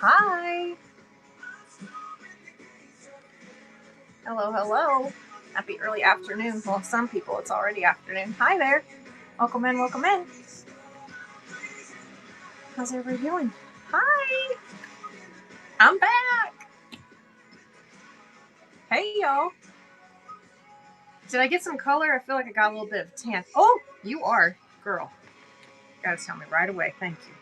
Hi. Hello, hello. Happy early afternoon. Well, some people it's already afternoon. Hi there. Welcome in, welcome in. How's everybody doing? Hi. I'm back. Hey, y'all. Did I get some color? I feel like I got a little bit of tan. Oh, you are. Girl. Gotta tell me right away. Thank you.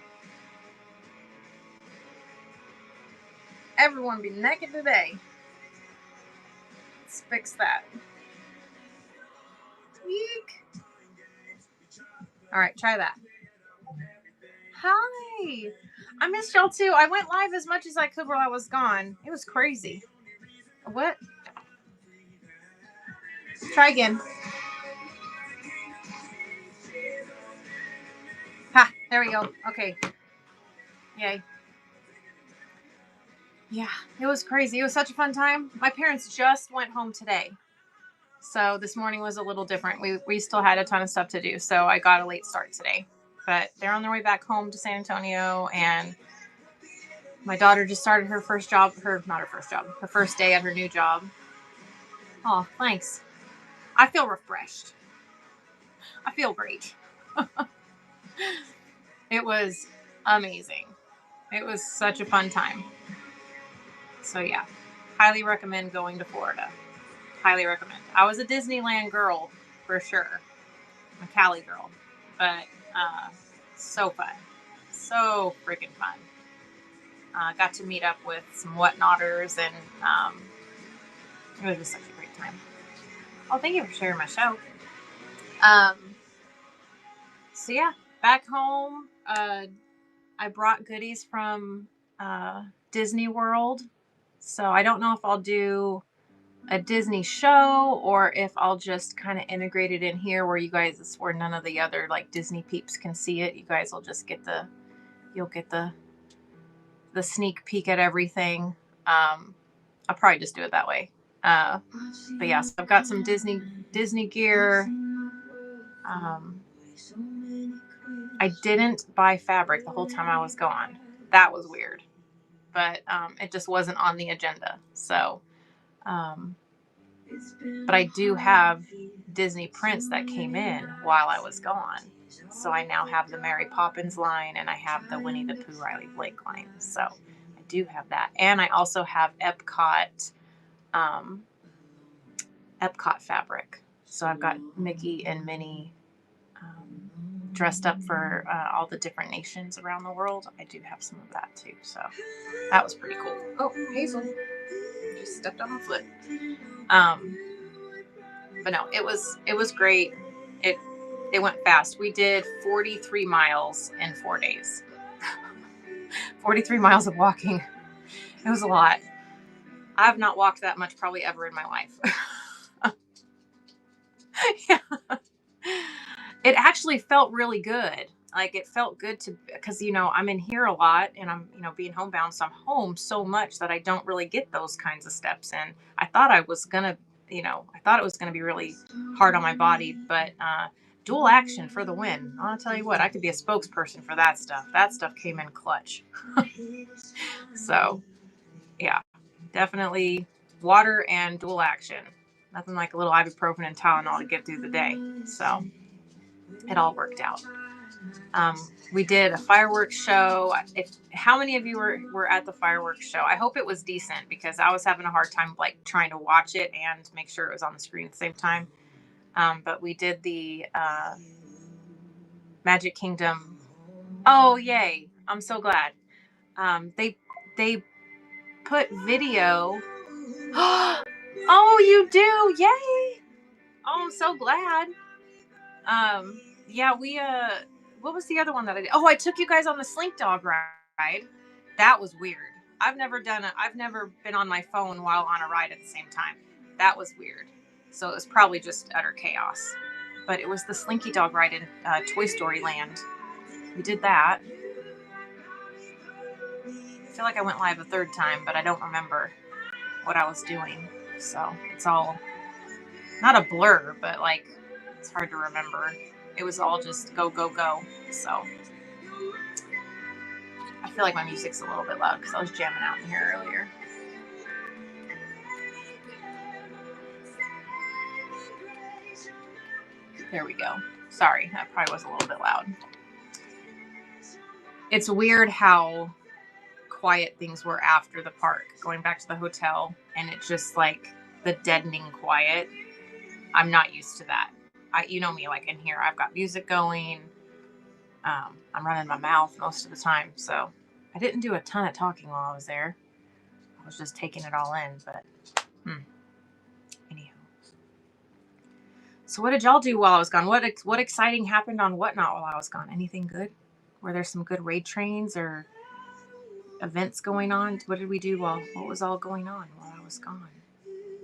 Everyone be naked today. Let's fix that. Eek. All right, try that. Hi. I missed y'all too. I went live as much as I could while I was gone. It was crazy. What? Try again. Ha, there we go. Okay. Yay. Yeah, it was crazy. It was such a fun time. My parents just went home today. So this morning was a little different. We still had a ton of stuff to do. So I got a late start today. But they're on their way back home to San Antonio, and my daughter just started her first job, her first day at her new job. Oh, thanks. I feel refreshed. I feel great. It was amazing. It was such a fun time. So yeah, highly recommend going to Florida. Highly recommend. I was a Disneyland girl for sure. I'm a Cali girl, but so fun, so freaking fun. Got to meet up with some whatnotters, and it was just such a great time. Oh, thank you for sharing my show. Um, so yeah, back home, I brought goodies from Disney World. So I don't know if I'll do a Disney show or if I'll just kind of integrate it in here where you guys, where none of the other like Disney peeps can see it. You guys will just get you'll get the sneak peek at everything. I'll probably just do it that way. But yeah, so I've got some Disney gear. I didn't buy fabric the whole time I was gone. That was weird, but it just wasn't on the agenda. So, but I do have Disney prints that came in while I was gone. So I now have the Mary Poppins line, and I have the Winnie the Pooh Riley Blake line. So I do have that, and I also have Epcot fabric. So I've got Mickey and Minnie dressed up for all the different nations around the world. I do have some of that too. So that was pretty cool. Oh, Hazel just stepped on my foot. But no, it was great. It went fast. We did 43 miles in 4 days. 43 miles of walking. It was a lot. I've not walked that much probably ever in my life. Yeah. It actually felt really good. Like it felt good because I'm in here a lot, and I'm being homebound, so I'm home so much that I don't really get those kinds of steps in. I thought I was gonna, I thought it was gonna be really hard on my body, but dual action for the win. I'll tell you what, I could be a spokesperson for that stuff. That stuff came in clutch. So yeah, definitely water and dual action. Nothing like a little ibuprofen and Tylenol to get through the day. So it all worked out. We did a fireworks show. How many of you were at the fireworks show? I hope it was decent, because I was having a hard time like trying to watch it and make sure it was on the screen at the same time. But we did the Magic Kingdom. Oh, yay. I'm so glad. They put video. Oh, you do. Yay. Oh, I'm so glad. Yeah, what was the other one that I did? Oh, I took you guys on the Slink Dog ride. That was weird. I've never been on my phone while on a ride at the same time. That was weird. So it was probably just utter chaos. But it was the Slinky Dog ride in Toy Story Land. We did that. I feel like I went live a third time, but I don't remember what I was doing. So it's all not a blur, but like it's hard to remember. It was all just go, go, go. So I feel like my music's a little bit loud because I was jamming out in here earlier. There we go. Sorry, that probably was a little bit loud. It's weird how quiet things were after the park, going back to the hotel, and it's just like the deadening quiet. I'm not used to that. You know me, like in here, I've got music going. I'm running my mouth most of the time, so I didn't do a ton of talking while I was there. I was just taking it all in, but anyhow. So what did y'all do while I was gone? What exciting happened on Whatnot while I was gone? Anything good? Were there some good raid trains or events going on? What did we do what was all going on while I was gone?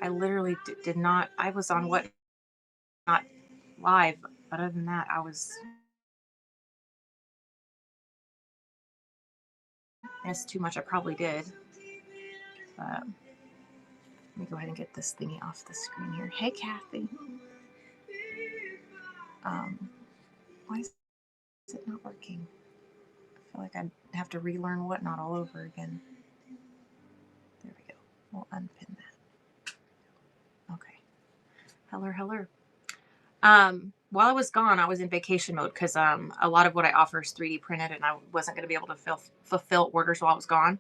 I literally did not, I was on Whatnot live, but other than that, I was, that's too much. I probably did. Let me go ahead and get this thingy off the screen here. Hey, Kathy. Why is it not working? I feel like I'd have to relearn Whatnot all over again. There we go. We'll unpin that. Okay. Hello. While I was gone, I was in vacation mode because a lot of what I offer is 3D printed, and I wasn't going to be able to fulfill orders while I was gone.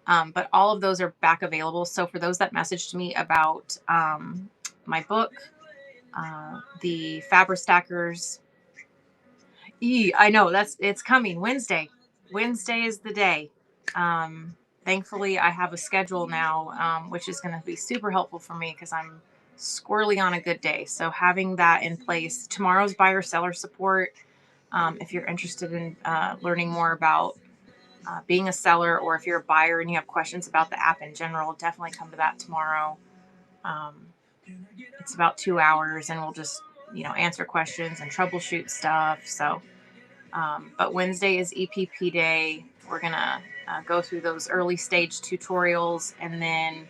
But all of those are back available. So for those that messaged me about my book, the Fabric Stackers, I know it's coming Wednesday. Wednesday is the day. Thankfully, I have a schedule now, which is going to be super helpful for me because I'm squirrely on a good day. So having that in place, tomorrow's buyer seller support. If you're interested in learning more about being a seller, or if you're a buyer and you have questions about the app in general, definitely come to that tomorrow. It's about 2 hours, and we'll just answer questions and troubleshoot stuff. So, but Wednesday is EPP day. We're gonna go through those early stage tutorials, and then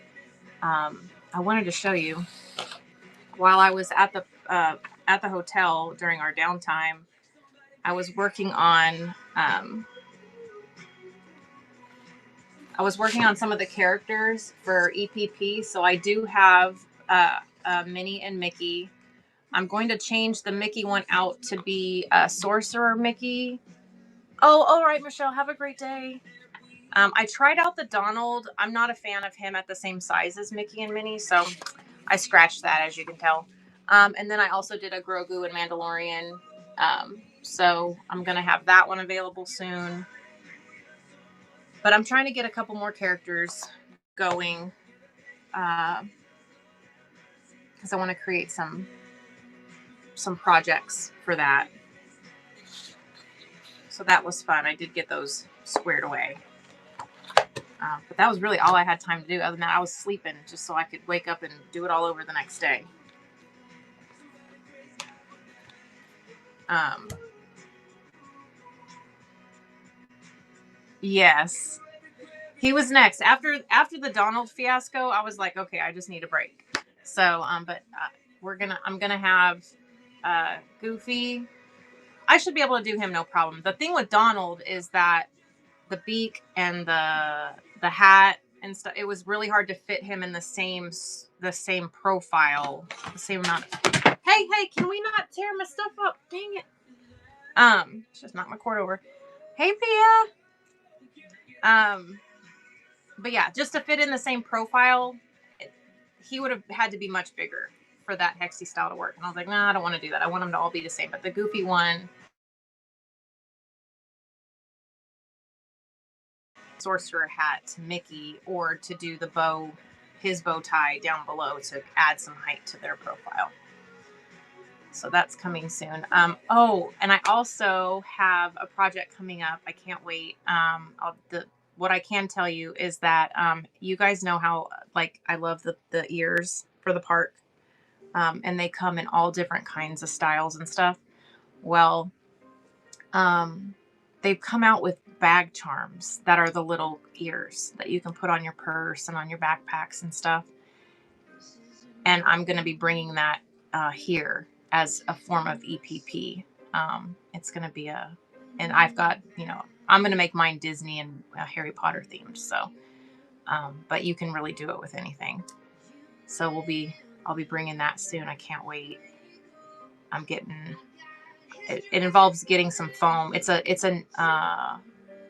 I wanted to show you while I was at the hotel during our downtime. I was working on some of the characters for EPP. So I do have Minnie and Mickey. I'm going to change the Mickey one out to be a Sorcerer Mickey. Oh, all right, Michelle. Have a great day. I tried out the Donald. I'm not a fan of him at the same size as Mickey and Minnie, so I scratched that, as you can tell. And then I also did a Grogu and Mandalorian. So I'm going to have that one available soon. But I'm trying to get a couple more characters going because I want to create some projects for that. So that was fun. I did get those squared away. But that was really all I had time to do. Other than that, I was sleeping just so I could wake up and do it all over the next day. Yes. He was next. After the Donald fiasco, I was like, okay, I just need a break. So, but I'm gonna have Goofy. I should be able to do him no problem. The thing with Donald is that the beak and the hat and stuff, it was really hard to fit him in the same profile, the same amount. Hey, can we not tear my stuff up? Dang it. Just knock my cord over. Hey, Pia. But yeah, just to fit in the same profile, he would have had to be much bigger for that Hexy style to work. And I was like, nah, I don't want to do that. I want them to all be the same. But the Goofy one, Sorcerer hat to Mickey, or to do his bow tie down below to add some height to their profile. So that's coming soon. And I also have a project coming up. I can't wait. What I can tell you is that you guys know how I love the ears for the park, and they come in all different kinds of styles and stuff. Well, they've come out with bag charms that are the little ears that you can put on your purse and on your backpacks and stuff. And I'm going to be bringing that here as a form of EPP. It's going to be And I've got, I'm going to make mine Disney and Harry Potter themed. So, but you can really do it with anything. So I'll be bringing that soon. I can't wait. I'm getting, it involves getting some foam. It's a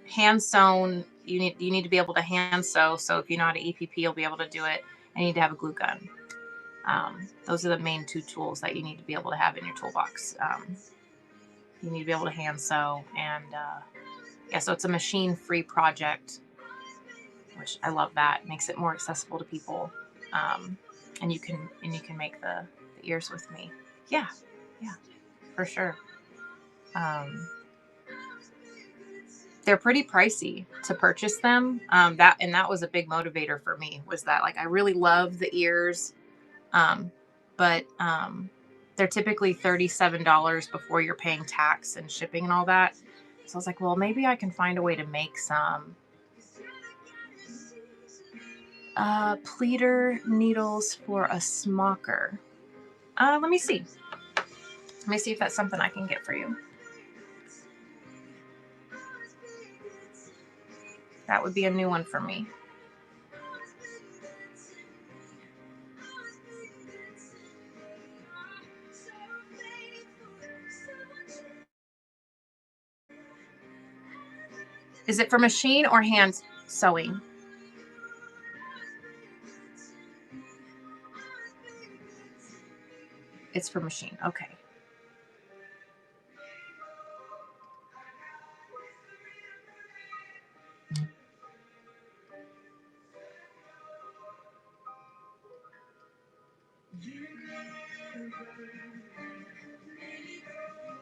hand sewn. You need to be able to hand sew. So if you know how to EPP, you'll be able to do it. And you need to have a glue gun. Those are the main two tools that you need to be able to have in your toolbox. You need to be able to hand sew, and yeah, so it's a machine-free project, which I love. That makes it more accessible to people, and you can make the ears with me. Yeah, for sure. They're pretty pricey to purchase them. That was a big motivator for me, was that, like, I really love the ears, but they're typically $37 before you're paying tax and shipping and all that. So I was like, well, maybe I can find a way to make some pleater needles for a smocker. Let me see. Let me see if that's something I can get for you. That would be a new one for me. Is it for machine or hand sewing? It's for machine. Okay.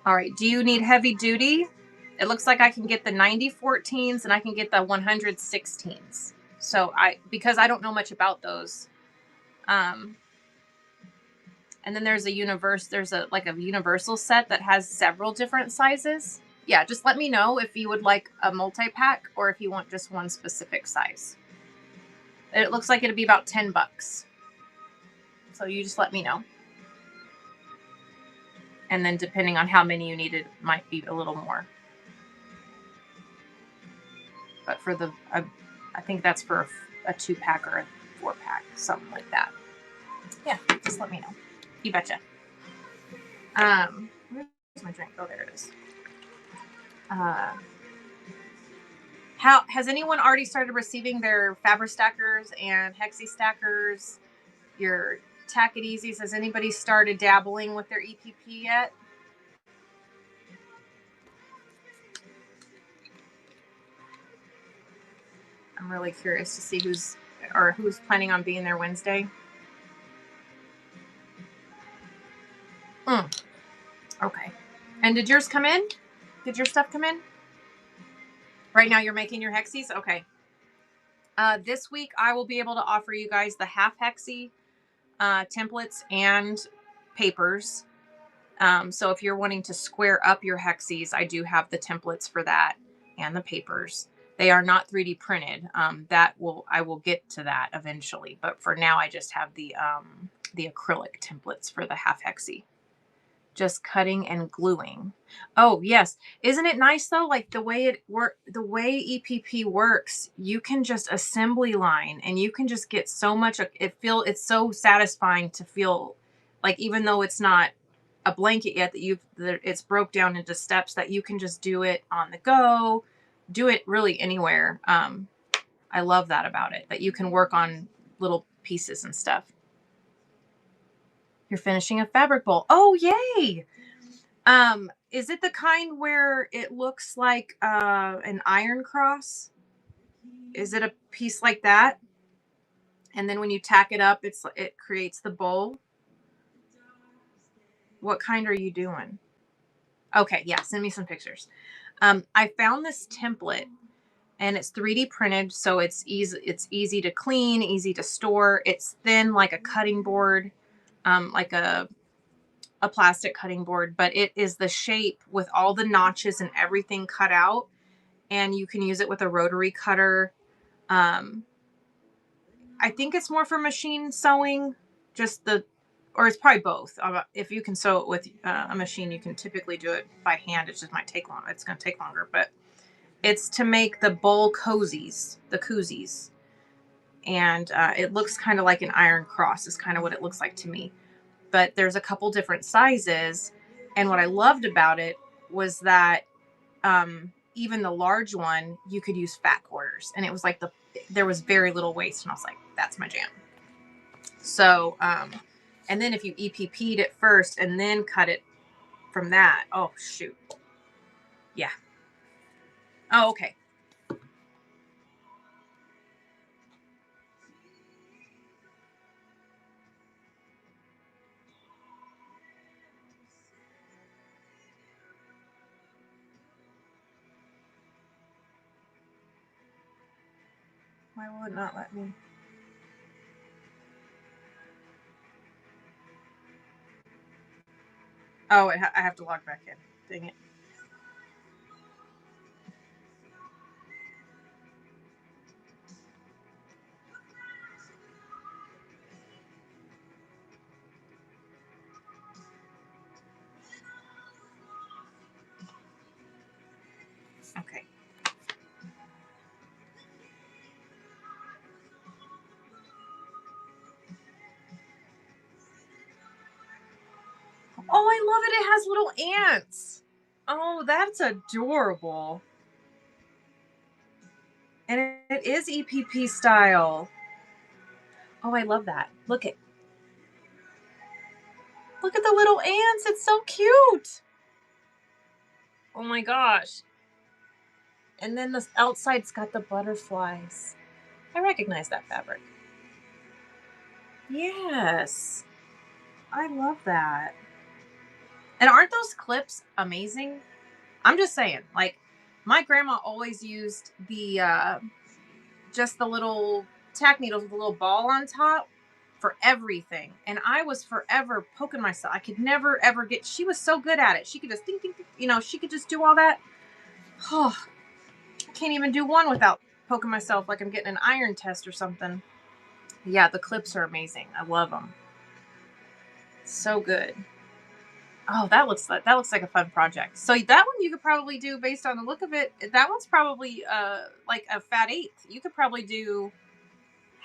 All right. Do you need heavy duty? It looks like I can get the 9014s and I can get the 116s. So because I don't know much about those. And then there's a universal set that has several different sizes. Yeah, just let me know if you would like a multi-pack or if you want just one specific size. It looks like it'd be about $10. So you just let me know. And then depending on how many you needed, might be a little more. But for I think that's for a 2-pack or a 4-pack, something like that. Yeah, just let me know. You betcha. Where's my drink? Oh, there it is. How has anyone already started receiving their Faber-Stackers and Hexi-Stackers, your Tack It Easies? Has anybody started dabbling with their EPP yet? I'm really curious to see who's planning on being there Wednesday. Okay. And did yours come in? Did your stuff come in? Right now you're making your Hexis? Okay. This week I will be able to offer you guys the half Hexi templates and papers. So if you're wanting to square up your Hexis, I do have the templates for that and the papers. They are not 3D printed. I will get to that eventually, but for now I just have the acrylic templates for the half Hexi. Just cutting and gluing. Oh yes, isn't it nice though? Like the way EPP works, you can just assembly line and you can just get so much. It's so satisfying to feel like, even though it's not a blanket yet, it's broke down into steps, that you can just do it on the go, do it really anywhere. I love that about it, that you can work on little pieces and stuff. You're finishing a fabric bowl. Oh, yay. Is it the kind where it looks like an iron cross? Is it a piece like that? And then when you tack it up, it creates the bowl. What kind are you doing? Okay, yeah, send me some pictures. I found this template and it's 3D printed, so it's easy to clean, easy to store. It's thin like a cutting board, like a plastic cutting board, but it is the shape with all the notches and everything cut out, and you can use it with a rotary cutter. I think it's more for machine sewing, just the or it's probably both. If you can sew it with a machine, you can typically do it by hand. It just might take long. It's going to take longer, but it's to make the bowl cozies, the koozies, and it looks kind of like an iron cross. Is kind of what it looks like to me. But there's a couple different sizes, and what I loved about it was that even the large one, you could use fat quarters, and it was like there was very little waste, and I was like, that's my jam. So, and then if you EPP'd it first and then cut it from that, oh shoot, yeah. Oh, okay. Why will it not let me? Oh, I have to log back in. Dang it. Okay. Oh, I love it. It has little ants. Oh, that's adorable. And it is EPP style. Oh, I love that. Look at the little ants. It's so cute. Oh my gosh. And then the outside's got the butterflies. I recognize that fabric. Yes. I love that. And aren't those clips amazing? I'm just saying, like, my grandma always used the just the little tack needles with a little ball on top for everything. And I was forever poking myself. I could never ever get, she was so good at it. She could just think, she could just do all that. Oh, I can't even do one without poking myself like I'm getting an iron test or something. Yeah, the clips are amazing. I love them. So good. Oh, that looks like a fun project. So that one you could probably do based on the look of it. That one's probably like a fat eighth. You could probably do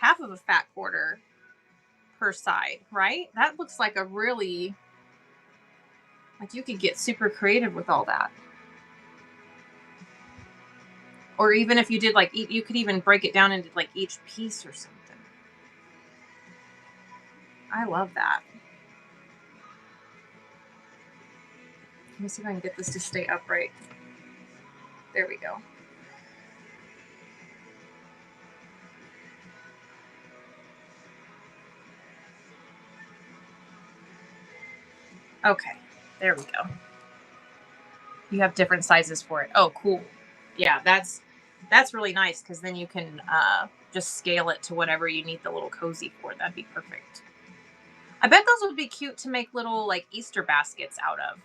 half of a fat quarter per side, right? That looks like a really, like, you could get super creative with all that. Or even if you did like you could even break it down into like each piece or something. I love that. Let me see if I can get this to stay upright. There we go. Okay, there we go. You have different sizes for it. Oh, cool. Yeah, that's really nice because then you can just scale it to whatever you need the little cozy for. That'd be perfect. I bet those would be cute to make little like Easter baskets out of,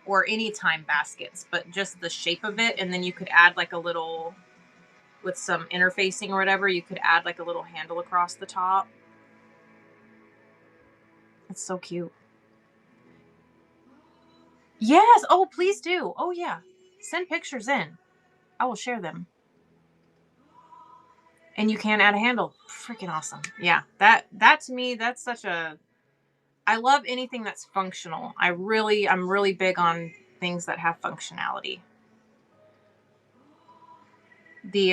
or anytime baskets, but just the shape of it, and then you could add like a little, with some interfacing or whatever, you could add like a little handle across the top. It's so cute. Yes. Oh, please do. Oh yeah. Send pictures in. I will share them. And you can add a handle. Freaking awesome. Yeah. That to me, that's such a, I love anything that's functional. I'm really big on things that have functionality. The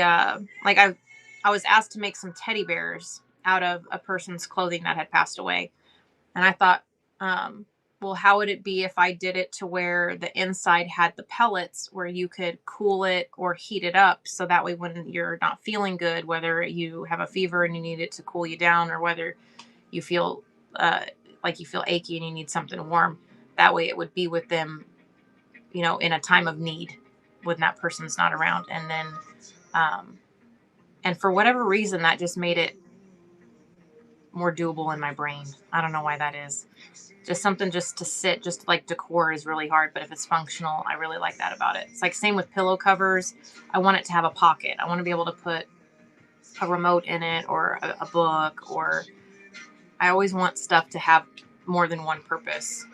like I was asked to make some teddy bears out of a person's clothing that had passed away. And I thought, um, well, how would it be if I did it to where the inside had the pellets where you could cool it or heat it up, so that way when you're not feeling good, whether you have a fever and you need it to cool you down, or whether you feel uh, like you feel achy and you need something warm, that way it would be with them, in a time of need when that person's not around. And then, um, and for whatever reason, that just made it more doable in my brain. I don't know why that is. Just something just to sit, just like decor is really hard, but if it's functional, I really like that about it. It's like same with pillow covers. I want it to have a pocket. I want to be able to put a remote in it, or a book, or I always want stuff to have more than one purpose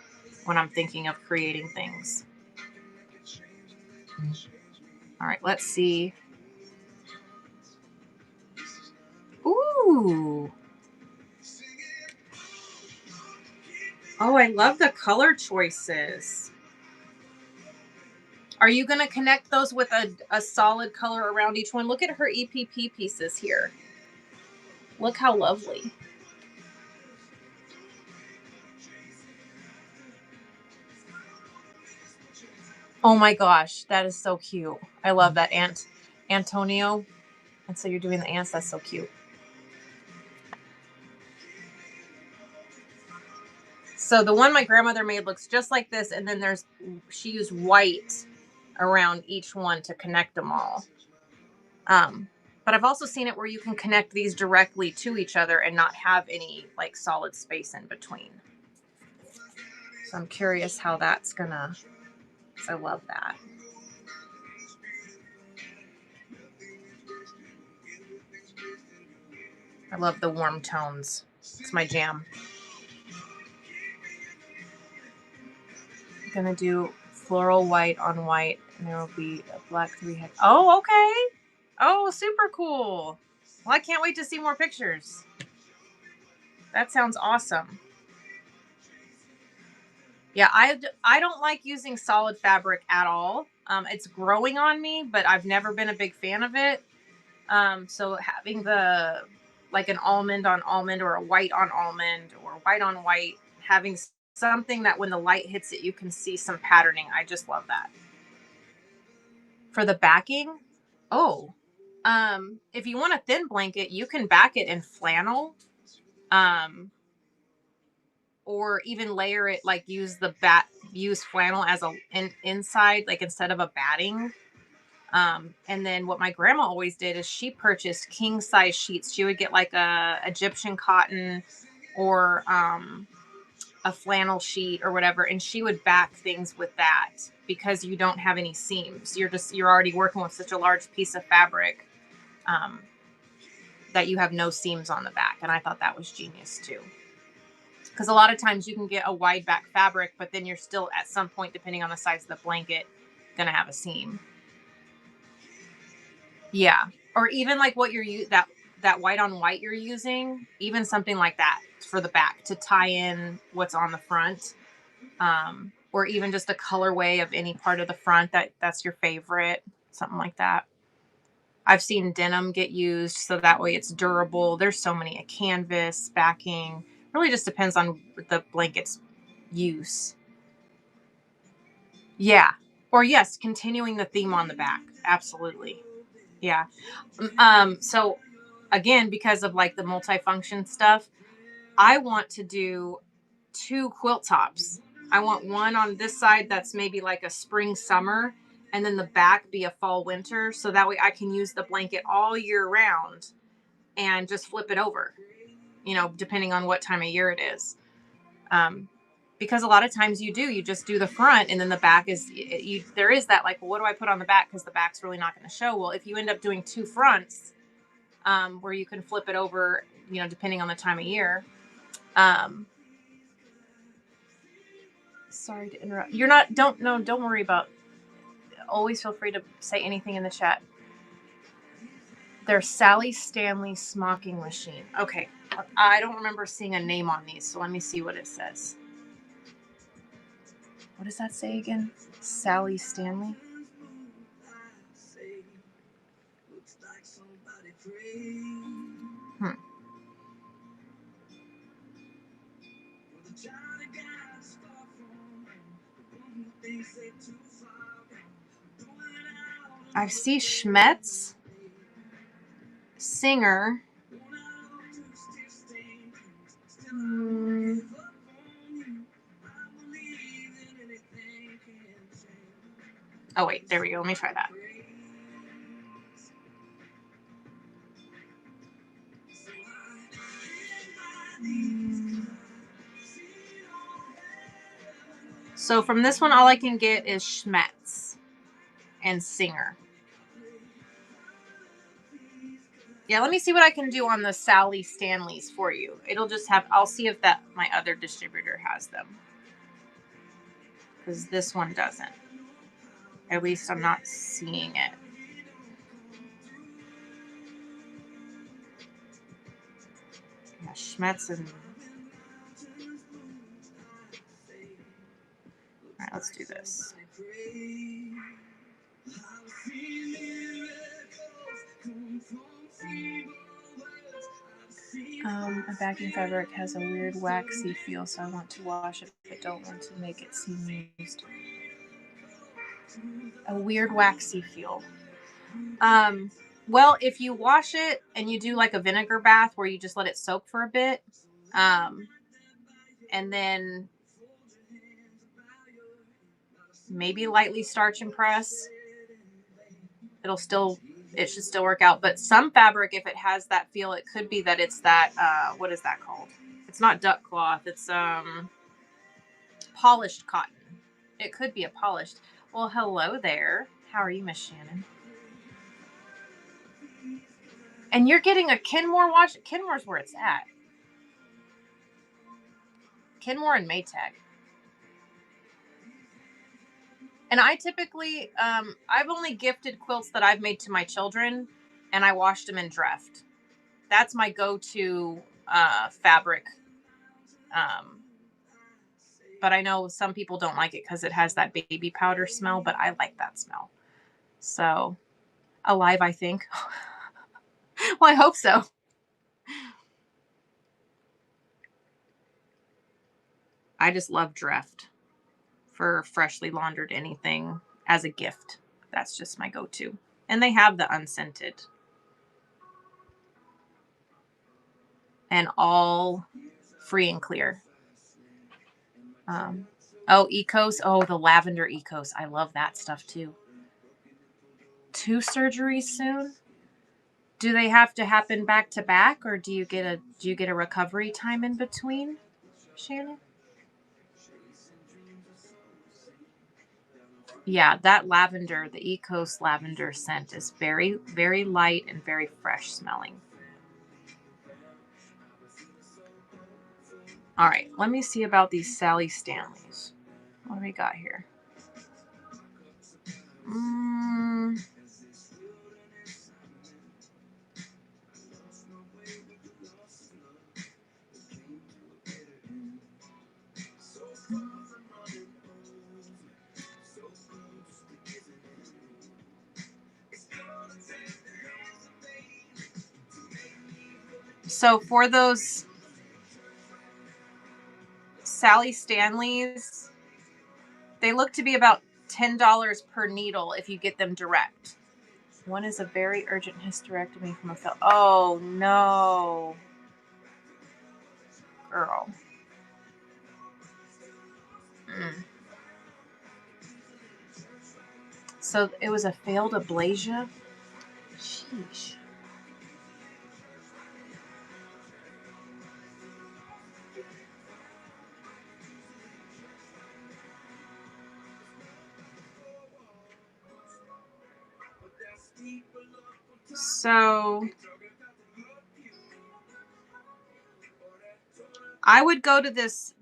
when I'm thinking of creating things. All right, let's see. Ooh. Oh, I love the color choices. Are you going to connect those with a solid color around each one? Look at her EPP pieces here. Look how lovely. Oh my gosh, that is so cute. I love that Antonio. And so you're doing the ants. That's so cute. So the one my grandmother made looks just like this, and then she used white around each one to connect them all. But I've also seen it where you can connect these directly to each other and not have any like solid space in between. So I'm curious how that's gonna. I love that. I love the warm tones. It's my jam. I'm gonna do floral white on white, and there will be a black 3-head. Oh, okay. Oh, super cool. Well, I can't wait to see more pictures. That sounds awesome. Yeah, I don't like using solid fabric at all. It's growing on me, but I've never been a big fan of it. So having like an almond on almond or a white on almond or white on white, having something that when the light hits it, you can see some patterning. I just love that. For the backing, oh, if you want a thin blanket, you can back it in flannel. Or even layer it, like use flannel as inside, like instead of a batting. And then what my grandma always did is she purchased king size sheets. She would get like a Egyptian cotton or a flannel sheet or whatever, and she would back things with that because you don't have any seams. You're already working with such a large piece of fabric that you have no seams on the back. And I thought that was genius too. Because a lot of times you can get a wide back fabric, but then you're still at some point, depending on the size of the blanket, going to have a seam. Yeah. Or even like what that white on white you're using, even something like that for the back to tie in what's on the front. Or even just a colorway of any part of the front that's your favorite, something like that. I've seen denim get used so that way it's durable. There's so many, a canvas, backing. Really just depends on the blanket's use. Yeah. Or yes, continuing the theme on the back. Absolutely. Yeah. So again, because of like the multifunction stuff, I want to do 2 quilt tops. I want one on this side that's maybe like a spring summer, and then the back be a fall winter, so that way I can use the blanket all year round and just flip it over, depending on what time of year it is. Because a lot of times you just do the front, and then the back there is that like, well, what do I put on the back? Because the back's really not going to show. Well, if you end up doing 2 fronts, where you can flip it over, depending on the time of year. Sorry to interrupt. Don't worry about, always feel free to say anything in the chat. There's Sally Stanley smocking machine. Okay. I don't remember seeing a name on these, so let me see what it says. What does that say again? Sally Stanley? I see Schmetz, Singer. Oh, wait, there we go. Let me try that. So from this one, all I can get is Schmetz and Singer. Yeah, let me see what I can do on the Sally Stanleys for you. It'll just have, I'll see if that my other distributor has them. Because this one doesn't. At least I'm not seeing it. Yeah, Schmetz and... All right, let's do this. A backing fabric has a weird waxy feel, so I want to wash it, but don't want to make it seem used. A weird waxy feel. Well, if you wash it and you do like a vinegar bath where you just let it soak for a bit, and then maybe lightly starch and press, it should still work out. But some fabric, if it has that feel, it could be that it's that, what is that called? It's not duck cloth. It's, polished cotton. It could be a polished. Well, hello there. How are you, Miss Shannon? And you're getting a Kenmore wash. Kenmore's where it's at. Kenmore and Maytag. And I typically, I've only gifted quilts that I've made to my children, and I washed them in Dreft. That's my go-to fabric. But I know some people don't like it because it has that baby powder smell, but I like that smell. So, alive, I think. Well, I hope so. I just love Dreft for freshly laundered anything as a gift. That's just my go-to. And they have the unscented. And all free and clear. Ecos. Oh, the lavender Ecos. I love that stuff too. 2 surgeries soon? Do they have to happen back to back, or do you get a recovery time in between, Shannon? Yeah, that lavender, the Ecos lavender scent is very, very light and very fresh smelling. All right, let me see about these Sally Stanleys. What do we got here? So for those Sally Stanleys, they look to be about $10 per needle if you get them direct. One is a very urgent hysterectomy from a fellow. Oh no, girl. So it was a failed ablation. Sheesh. So I would go to this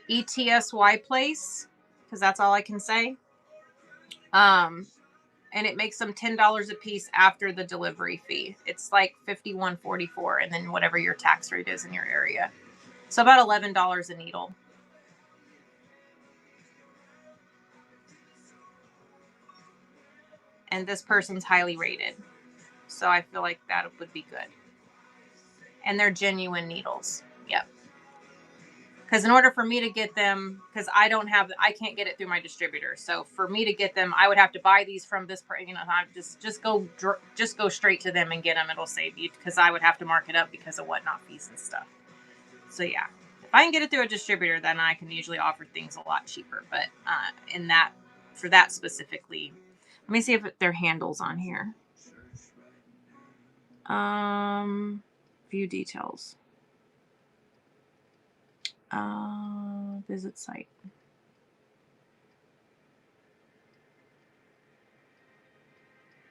ETSY place because that's all I can say. And it makes them $10 a piece after the delivery fee. It's like $51.44, and then whatever your tax rate is in your area. So about $11 a needle. And this person's highly rated, so I feel like that would be good. And they're genuine needles. Yep. Because in order for me to get them, because I can't get it through my distributor. So for me to get them, I would have to buy these from this, just go straight to them and get them. It'll save you, because I would have to mark it up because of whatnot fees and stuff. So yeah, if I can get it through a distributor, then I can usually offer things a lot cheaper. But for that specifically, let me see if there are handles on here. View details. Visit site.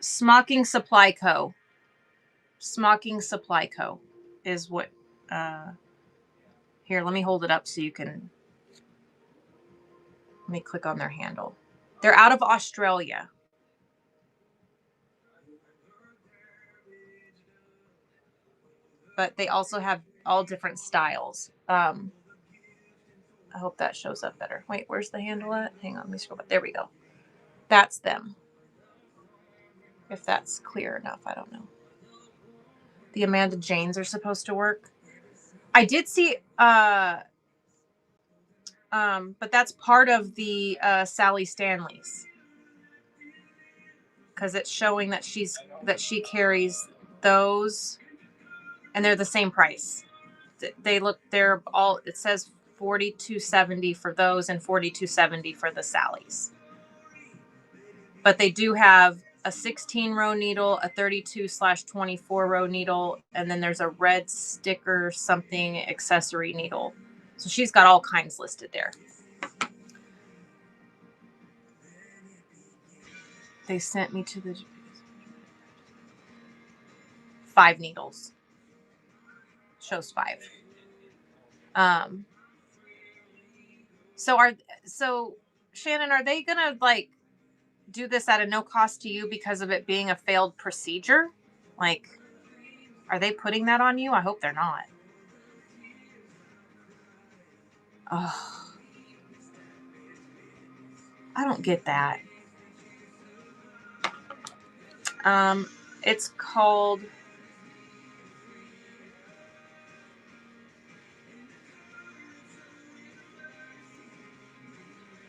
Smocking Supply Co. Smocking Supply Co. is what. Here, let me hold it up so you can. Let me click on their handle. They're out of Australia. But they also have all different styles. I hope that shows up better. Wait, where's the handle at? Hang on, let me scroll back. There we go. That's them. If that's clear enough, I don't know. The Amanda Janes are supposed to work. I did see, but that's part of the Sally Stanley's, because it's showing that she carries those, and they're the same price. They're all. It says $42.70 for those and $42.70 for the Sally's. But they do have a 16 row needle, a 32/24 row needle, and then there's a red sticker something accessory needle. So she's got all kinds listed there. They sent me to the 5 needles. Shows 5. So Shannon, are they gonna like do this at a no cost to you because of it being a failed procedure? Like, are they putting that on you? I hope they're not. Oh, I don't get that. It's called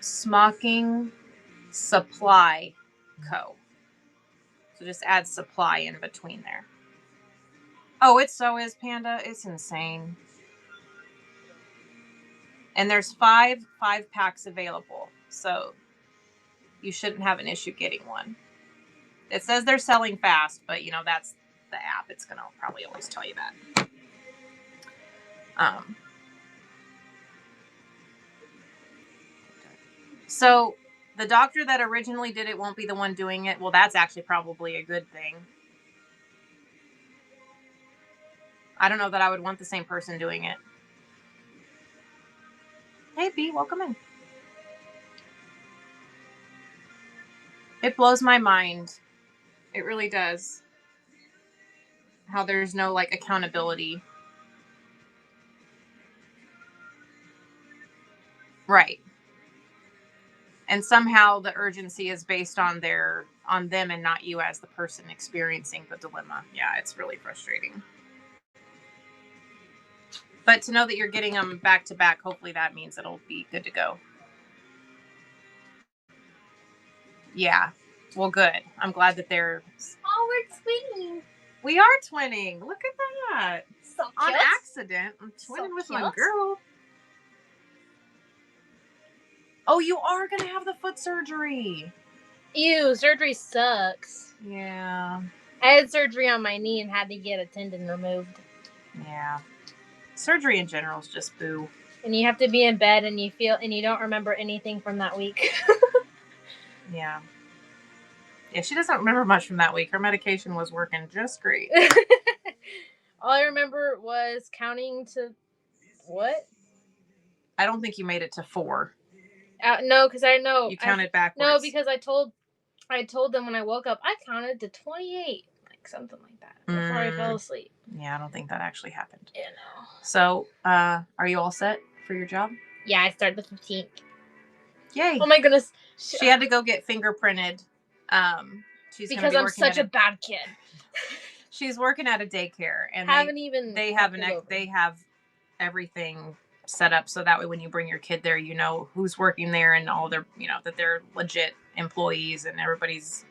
Smocking Supply Co. So just add supply in between there. Oh, it so is, Panda. It's insane. And there's 5 packs available. So you shouldn't have an issue getting one. It says they're selling fast, but that's the app. It's going to probably always tell you that. So the doctor that originally did it won't be the one doing it. Well, that's actually probably a good thing. I don't know that I would want the same person doing it. Hey, B, welcome in. It blows my mind. It really does. How there's no accountability. Right. And somehow the urgency is based on them and not you as the person experiencing the dilemma. Yeah, it's really frustrating. But to know that you're getting them back to back, hopefully that means it'll be good to go. Yeah. Well, good. I'm glad that they're... Oh, we're twinning. We are twinning. Look at that. So On cute. accident. I'm twinning So with cute. my girl. Oh, you are going to have the foot surgery. Ew, surgery sucks. Yeah. I had surgery on my knee and had to get a tendon removed. Yeah. Surgery in general is just boo. And you have to be in bed and you don't remember anything from that week. Yeah. Yeah, she doesn't remember much from that week. Her medication was working just great. All I remember was counting to... What? I don't think you made it to 4. No, because I know... You counted backwards. No, because I told them when I woke up, I counted to 28. Like something like that. Before I fell asleep. Yeah, I don't think that actually happened. Yeah, no. So, are you all set for your job? Yeah, I start the 15th. Yay. Oh my goodness. She had to go get fingerprinted. Because I'm such a bad kid. She's working at a daycare, and they have everything set up so that way when you bring your kid there, you know who's working there and all their, that they're legit employees and everybody's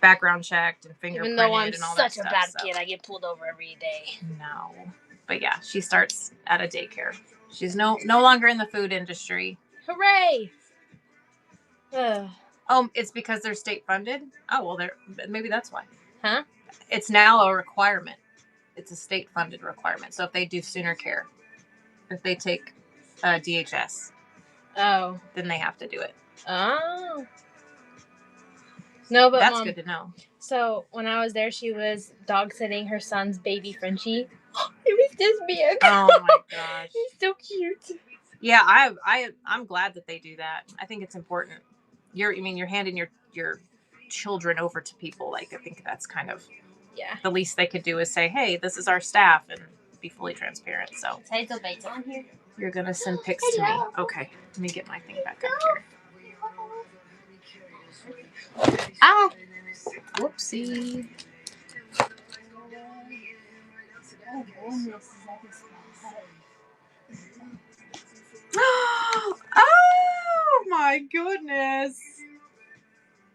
background checked and fingerprinted. Even though I'm and all such that a stuff, bad kid, I get pulled over every day. No, but yeah, she starts at a daycare. She's no longer in the food industry. Hooray! Oh, it's because they're state funded? Oh, well, maybe that's why. Huh? It's now a requirement. It's a state funded requirement. So if they do Sooner Care, if they take DHS, then they have to do it. Oh. No, but that's Mom, good to know. So when I was there, she was dog sitting her son's baby Frenchie. It was this big. Oh my gosh. He's so cute. Yeah, I'm glad that they do that. I think it's important. You're handing your children over to people. Like, I think that's kind of the least they could do is say, hey, this is our staff, and be fully transparent. So On here. you're gonna send pics to me. Okay, let me get my thing back up here. Ah, whoopsie. Oh my goodness.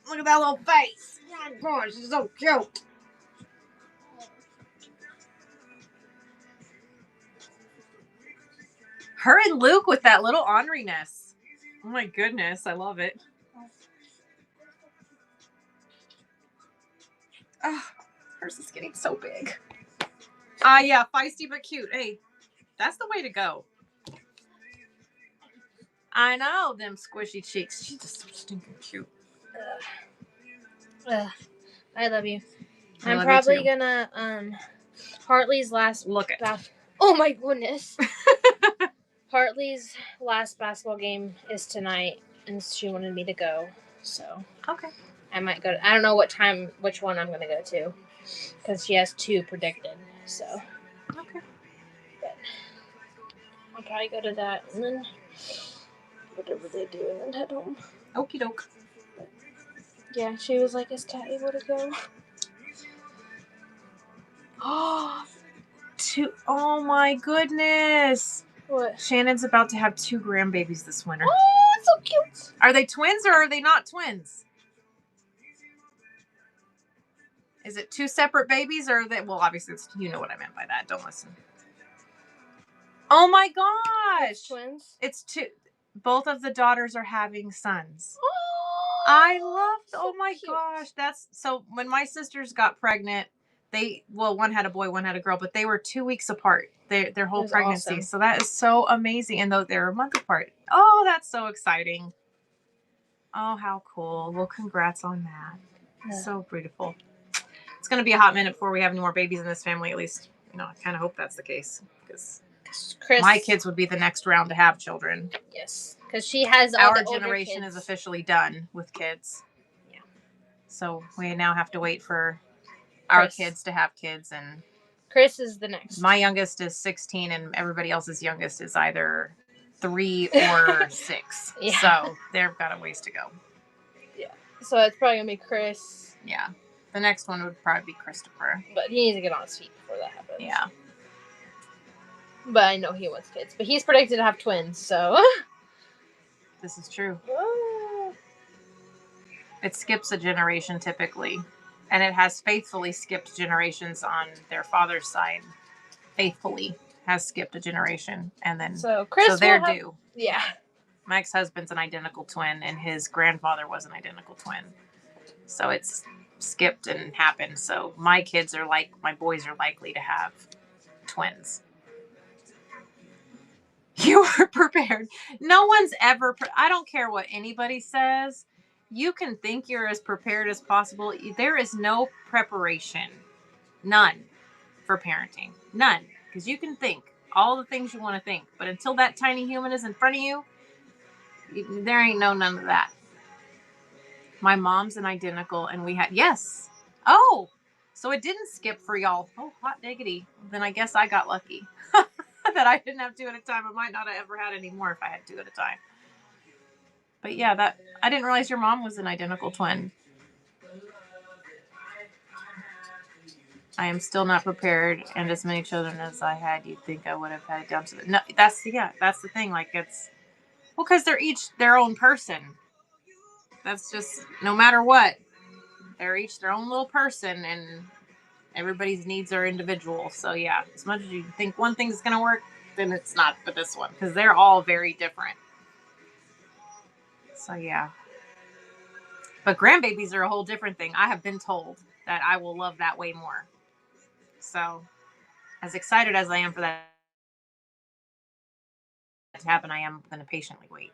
Look at that little face. Oh my gosh, she's so cute. Her and Luke with that little orneriness. Oh my goodness, I love it. Oh, hers is getting so big. Yeah, feisty but cute. Hey, that's the way to go. I know, them squishy cheeks. She's just so stinking cute. I love you. I'm probably gonna Hartley's last look at. Oh my goodness. Hartley's last basketball game is tonight, and she wanted me to go. So okay, I might go. I don't know which one I'm gonna go to, because she has 2 predicted. So okay, but I'll probably go to that, and then whatever they do, and then head home. Okie doke. Yeah, she was like, "Is Kat able to go?" Oh my goodness. What? Shannon's about to have 2 grandbabies this winter. Oh, it's so cute. Are they twins or are they not twins? Is it 2 separate babies or are they? Well, obviously, you know what I meant by that. Don't listen. Oh my gosh. It's twins. It's 2. Both of the daughters are having sons. Oh, I love. Oh my cute. gosh. That's so. When my sisters got pregnant, one had a boy, one had a girl, but they were 2 weeks apart. Their whole pregnancy. Awesome. So that is so amazing. And though they're a month apart. Oh, that's so exciting. Oh, how cool. Well, congrats on that. Yeah. So beautiful. It's going to be a hot minute before we have any more babies in this family. At least, I kind of hope that's the case, because my kids would be the next round to have children. Yes, because she has all our the generation kids. is officially done with kids. Yeah. So we now have to wait for our kids to have kids, and Chris is the next. My youngest is 16, and everybody else's youngest is either 3 or 6. Yeah. So they've got a ways to go. Yeah. So it's probably gonna be Chris. Yeah. The next one would probably be Christopher. But he needs to get on his feet before that happens. Yeah. But I know he wants kids. But he's predicted to have twins, so. This is true. It skips a generation typically. And it has faithfully skipped generations on their father's side. Faithfully has skipped a generation. And then so they're due. Yeah. My ex-husband's an identical twin, and his grandfather was an identical twin. So it's skipped and happened. So my boys are likely to have twins. You are prepared. No one's ever, I don't care what anybody says. You can think you're as prepared as possible. There is no preparation. None for parenting. None. Because you can think all the things you want to think. But until that tiny human is in front of you, there ain't none of that. My mom's an identical, and we had, yes. Oh, so it didn't skip for y'all. Oh, hot diggity. Then I guess I got lucky that I didn't have 2 at a time. I might not have ever had any more if I had 2 at a time. But yeah, I didn't realize your mom was an identical twin. I am still not prepared, and as many children as I had, you'd think I would have had it down to the. No, that's the thing. Like, it's because they're each their own person. That's just, no matter what, they're each their own little person, and everybody's needs are individual. So yeah, as much as you think one thing's gonna work, then it's not for this one, because they're all very different. So yeah. But grandbabies are a whole different thing. I have been told that I will love that way more. So as excited as I am for that to happen, I am going to patiently wait.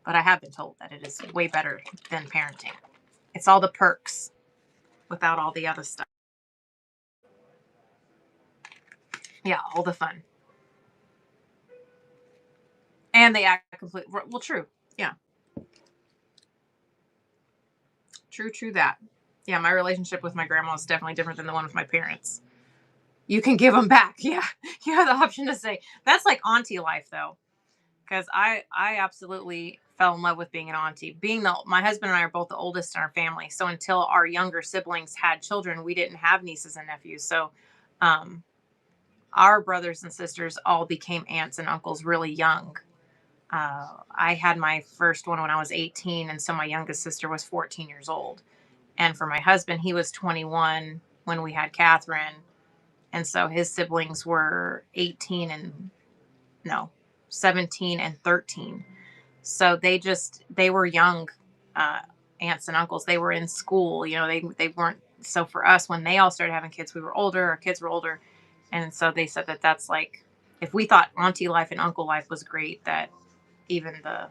But I have been told that it is way better than parenting. It's all the perks. without all the other stuff. Yeah, all the fun. And they act completely, well, true. Yeah. True that. Yeah, my relationship with my grandma is definitely different than the one with my parents. You can give them back. Yeah. You have the option to say, that's like auntie life though. Because I absolutely fell in love with being an auntie. My husband and I are both the oldest in our family. So until our younger siblings had children, we didn't have nieces and nephews. So um, our brothers and sisters all became aunts and uncles really young. I had my first one when I was 18, and so my youngest sister was 14 years old. And for my husband, he was 21 when we had Catherine, and so his siblings were 18 and no, 17 and 13. So they were young uh, aunts and uncles. They were in school, they weren't. So for us, when they all started having kids, we were older. Our kids were older, and so they said that that's like, if we thought auntie life and uncle life was great, that even the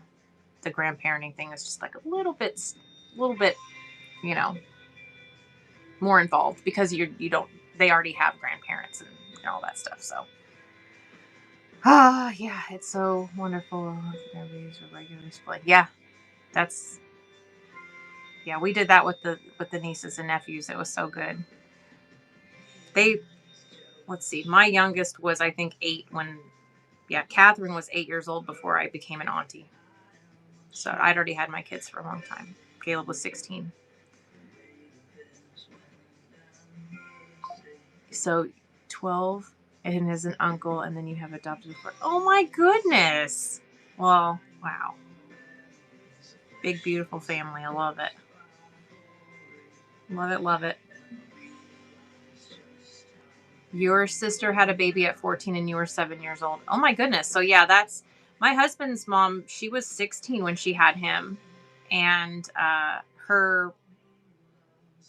grandparenting thing is just like a little bit, you know, more involved because you don't they already have grandparents and all that stuff. So yeah, it's so wonderful. Everybody's regularly split. Yeah, that's yeah. We did that with the nieces and nephews. It was so good. They let's see. My youngest was I think 8 when Catherine was 8 years old before I became an auntie. So I'd already had my kids for a long time. Caleb was 16. So 12 and is an uncle, and then you have adopted for. Oh my goodness. Well, wow. Big, beautiful family. I love it. Love it, love it. Your sister had a baby at 14 and you were 7 years old. Oh my goodness. So yeah, that's my husband's mom. She was 16 when she had him. And her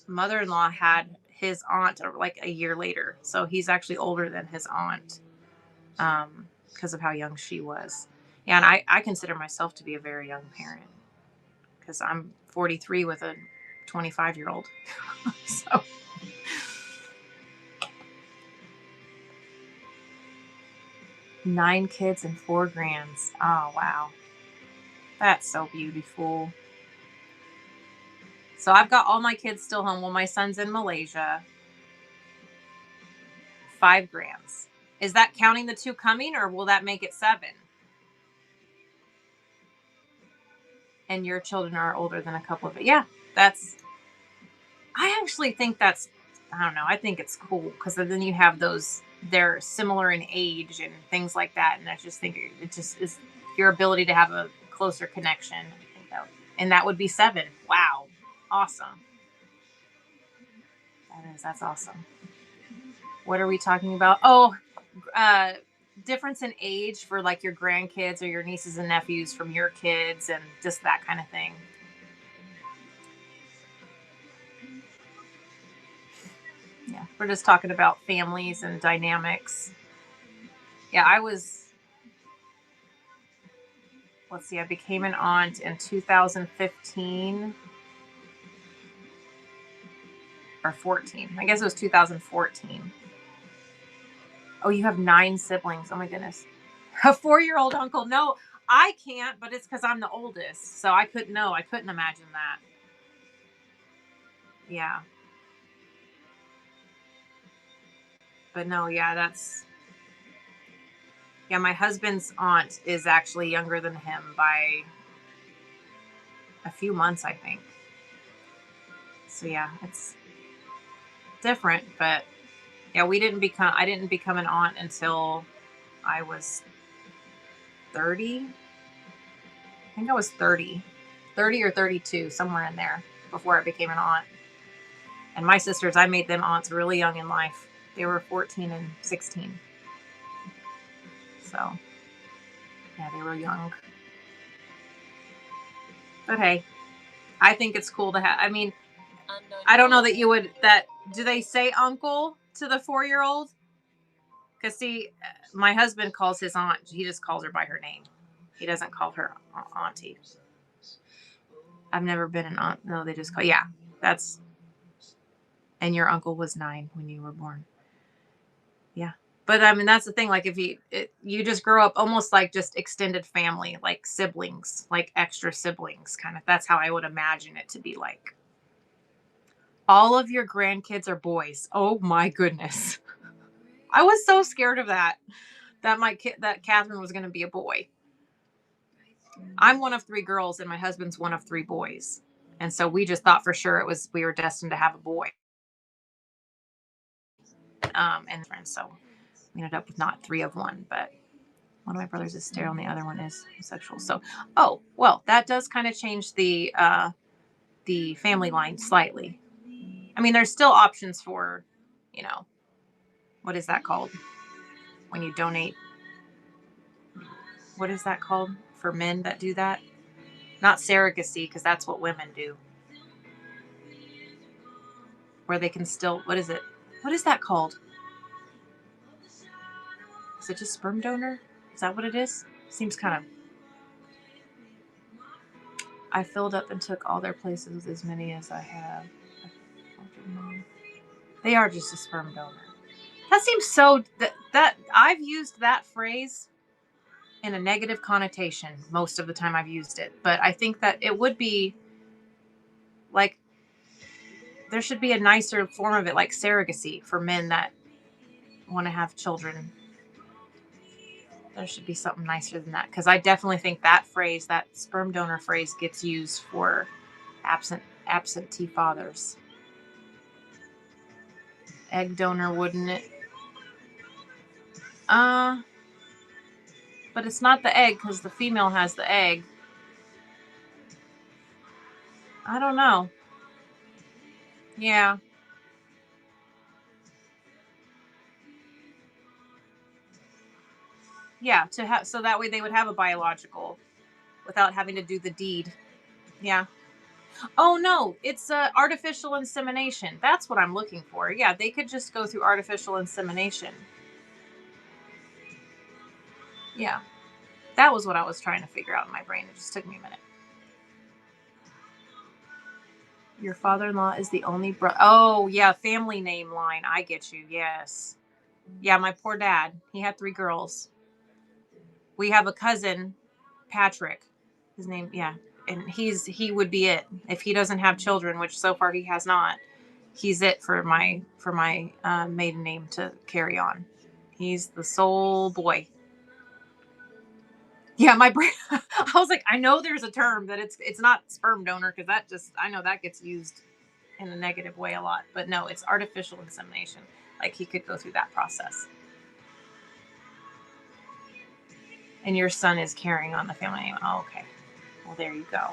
mother-in-law had his aunt like a year later. So he's actually older than his aunt. Because of how young she was. Yeah, and I consider myself to be a very young parent because I'm 43 with a 25-year-old. So 9 kids and 4 grands. Oh, wow. That's so beautiful. So I've got all my kids still home. Well, my son's in Malaysia. 5 grands. Is that counting the 2 coming or will that make it 7? And your children are older than a couple of it. Yeah, I actually think I don't know, I think it's cool because then you have they're similar in age and things like that. And I just think it just is your ability to have a closer connection. I think and that would be 7. Wow. Awesome. That's awesome. What are we talking about? Oh, uh, difference in age for like your grandkids or your nieces and nephews from your kids and just that kind of thing. Yeah, we're just talking about families and dynamics. Yeah, let's see, I became an aunt in 2015 or 14. I guess it was 2014. Oh, you have 9 siblings. Oh my goodness. A 4-year-old uncle. No, I can't, but it's because I'm the oldest. So I couldn't know. I couldn't imagine that. Yeah. But no, yeah, my husband's aunt is actually younger than him by a few months, I think. So yeah, it's different, but yeah, I didn't become an aunt until I was 30. I think I was 30 or 32, somewhere in there before I became an aunt. And my sisters, I made them aunts really young in life. They were 14 and 16. So yeah, they were young. But hey, I think it's cool to have, I mean, I don't know that you would, do they say uncle to the 4-year-old? Because see, my husband calls his aunt, he just calls her by her name. He doesn't call her auntie. I've never been an aunt. No, they just call, yeah, that's, And your uncle was 9 when you were born. Yeah. But I mean, that's the thing. Like, if you just grow up almost like just extended family, like siblings, like extra siblings, kind of. That's how I would imagine it to be like. All of your grandkids are boys. Oh my goodness. I was so scared of that. That Catherine was going to be a boy. I'm one of 3 girls, and my husband's one of 3 boys, and so we just thought for sure we were destined to have a boy. And friends, so we ended up with not 3 of one, but one of my brothers is sterile, and the other one is homosexual. So, oh well, that does kind of change the family line slightly. I mean, there's still options for, you know, what is that called when you donate? What is that called for men that do that? Not surrogacy, because that's what women do. Where they can still, what is it? What is that called? Is it just sperm donor? Is that what it is? Seems kind of. I filled up and took all their places with as many as I have. They are just a sperm donor. That seems so. That I've used that phrase in a negative connotation most of the time I've used it, but I think that it would be like there should be a nicer form of it, like surrogacy for men that want to have children. There should be something nicer than that, because I definitely think that phrase, that sperm donor phrase, gets used for absentee fathers. Egg donor, wouldn't it? But it's not the egg, because the female has the egg. I don't know. Yeah. Yeah, to have, so that way they would have a biological without having to do the deed. Yeah. Oh no, it's artificial insemination. That's what I'm looking for. Yeah, they could just go through artificial insemination. Yeah. That was what I was trying to figure out in my brain. It just took me a minute. Your father-in-law is the only brother. Oh, yeah, family name line. I get you. Yes. Yeah, my poor dad. He had 3 girls. We have a cousin, Patrick. His name, yeah. And he would be it if he doesn't have children, which so far he has not. He's it for my maiden name to carry on. He's the sole boy. Yeah, my brain. I was like, I know there's a term that it's not sperm donor, because that just, I know that gets used in a negative way a lot, but no, it's artificial insemination. Like, he could go through that process. And your son is carrying on the family name. Oh, okay. Well, there you go.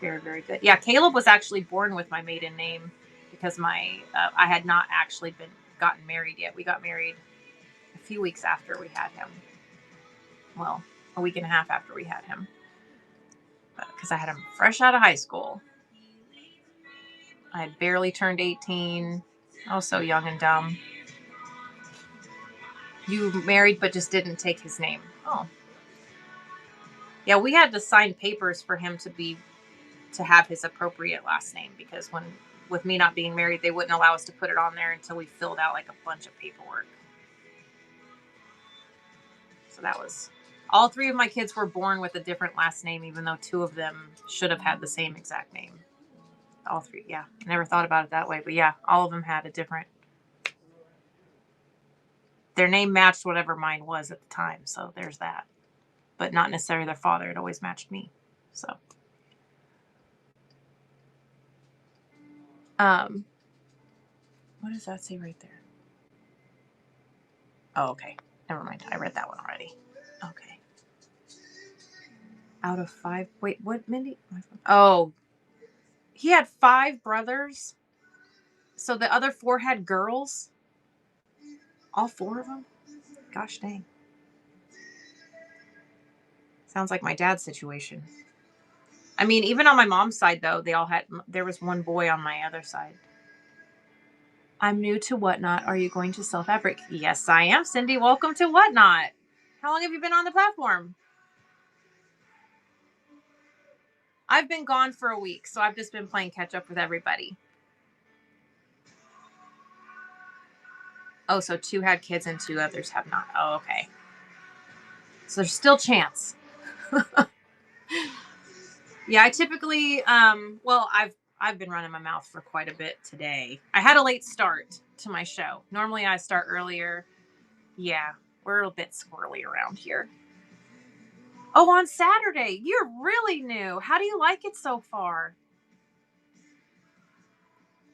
Very, very good. Yeah, Caleb was actually born with my maiden name because I had not actually gotten married yet. We got married a few weeks after we had him. Well, a week and a half after we had him, because I had him fresh out of high school. I had barely turned 18. I was so young and dumb. You married but just didn't take his name. Oh. Yeah, we had to sign papers for him to have his appropriate last name, because with me not being married, they wouldn't allow us to put it on there until we filled out like a bunch of paperwork. So that was, all 3 of my kids were born with a different last name, even though 2 of them should have had the same exact name. All 3, yeah. I never thought about it that way, but yeah, all of them had a different. Their name matched whatever mine was at the time, so there's that. But not necessarily their father. It always matched me. So. What does that say right there? Oh, okay. Never mind. I read that one already. Okay. Out of 5. Wait, what, Mindy? Oh. He had 5 brothers. So the other 4 had girls? All 4 of them? Gosh dang. Sounds like my dad's situation. I mean, even on my mom's side, though, there was 1 boy on my other side. I'm new to Whatnot. Are you going to self-fabric? Yes, I am, Cindy. Welcome to Whatnot. How long have you been on the platform? I've been gone for a week, so I've just been playing catch up with everybody. Oh, so 2 had kids and 2 others have not. Oh, okay. So there's still chance. Yeah, I typically, well, I've been running my mouth for quite a bit today. I had a late start to my show. Normally I start earlier. Yeah, we're a bit squirrely around here. Oh, on Saturday. You're really new. How do you like it so far?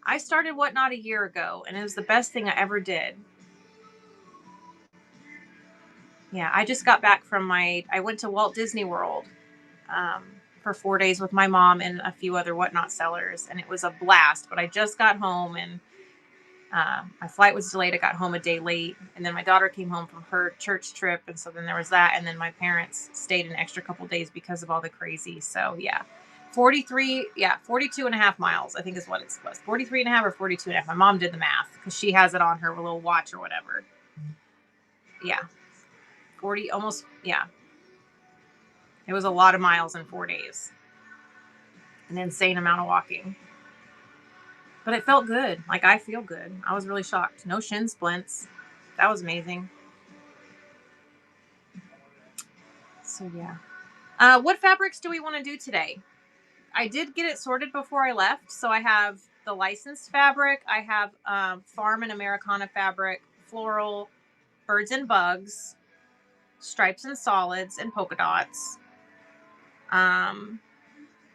I started Whatnot a year ago, and it was the best thing I ever did. Yeah, I just got back from I went to Walt Disney World um, for 4 days with my mom and a few other Whatnot sellers, and it was a blast. But I just got home, and my flight was delayed. I got home a day late, and then my daughter came home from her church trip, and so then there was that, and then my parents stayed an extra couple days because of all the crazy. So yeah, 42 and a half miles, I think is what it was. 43 and a half or 42 and a half. My mom did the math because she has it on her little watch or whatever. Yeah, 40, almost, yeah. It was a lot of miles in 4 days. An insane amount of walking. But it felt good. Like, I feel good. I was really shocked. No shin splints. That was amazing. So, yeah. What fabrics do we want to do today? I did get it sorted before I left. So I have the licensed fabric. I have Farm and Americana fabric, floral, birds and bugs, stripes and solids, and polka dots.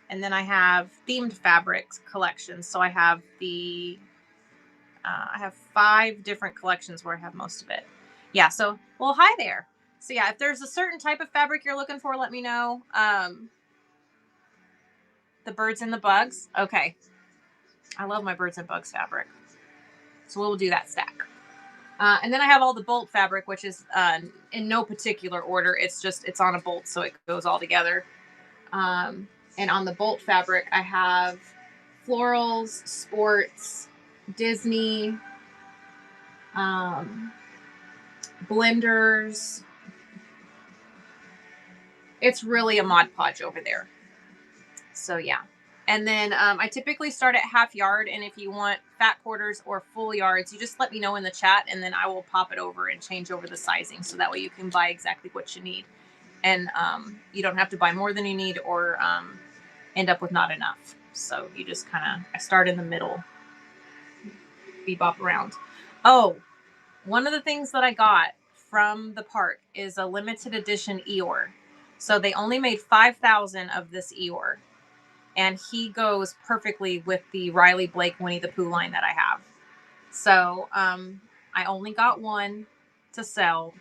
And then I have themed fabrics collections. So I have I have 5 different collections where I have most of it. Yeah. So, well, hi there. So yeah, if there's a certain type of fabric you're looking for, let me know. The birds and the bugs. Okay. I love my birds and bugs fabric. So we'll do that stack. And then I have all the bolt fabric, which is in no particular order. It's on a bolt, so it goes all together. And on the bolt fabric, I have florals, sports, Disney, blenders. It's really a Mod Podge over there. So yeah. And then I typically start at half yard. And if you want fat quarters or full yards, you just let me know in the chat, and then I will pop it over and change over the sizing. So that way you can buy exactly what you need. And you don't have to buy more than you need or end up with not enough. So you just I start in the middle, bebop around. Oh, one of the things that I got from the park is a limited edition Eeyore. So they only made 5,000 of this Eeyore. And he goes perfectly with the Riley Blake Winnie the Pooh line that I have. So I only got one to sell,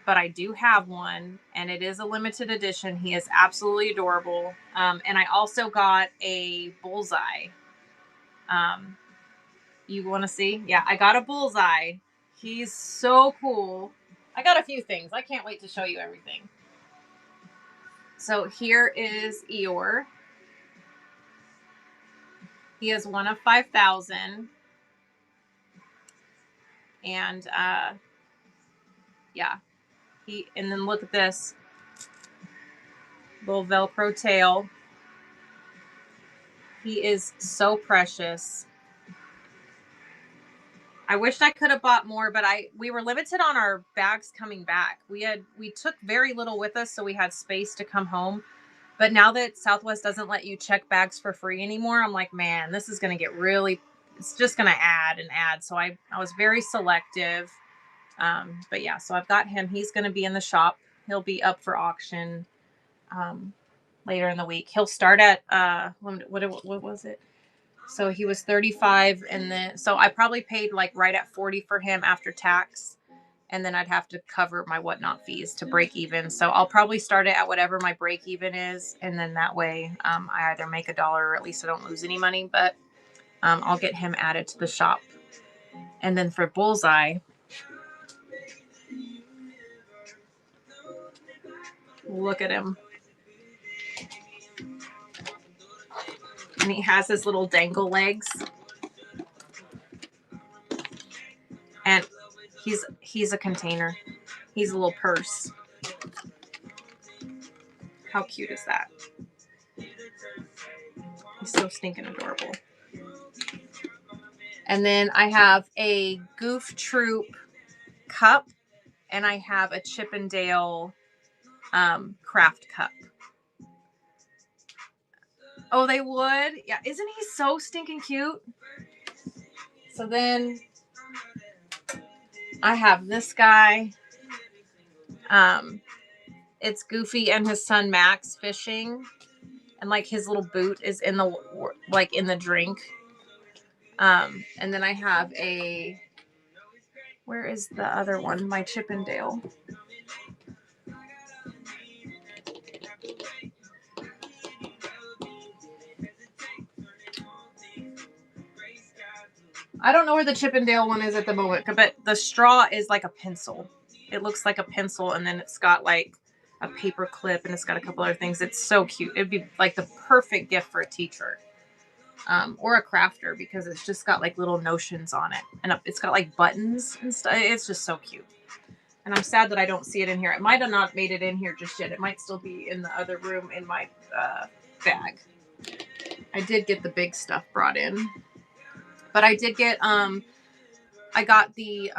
but I do have one, and it is a limited edition. He is absolutely adorable. And I also got a bullseye. You want to see? Yeah, I got a bullseye. He's so cool. I got a few things. I can't wait to show you everything. So here is Eeyore. He is one of 5,000. And yeah, and then look at this little Velcro tail. He is so precious. I wished I could have bought more, but we were limited on our bags coming back. We took very little with us, so we had space to come home. But now that Southwest doesn't let you check bags for free anymore, I'm like, man, this is going to get it's just going to add and add. So I was very selective. But yeah, so I've got him. He's going to be in the shop. He'll be up for auction later in the week. He'll start at what was it? So he was 35, and then so I probably paid like right at 40 for him after tax, and then I'd have to cover my Whatnot fees to break even. So I'll probably start it at whatever my break even is, and then that way I either make $1 or at least I don't lose any money. But I'll get him added to the shop. And then for Bullseye, look at him. And he has his little dangle legs. And he's a container. He's a little purse. How cute is that? He's so stinking adorable. And then I have a Goof Troop cup, and I have a Chippendale craft cup. Oh, they would? Yeah, isn't he so stinking cute? So then I have this guy. It's Goofy and his son Max fishing, and like his little boot is in the drink. And then I have where is the other one? My Chippendale. I don't know where the Chippendale one is at the moment, but the straw is like a pencil. It looks like a pencil, and then it's got like a paper clip, and it's got a couple other things. It's so cute. It'd be like the perfect gift for a teacher. Or a crafter, because it's just got like little notions on it, and it's got like buttons and stuff. It's just so cute. And I'm sad that I don't see it in here. It might have not made it in here just yet. It might still be in the other room in my bag. I did get the big stuff brought in, but I did get I got the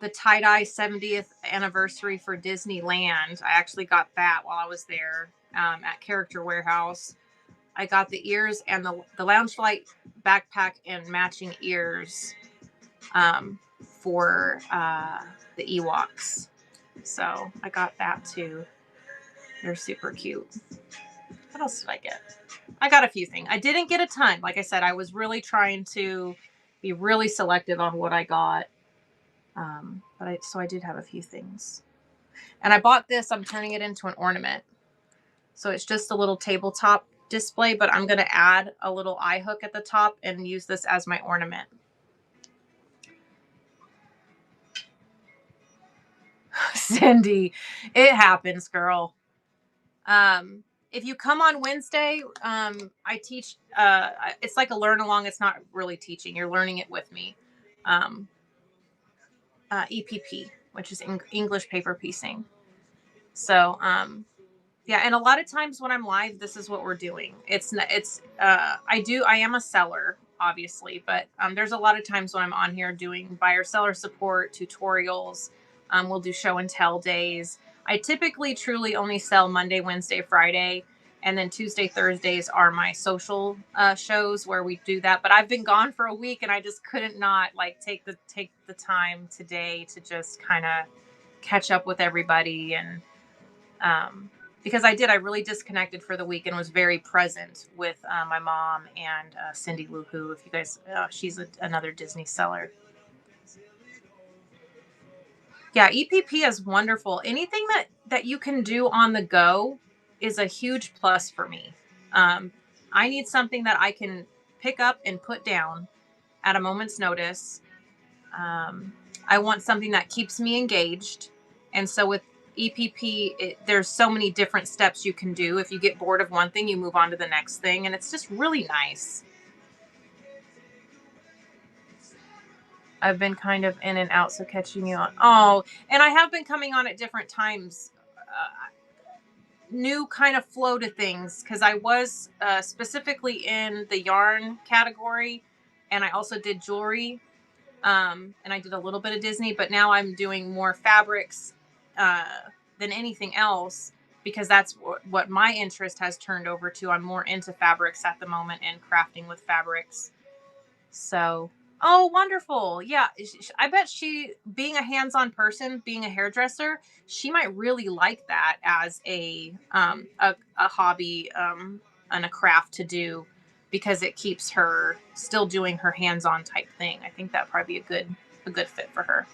tie-dye 70th anniversary for Disneyland. I actually got that while I was there at Character Warehouse. I got the ears and the Loungeflight backpack and matching ears for the Ewoks. So I got that too. They're super cute. What else did I get? I got a few things. I didn't get a ton. Like I said, I was really trying to be really selective on what I got. So I did have a few things. And I bought this. I'm turning it into an ornament. So it's just a little tabletop display, but I'm going to add a little eye hook at the top and use this as my ornament. Cindy, it happens, girl. If you come on Wednesday, I teach, it's like a learn along. It's not really teaching. You're learning it with me. EPP, which is English paper piecing. So, yeah, and a lot of times when I'm live, this is what we're doing. I am a seller, obviously, but there's a lot of times when I'm on here doing buyer seller support, tutorials. We'll do show and tell days. I typically truly only sell Monday, Wednesday, Friday, and then Tuesday, Thursdays are my social shows where we do that. But I've been gone for a week, and I just couldn't not like take the time today to just kind of catch up with everybody. And because I really disconnected for the week and was very present with my mom and Cindy Woohoo. If you guys, she's another Disney seller. Yeah, EPP is wonderful. Anything that you can do on the go is a huge plus for me. I need something that I can pick up and put down at a moment's notice. I want something that keeps me engaged. And so with EPP, there's so many different steps you can do. If you get bored of one thing, you move on to the next thing. And it's just really nice. I've been kind of in and out, so catching you on. Oh, and I have been coming on at different times. New kind of flow to things, because I was specifically in the yarn category, and I also did jewelry, and I did a little bit of Disney, but now I'm doing more fabrics than anything else, because that's what my interest has turned over to. I'm more into fabrics at the moment and crafting with fabrics. So, oh, wonderful. Yeah. I bet being a hands-on person, being a hairdresser, she might really like that as a hobby, and a craft to do, because it keeps her still doing her hands-on type thing. I think that'd probably be a good fit for her.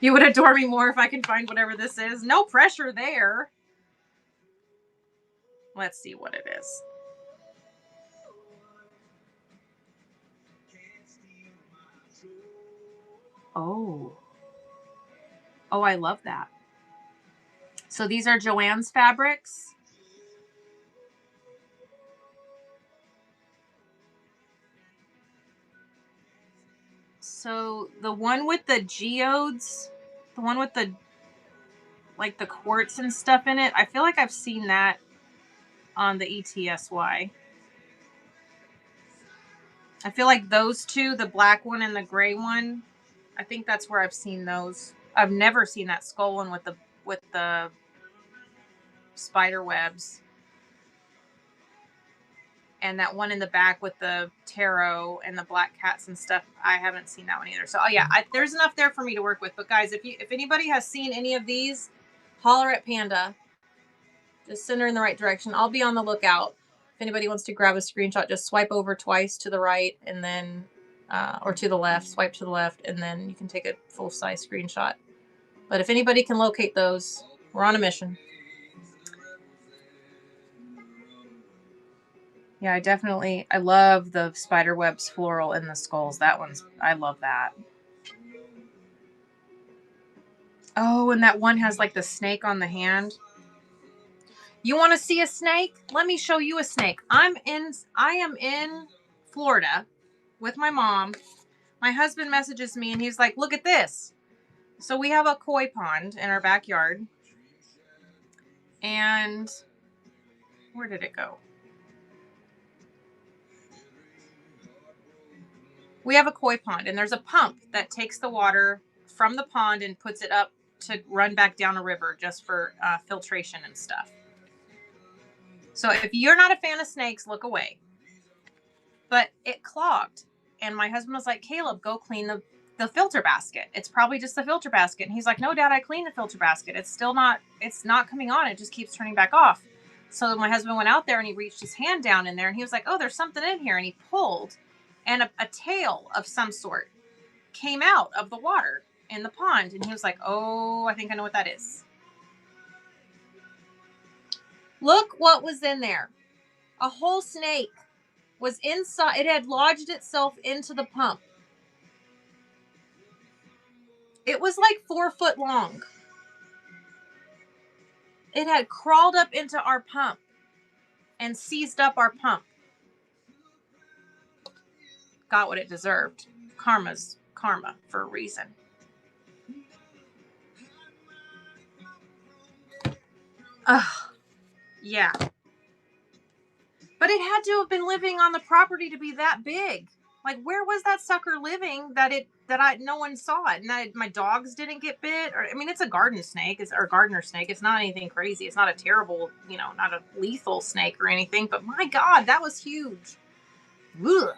You would adore me more if I could find whatever this is. No pressure there. Let's see what it is. Oh, I love that. So these are Joann's fabrics. So the one with the geodes, the one with the like the quartz and stuff in it. I feel like I've seen that on the ETSY. I feel like those two, the black one and the gray one, I think that's where I've seen those. I've never seen that skull one with the spider webs. And that one in the back with the tarot and the black cats and stuff, I haven't seen that one either. So, yeah, there's enough there for me to work with. But guys, if anybody has seen any of these, holler at Panda. Just send her in the right direction. I'll be on the lookout. If anybody wants to grab a screenshot, just swipe over twice to the right and then, or to the left, swipe to the left, and then you can take a full-size screenshot. But if anybody can locate those, we're on a mission. Yeah, I love the spider webs floral in the skulls. I love that. Oh, and that one has like the snake on the hand. You want to see a snake? Let me show you a snake. I am in Florida with my mom. My husband messages me and he's like, look at this. So we have a koi pond in our backyard. And where did it go? We have a koi pond and there's a pump that takes the water from the pond and puts it up to run back down a river just for filtration and stuff. So if you're not a fan of snakes, look away. But it clogged. And my husband was like, Caleb, go clean the filter basket. It's probably just the filter basket. And he's like, no, Dad, I cleaned the filter basket. It's not coming on. It just keeps turning back off. So my husband went out there and he reached his hand down in there and he was like, oh, there's something in here. And he pulled and a tail of some sort came out of the water in the pond. And he was like, oh, I think I know what that is. Look what was in there. A whole snake was inside. It had lodged itself into the pump. It was like 4 foot long. It had crawled up into our pump and seized up our pump. Got what it deserved. Karma's karma for a reason. Ugh. Yeah. But it had to have been living on the property to be that big. Like, where was that sucker living that no one saw it and that my dogs didn't get bit? Or I mean, it's a garden snake, or gardener snake. It's not anything crazy. It's not a terrible, not a lethal snake or anything. But my God, that was huge. Ugh.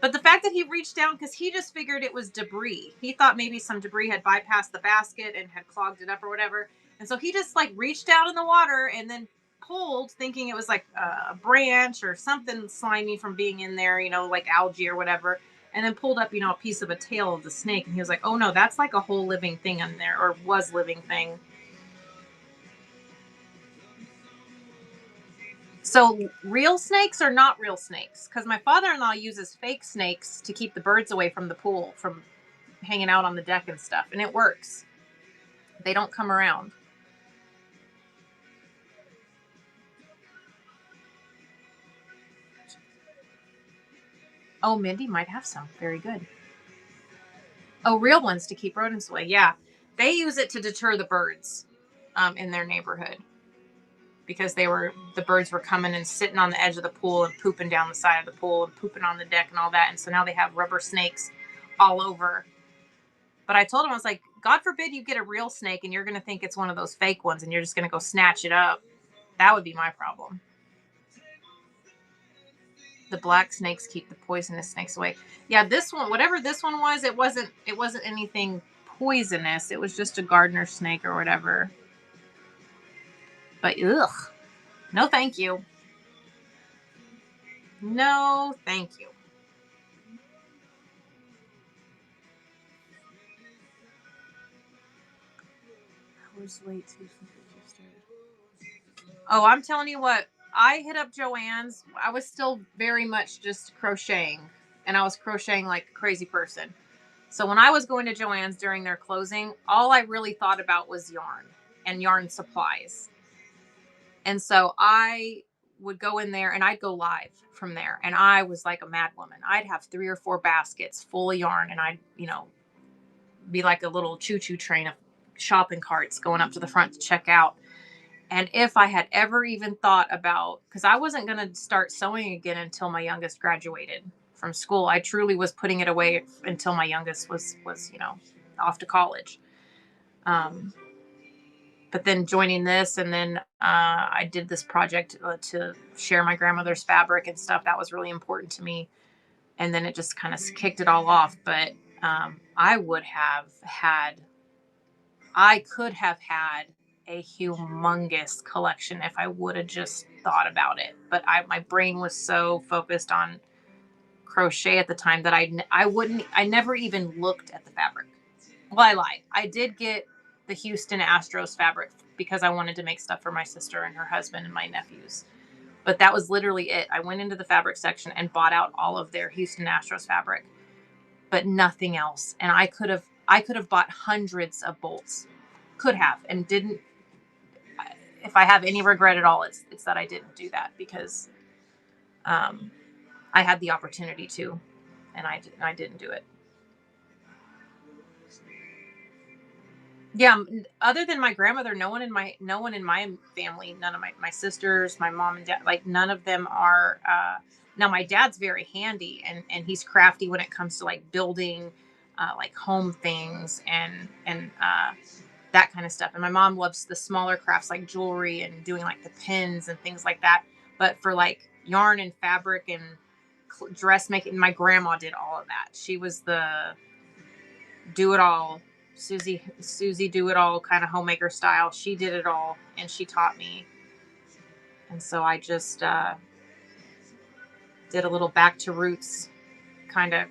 But the fact that he reached down, because he just figured it was debris. He thought maybe some debris had bypassed the basket and had clogged it up or whatever. And so he just like reached out in the water and then pulled, thinking it was like a branch or something slimy from being in there, like algae or whatever. And then pulled up, a piece of a tail of the snake. And he was like, oh no, that's like a whole living thing in there, or was living thing. So real snakes are not real snakes, because my father-in-law uses fake snakes to keep the birds away from the pool, from hanging out on the deck and stuff. And it works. They don't come around. Oh, Mindy might have some. Very good. Oh, real ones to keep rodents away. Yeah. They use it to deter the birds in their neighborhood, because the birds were coming and sitting on the edge of the pool and pooping down the side of the pool and pooping on the deck and all that. And so now they have rubber snakes all over. But I told him, I was like, God forbid you get a real snake and you're going to think it's one of those fake ones and you're just going to go snatch it up. That would be my problem. The black snakes keep the poisonous snakes away. Yeah, this one, whatever this one was, it wasn't anything poisonous. It was just a gardener snake or whatever. But ugh, no thank you. No thank you. Hours late too. Oh, I'm telling you what, I hit up Joann's. I was still very much just crocheting, and I was crocheting like a crazy person. So when I was going to Joann's during their closing, all I really thought about was yarn and yarn supplies. And so I would go in there and I'd go live from there. And I was like a mad woman. I'd have 3 or 4 baskets full of yarn, and I'd, be like a little choo-choo train of shopping carts going up to the front to check out. And if I had ever even thought about, because I wasn't going to start sewing again until my youngest graduated from school. I truly was putting it away until my youngest was off to college. But then joining this, and then I did this project to share my grandmother's fabric and stuff. That was really important to me. And then it just kind of kicked it all off. But I could have had a humongous collection if I would have just thought about it. But my brain was so focused on crochet at the time that I never even looked at the fabric. Well, I lied. I did get the Houston Astros fabric because I wanted to make stuff for my sister and her husband and my nephews. But that was literally it. I went into the fabric section and bought out all of their Houston Astros fabric, but nothing else. And I could have bought hundreds of bolts. Could have, and didn't. If I have any regret at all, it's that I didn't do that, because I had the opportunity to, and I didn't do it. Yeah, other than my grandmother, no one in my family, none of my sisters, my mom and dad, like none of them are. Now my dad's very handy and he's crafty when it comes to like building, like home things and that kind of stuff. And my mom loves the smaller crafts like jewelry and doing like the pins and things like that. But for like yarn and fabric and dressmaking, my grandma did all of that. She was the do it all. Susie do it all kind of homemaker style. She did it all and she taught me. And so I just did a little back to roots kind of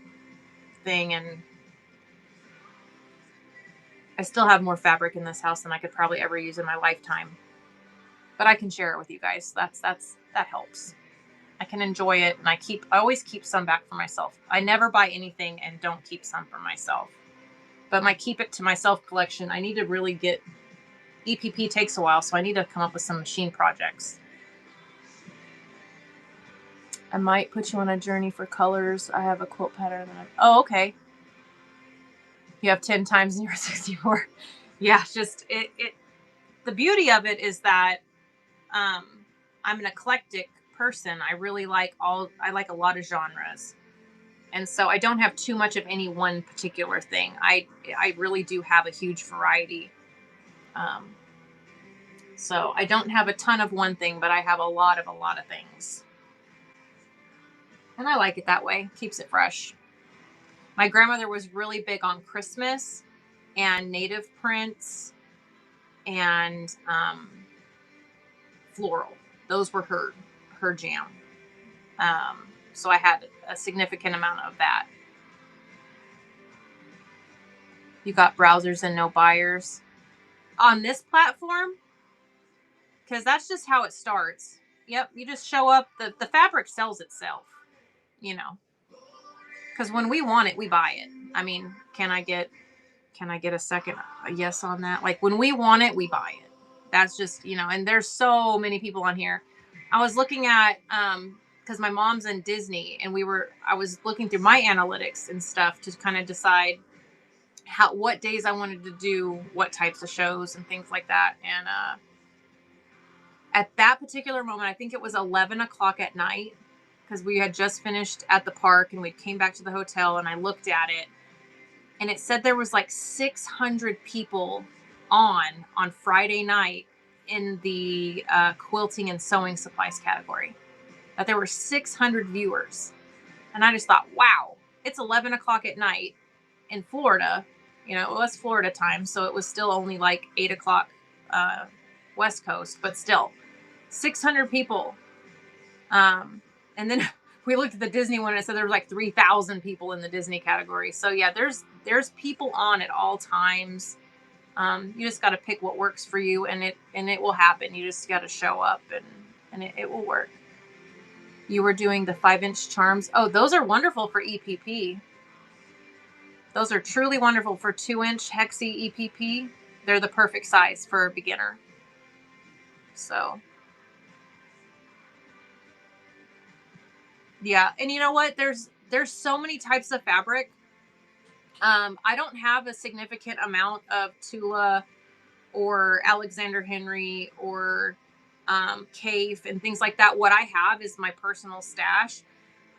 thing. And I still have more fabric in this house than I could probably ever use in my lifetime. But I can share it with you guys. That helps. I can enjoy it, and I always keep some back for myself. I never buy anything and don't keep some for myself. But my keep it to myself collection, I need to really get. EPP takes a while, so I need to come up with some machine projects. I might put you on a journey for colors. I have a quilt pattern. Oh, okay. You have 10 times and you're 64. Yeah, just it. The beauty of it is that I'm an eclectic person. I like a lot of genres. And so I don't have too much of any one particular thing. I really do have a huge variety. So I don't have a ton of one thing, but I have a lot of things. And I like it that way. Keeps it fresh. My grandmother was really big on Christmas and native prints and floral. Those were her jam. So I had a significant amount of that. You got browsers and no buyers on this platform, because that's just how it starts. Yep, you just show up. The fabric sells itself, because when we want it, we buy it. I mean, can I get a yes on that? Like, when we want it, we buy it. That's just, and there's so many people on here. I was looking at because my mom's in Disney, and I was looking through my analytics and stuff to kind of decide what days I wanted to do what types of shows and things like that. And at that particular moment, I think it was 11 o'clock at night, because we had just finished at the park and we came back to the hotel, and I looked at it and it said there was like 600 people on Friday night in the quilting and sewing supplies category. That there were 600 viewers. And I just thought, wow, it's 11 o'clock at night in Florida. It was Florida time, so it was still only like 8 o'clock West Coast, but still 600 people. And then we looked at the Disney one and it said there was like 3,000 people in the Disney category. So yeah, there's people on at all times. You just got to pick what works for you, and it will happen. You just got to show up and it will work. You were doing the 5-inch charms. Oh, those are wonderful for EPP. Those are truly wonderful for 2-inch hexi EPP. They're the perfect size for a beginner. So yeah, and you know what? There's so many types of fabric. I don't have a significant amount of Tula or Alexander Henry or Cave and things like that. What I have is my personal stash.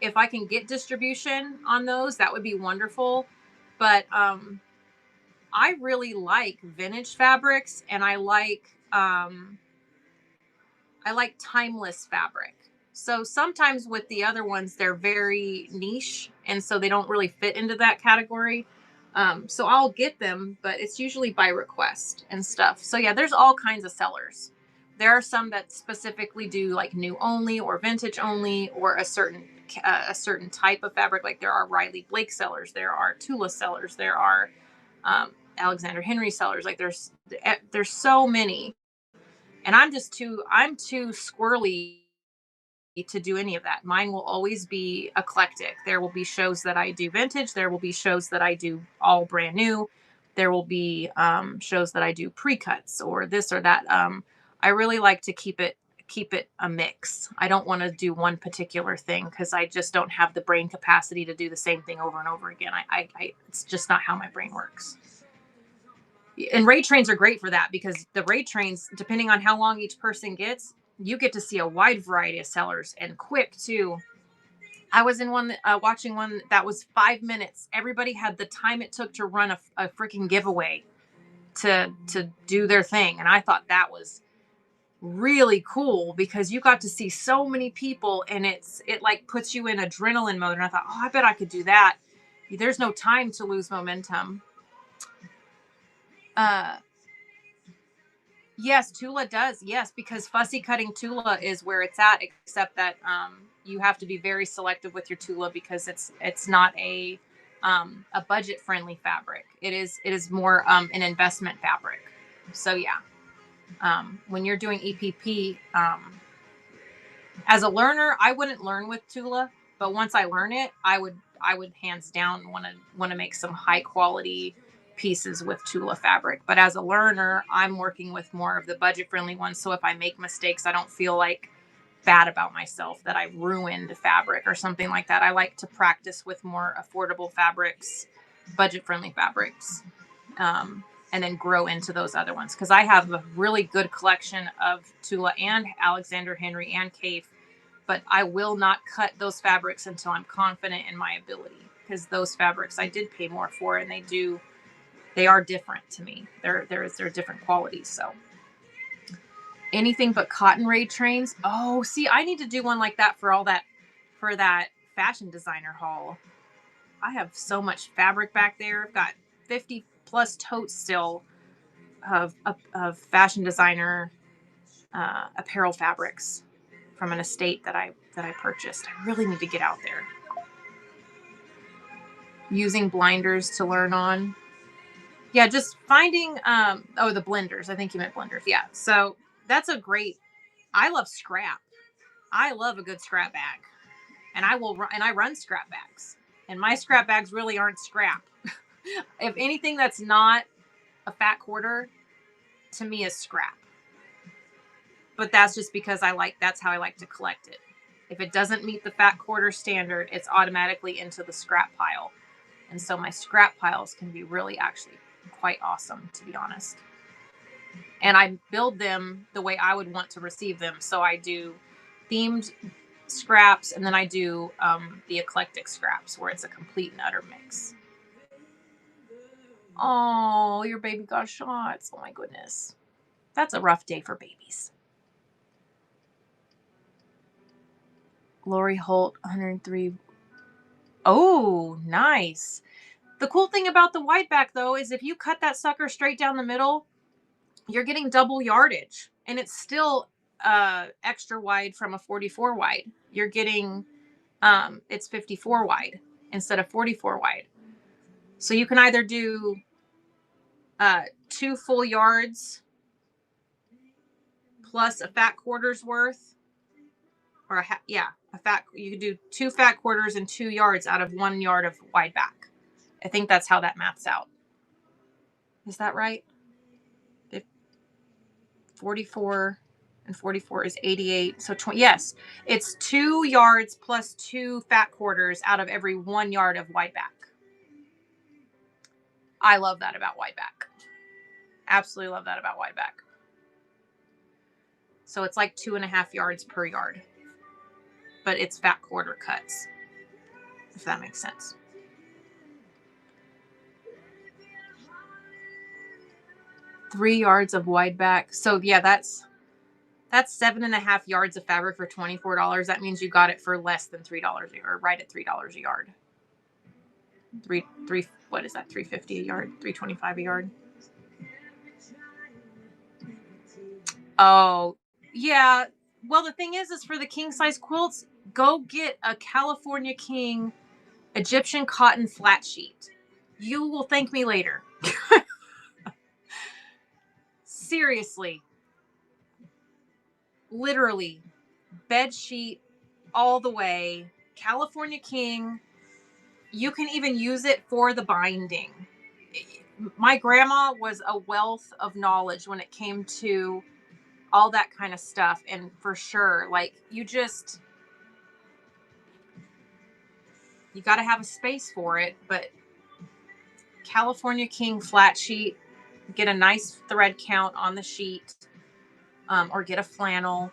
If I can get distribution on those, that would be wonderful. But I really like vintage fabrics, and I like timeless fabric. So sometimes with the other ones, they're very niche, and so they don't really fit into that category. So I'll get them, but it's usually by request and stuff. So yeah, there's all kinds of sellers. There are some that specifically do like new only or vintage only or a certain type of fabric. Like there are Riley Blake sellers, there are Tula sellers, there are Alexander Henry sellers. Like there's so many, and I'm too squirrely to do any of that. Mine will always be eclectic. There will be shows that I do vintage. There will be shows that I do all brand new. There will be shows that I do pre-cuts or this or that. I really like to keep it a mix. I don't want to do one particular thing because I just don't have the brain capacity to do the same thing over and over again. It's just not how my brain works. And raid trains are great for that because the raid trains, depending on how long each person gets, you get to see a wide variety of sellers and quick too. I was in one watching one that was 5 minutes. Everybody had the time it took to run a freaking giveaway to do their thing, and I thought that was really cool because you got to see so many people, and it like puts you in adrenaline mode. And I thought, oh, I bet I could do that. There's no time to lose momentum. Yes, Tula does. Yes, because fussy cutting Tula is where it's at, except that you have to be very selective with your Tula because it's not a budget friendly fabric. It is more an investment fabric. So yeah, when you're doing EPP, as a learner, I wouldn't learn with Tula, but once I learn it, I would hands down want to make some high quality pieces with Tula fabric. But as a learner, I'm working with more of the budget friendly ones. So if I make mistakes, I don't feel like bad about myself that I ruined fabric or something like that. I like to practice with more affordable fabrics, budget friendly fabrics, and then grow into those other ones. Because I have a really good collection of Tula and Alexander Henry and Cave, but I will not cut those fabrics until I'm confident in my ability. Because those fabrics I did pay more for, and they are different to me. They're different qualities. So anything but cotton raid trains. Oh, see, I need to do one like that for that fashion designer haul. I have so much fabric back there. I've got 50 plus totes still of fashion designer apparel fabrics from an estate that I purchased. I really need to get out there. Using blinders to learn on. Yeah, just finding the blenders. I think you meant blenders. Yeah. So that's I love scrap. I love a good scrap bag. And I run scrap bags. And my scrap bags really aren't scrap. If anything that's not a fat quarter to me is scrap. But that's just because that's how I like to collect it. If it doesn't meet the fat quarter standard, it's automatically into the scrap pile. And so my scrap piles can be really actually quite awesome, to be honest. And I build them the way I would want to receive them. So I do themed scraps, and then I do the eclectic scraps where it's a complete and utter mix. Oh, your baby got shots. Oh my goodness. That's a rough day for babies. Lori Holt, 103. Oh, nice. The cool thing about the wide back, though, is if you cut that sucker straight down the middle, you're getting double yardage. And it's still extra wide from a 44 wide. You're getting, it's 54 wide instead of 44 wide. So you can either do 2 full yards plus a fat quarter's worth, or you could do 2 fat quarters and 2 yards out of 1 yard of wide back. I think that's how that maths out. Is that right? 44 and 44 is 88. So yes, it's 2 yards plus 2 fat quarters out of every 1 yard of wide back. I love that about wide back. Absolutely love that about wide back. So it's like 2.5 yards per yard, but it's fat quarter cuts, if that makes sense. Three yards of wide back. So yeah, that's 7.5 yards of fabric for $24. That means you got it for less than $3, or right at $3 a yard. What is that? $3.50 a yard, $3.25 a yard. Oh yeah. Well, the thing is for the king size quilts, go get a California King Egyptian cotton flat sheet. You will thank me later. Seriously. Literally. Bed sheet all the way. California King. You can even use it for the binding. My grandma was a wealth of knowledge when it came to all that kind of stuff. And for sure, like, you got to have a space for it. But California King flat sheet, get a nice thread count on the sheet, or get a flannel,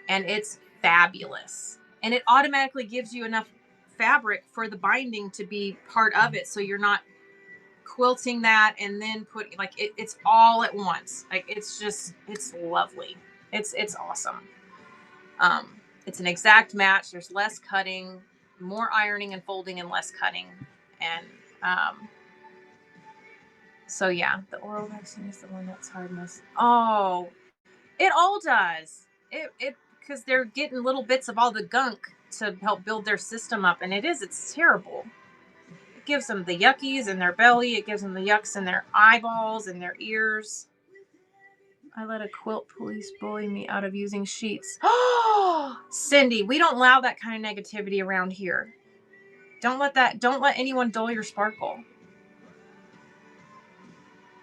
and it's fabulous. And it automatically gives you enough fabric for the binding to be part of it, so you're not quilting that and then putting, like, it's all at once. Like, it's lovely. It's awesome. It's an exact match. There's less cutting, more ironing and folding, and less cutting. And so yeah, the oral vaccine is the one that's hardness. Oh, it all does. It because they're getting little bits of all the gunk to help build their system up, and it's terrible. It gives them the yuckies in their belly. It gives them the yucks in their eyeballs and their ears. I let a quilt police bully me out of using sheets. Oh, Cindy, we don't allow that kind of negativity around here. Don't let anyone dull your sparkle.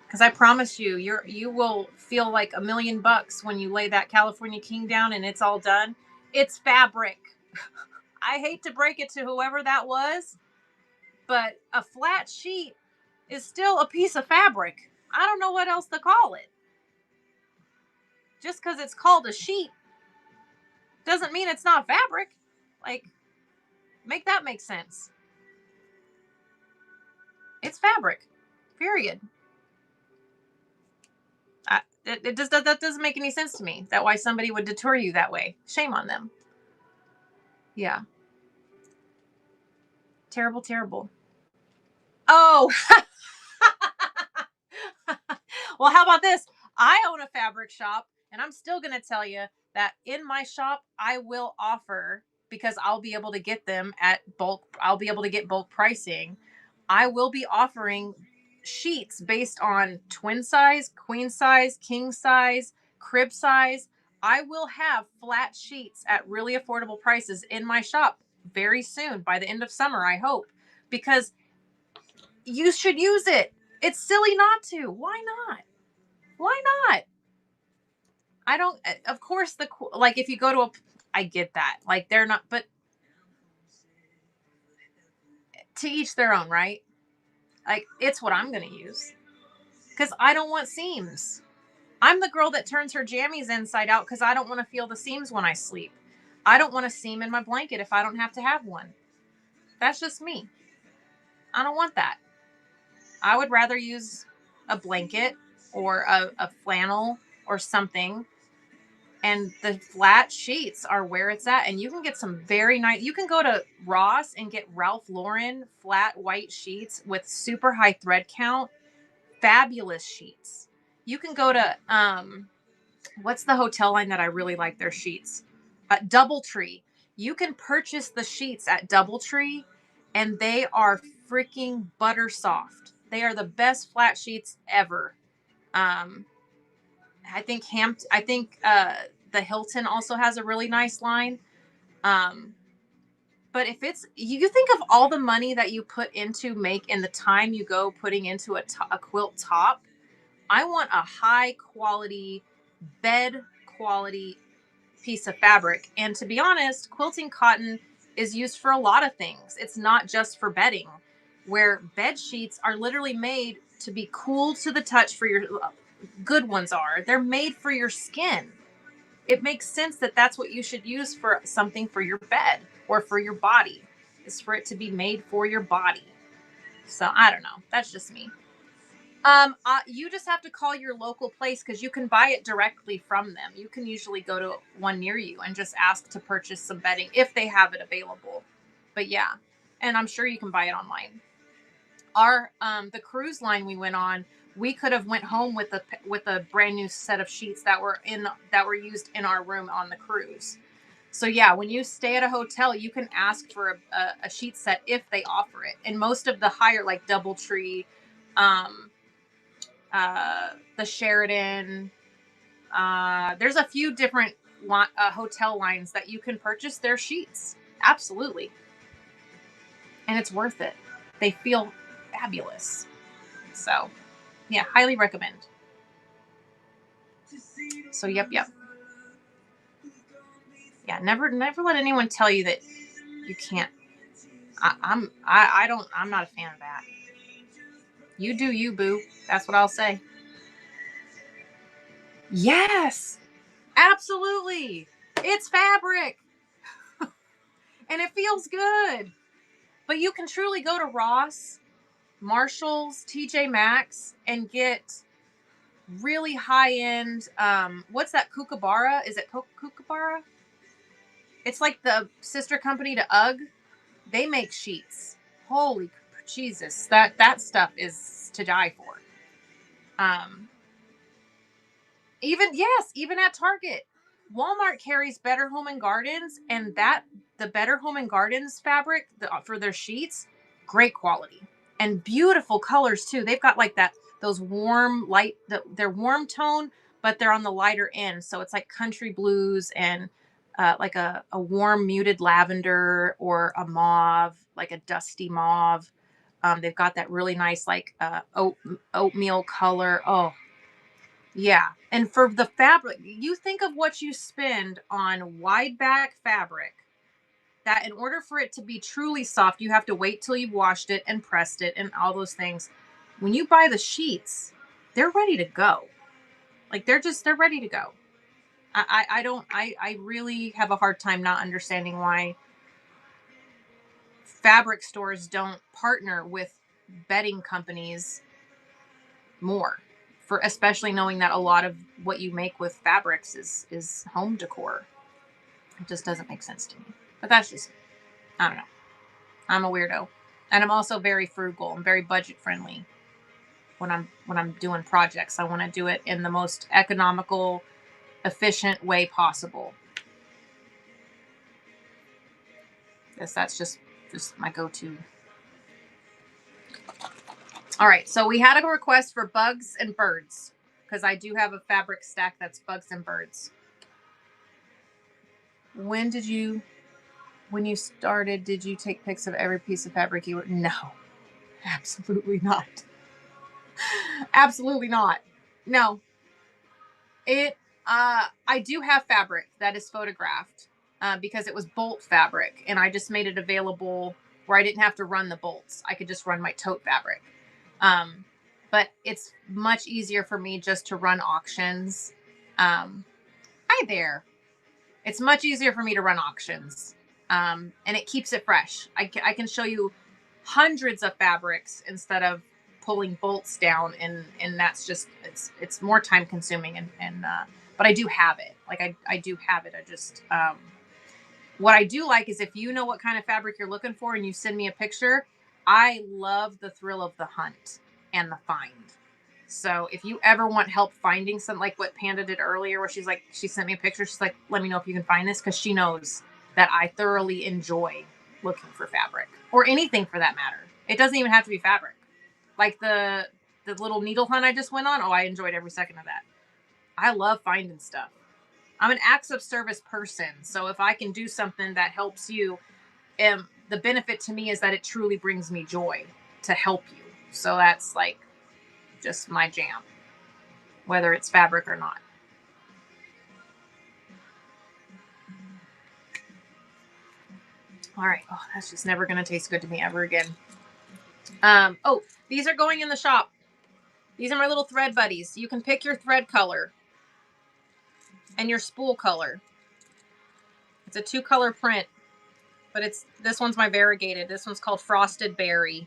Because I promise you, you will feel like $1 million when you lay that California King down and it's all done. It's fabric. I hate to break it to whoever that was, but a flat sheet is still a piece of fabric. I don't know what else to call it. Just because it's called a sheet doesn't mean it's not fabric. Like, make that make sense. It's fabric. Period. That doesn't make any sense to me. That why somebody would deter you that way. Shame on them. Yeah. Terrible, terrible. Oh. Well, how about this? I own a fabric shop, and I'm still going to tell you that in my shop, I will offer, because I'll be able to get them at bulk. I'll be able to get bulk pricing. I will be offering sheets based on twin size, queen size, king size, crib size. I will have flat sheets at really affordable prices in my shop very soon, by the end of summer, I hope, because you should use it. It's silly not to. Why not? Why not? I don't, of course, like, if you go to I get that. Like, they're not, but to each their own, right? Like, it's what I'm going to use. Because I don't want seams. I'm the girl that turns her jammies inside out because I don't want to feel the seams when I sleep. I don't want a seam in my blanket if I don't have to have one. That's just me. I don't want that. I would rather use a blanket or a flannel or something. And the flat sheets are where it's at. And you can get some very nice, you can go to Ross and get Ralph Lauren flat white sheets with super high thread count. Fabulous sheets. You can go to, what's the hotel line that I really like their sheets? Doubletree. You can purchase the sheets at Doubletree, and they are freaking butter soft. They are the best flat sheets ever. I think the Hilton also has a really nice line. But if you think of all the money that you put into and the time you go putting into a quilt top, I want a high quality, bed quality piece of fabric. And to be honest, quilting cotton is used for a lot of things. It's not just for bedding, where bed sheets are literally made to be cool to the touch for good ones are. They're made for your skin. It makes sense that that's what you should use for something for your bed or for your body, is for it to be made for your body. So I don't know. That's just me. You just have to call your local place because you can buy it directly from them. You can usually go to one near you and just ask to purchase some bedding if they have it available. But yeah, and I'm sure you can buy it online. Our the cruise line we went on, we could have went home with a brand new set of sheets that were used in our room on the cruise. So yeah, when you stay at a hotel, you can ask for a sheet set if they offer it. And most of the higher, like DoubleTree, um, the Sheridan, there's a few different hotel lines that you can purchase their sheets. Absolutely, and it's worth it. They feel fabulous. So yeah, highly recommend. So yep. Yeah, never let anyone tell you that you can't. I'm not a fan of that. You do you, boo. That's what I'll say. Yes, absolutely. It's fabric and it feels good. But you can truly go to Ross, Marshalls, TJ Maxx and get really high end. What's that? Kookaburra? Is it Kookaburra? It's like the sister company to UGG. They make sheets. Holy Jesus, that stuff is to die for. Um, even at Target, Walmart carries Better Home and Gardens, and the Better Home and Gardens fabric for their sheets, great quality and beautiful colors too. They've got like those warm light. They're warm tone, but they're on the lighter end, so it's like country blues and like a warm muted lavender or a mauve, like a dusty mauve. They've got that really nice like oatmeal color. Oh, yeah. And for the fabric, you think of what you spend on wide back fabric, that in order for it to be truly soft, you have to wait till you've washed it and pressed it and all those things. When you buy the sheets, they're ready to go. Like they're ready to go. I really have a hard time not understanding why fabric stores don't partner with bedding companies more, for especially knowing that a lot of what you make with fabrics is home decor. It just doesn't make sense to me. But that's just, I don't know. I'm a weirdo. And I'm also very frugal. I'm very budget friendly when I'm doing projects. I want to do it in the most economical, efficient way possible. Guess that's just my go-to. All right, so we had a request for bugs and birds because I do have a fabric stack that's bugs and birds. When you started, did you take pics of every piece of fabric you were? No, absolutely not. Absolutely not. No. I do have fabric that is photographed because it was bolt fabric and I just made it available where I didn't have to run the bolts. I could just run my tote fabric. But it's much easier for me just to run auctions. Hi there. It's much easier for me to run auctions. And it keeps it fresh. I can show you hundreds of fabrics instead of pulling bolts down, and that's just it's more time consuming and but I do have it. Like I do have it. I just what I do like is if you know what kind of fabric you're looking for and you send me a picture, I love the thrill of the hunt and the find. So if you ever want help finding something like what Panda did earlier, where she sent me a picture, she's like, let me know if you can find this, because she knows that I thoroughly enjoy looking for fabric or anything for that matter. It doesn't even have to be fabric. Like the little needle hunt I just went on. Oh, I enjoyed every second of that. I love finding stuff. I'm an acts of service person. So if I can do something that helps you, the benefit to me is that it truly brings me joy to help you. So that's like just my jam, whether it's fabric or not. All right. Oh, that's just never going to taste good to me ever again. Oh, these are going in the shop. These are my little thread buddies. You can pick your thread color and your spool color. It's a 2-color print, but this one's my variegated. This one's called Frosted Berry,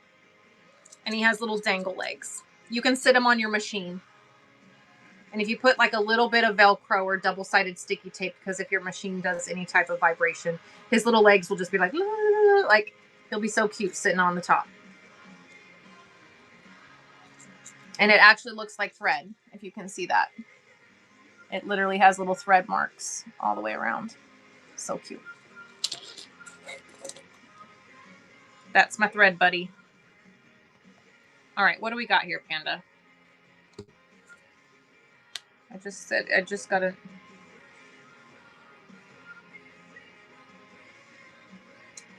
and he has little dangle legs. You can sit him on your machine. And if you put like a little bit of Velcro or double-sided sticky tape, because if your machine does any type of vibration, his little legs will just be like he'll be so cute sitting on the top. And it actually looks like thread, if you can see that. It literally has little thread marks all the way around. So cute. That's my thread buddy. All right, what do we got here, Panda? I just gotta...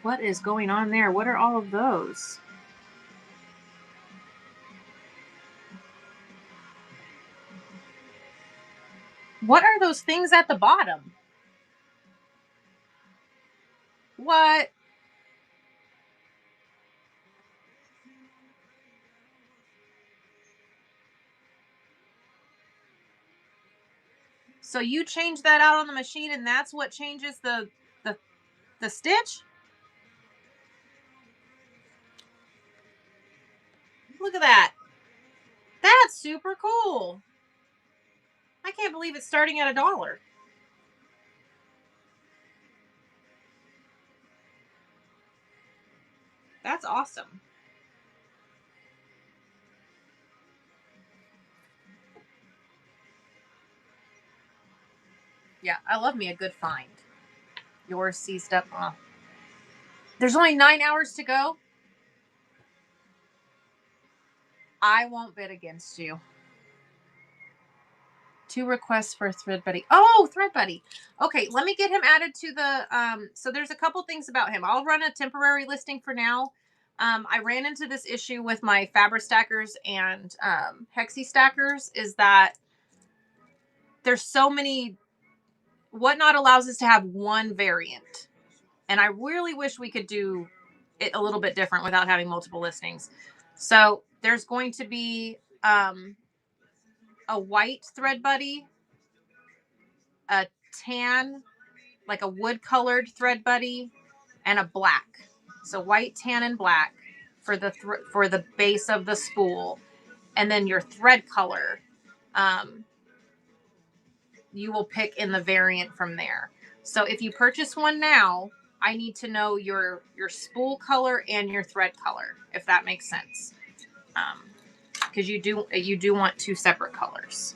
What is going on there? What are all of those? What are those things at the bottom? What? So you change that out on the machine and that's what changes the stitch? Look at that. That's super cool. I can't believe it's starting at $1. That's awesome. Yeah, I love me a good find. Yours seized up. Oh. There's only 9 hours to go. I won't bid against you. 2 requests for Thread Buddy. Oh, Thread Buddy. Okay, let me get him added to the... So there's a couple things about him. I'll run a temporary listing for now. I ran into this issue with my Fabric Stackers and Hexie Stackers, is that there's so many... Whatnot allows us to have one variant. And I really wish we could do it a little bit different without having multiple listings. So there's going to be a white Thread Buddy, a tan, like a wood colored Thread Buddy, and a black. So white, tan, and black for the base of the spool, and then your thread color, you will pick in the variant from there. So if you purchase one now, I need to know your spool color and your thread color, if that makes sense. Because you do want 2 separate colors.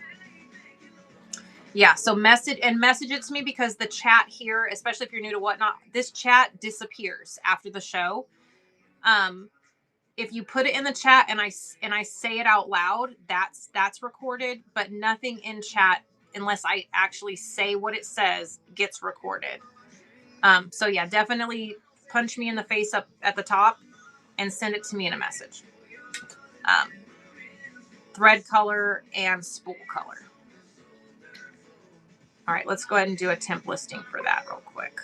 Yeah, so message it to me, because the chat here, especially if you're new to Whatnot, this chat disappears after the show. If you put it in the chat and I say it out loud, that's recorded, but nothing in chat, unless I actually say what it says, gets recorded. So yeah, definitely punch me in the face up at the top and send it to me in a message. Thread color and spool color. All right, let's go ahead and do a temp listing for that real quick.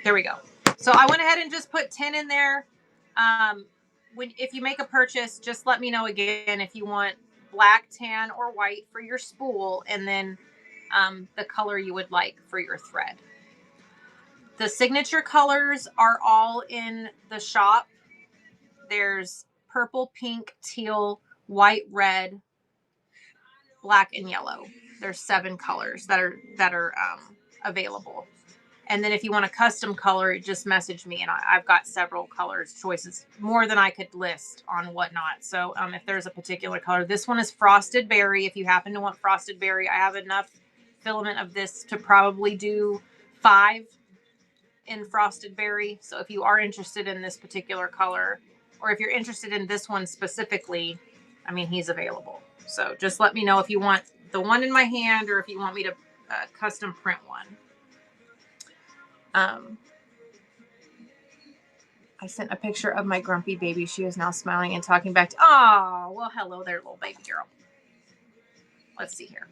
There we go. So I went ahead and just put 10 in there. If you make a purchase, just let me know again if you want black, tan, or white for your spool, and then the color you would like for your thread. The signature colors are all in the shop. There's purple, pink, teal, white, red, black, and yellow. There's 7 colors that are available. And then if you want a custom color, just message me, and I've got several colors choices, more than I could list on whatnot. So if there's a particular color, this one is frosted berry. If you happen to want frosted berry, I have enough filament of this to probably do 5 in frosted berry. So if you are interested in this particular color, or if you're interested in this one specifically, I mean, he's available. So just let me know if you want the one in my hand or if you want me to custom print one. I sent a picture of my grumpy baby. She is now smiling and talking back to, oh, well, hello there, little baby girl. Let's see here.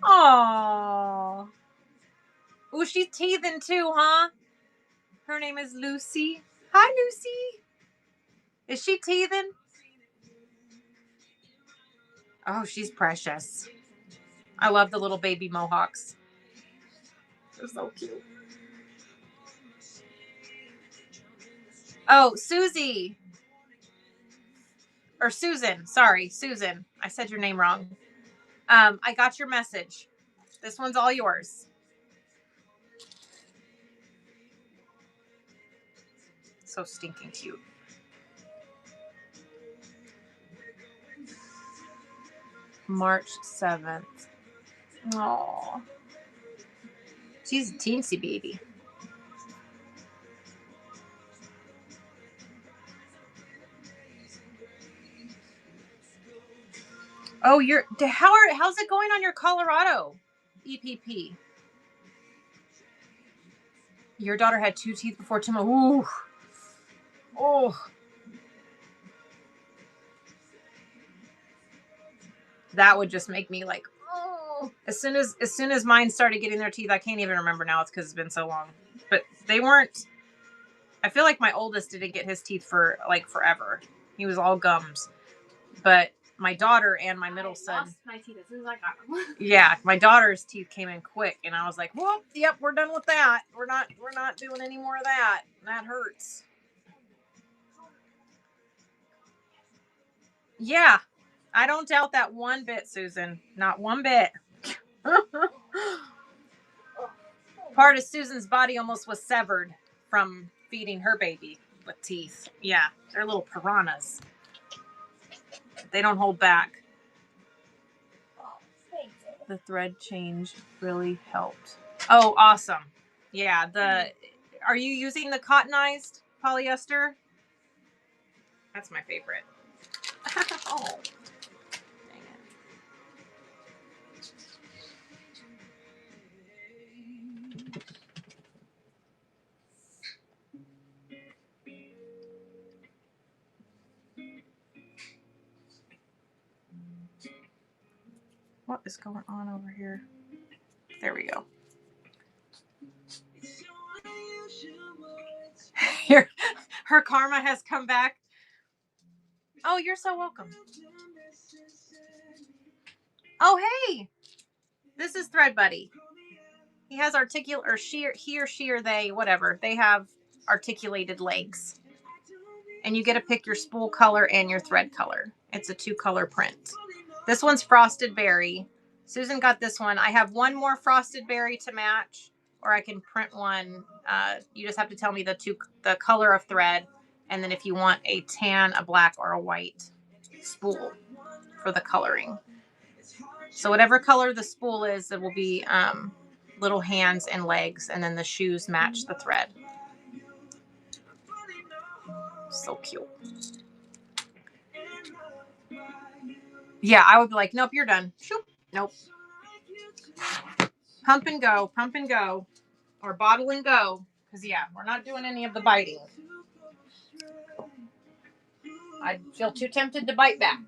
Oh. Oh, she's teething too, huh? Her name is Lucy. Hi, Lucy. Is she teething? Oh, she's precious. I love the little baby mohawks. They're so cute. Oh, Susie. Or Susan. Sorry, Susan. I said your name wrong. I got your message. This one's all yours. So stinking cute. March 7th. Aww. She's a teensy baby. Oh, how's it going on your Colorado EPP? Your daughter had 2 teeth before tomorrow. Ooh. Oh. That would just make me like, oh. As soon as mine started getting their teeth, I can't even remember now. It's because it's been so long. But they weren't. I feel like my oldest didn't get his teeth for like forever. He was all gums. But my daughter and my middle son. Lost my teeth as soon as I got them. Yeah, my daughter's teeth came in quick, and I was like, "Well, yep, we're done with that. We're not doing any more of that. That hurts." Yeah, I don't doubt that one bit, Susan. Not one bit. Part of Susan's body almost was severed from feeding her baby with teeth. Yeah, they're little piranhas. They don't hold back. The thread change really helped. Oh, awesome. Yeah, are you using the cottonized polyester? That's my favorite. Oh. Dang it. What is going on over here? There we go. Here, her karma has come back. Oh, you're so welcome. Oh, hey. This is Thread Buddy. He has or he or she or they, whatever. They have articulated legs. And you get to pick your spool color and your thread color. It's a 2-color print. This one's frosted berry. Susan got this one. I have one more frosted berry to match, or I can print one. You just have to tell me the color of thread, and then if you want a tan, a black, or a white spool for the coloring. So whatever color the spool is, it will be little hands and legs, and then the shoes match the thread. So cute. Yeah, I would be like, nope, you're done. Shoop. Nope. Pump and go, or bottle and go. Because, yeah, we're not doing any of the biting. I feel too tempted to bite back.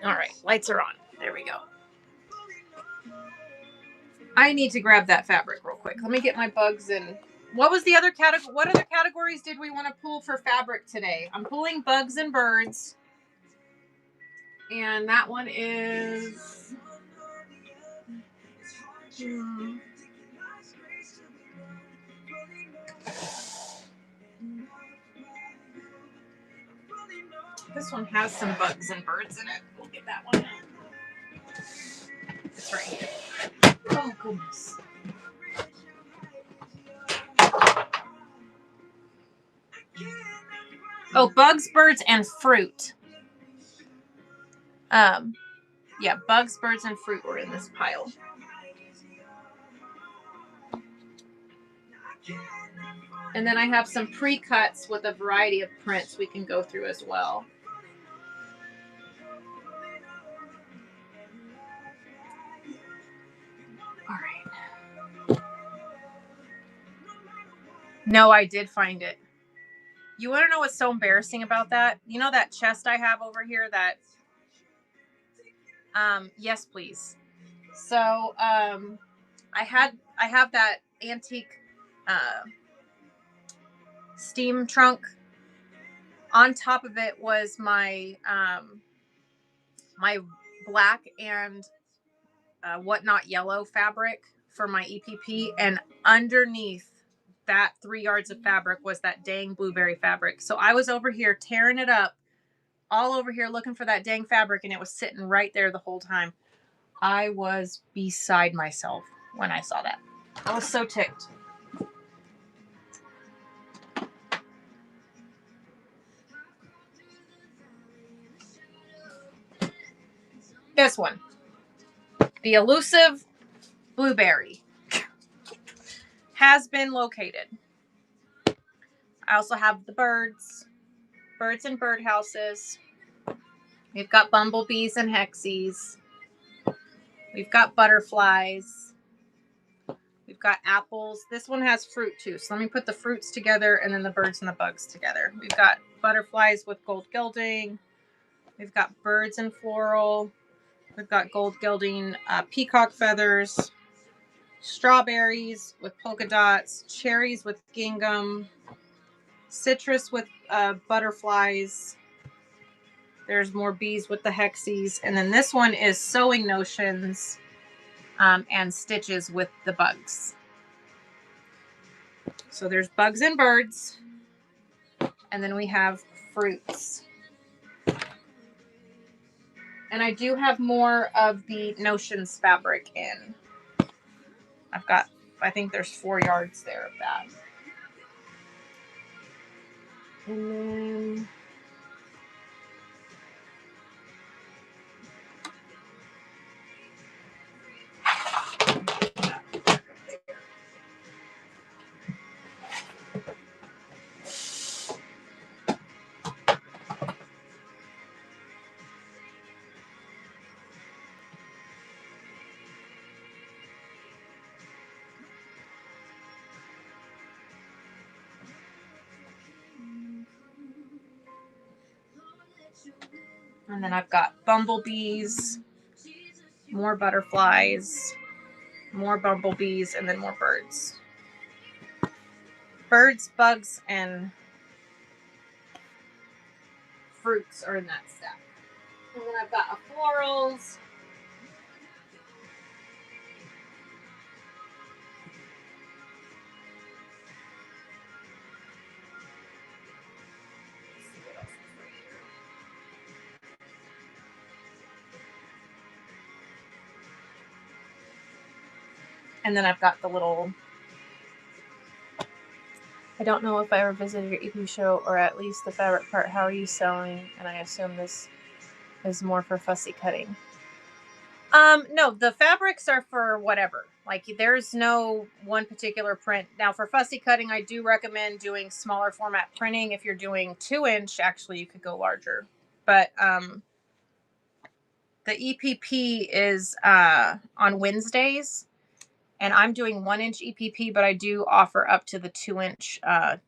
All right, lights are on. There we go. I need to grab that fabric real quick. Let me get my bugs in. What was the other category? What other categories did we want to pull for fabric today? I'm pulling bugs and birds. And that one is this one has some bugs and birds in it. We'll get that one. It's right here. Oh, goodness. Oh, bugs, birds, and fruit. Yeah, bugs, birds, and fruit were in this pile. And then I have some pre-cuts with a variety of prints we can go through as well. All right. No, I did find it. You want to know what's so embarrassing about that? You know that chest I have over here that yes, please. So, I have that antique steam trunk. On top of it was my my black and whatnot yellow fabric for my EPP, and underneath that 3 yards of fabric was that dang blueberry fabric. So I was over here tearing it up, all over here looking for that dang fabric, and it was sitting right there the whole time. I was beside myself when I saw that. I was so ticked. This one, the elusive blueberry, has been located. I also have the birds and birdhouses. We've got bumblebees and hexies. We've got butterflies. We've got apples. This one has fruit too. So let me put the fruits together and then the birds and the bugs together. We've got butterflies with gold gilding. We've got birds and floral. We've got gold gilding, peacock feathers, strawberries with polka dots, cherries with gingham, citrus with butterflies. There's more bees with the hexies. And then this one is sewing notions and stitches with the bugs. So there's bugs and birds. And then we have fruits. And I do have more of the notions fabric in. I think there's 4 yards there of that. And then I've got bumblebees, more butterflies, more bumblebees, and then more birds. Birds, bugs, and fruits are in that stack. And then I've got florals. And then I've got the little... I don't know if I ever visited your EP show, or at least the fabric part. How are you selling? And I assume this is more for fussy cutting. No, the fabrics are for whatever. Like, there's no one particular print. Now, for fussy cutting, I do recommend doing smaller format printing. If you're doing 2-inch, actually, you could go larger. But the EPP is on Wednesdays, and I'm doing 1-inch EPP, but I do offer up to the 2-inch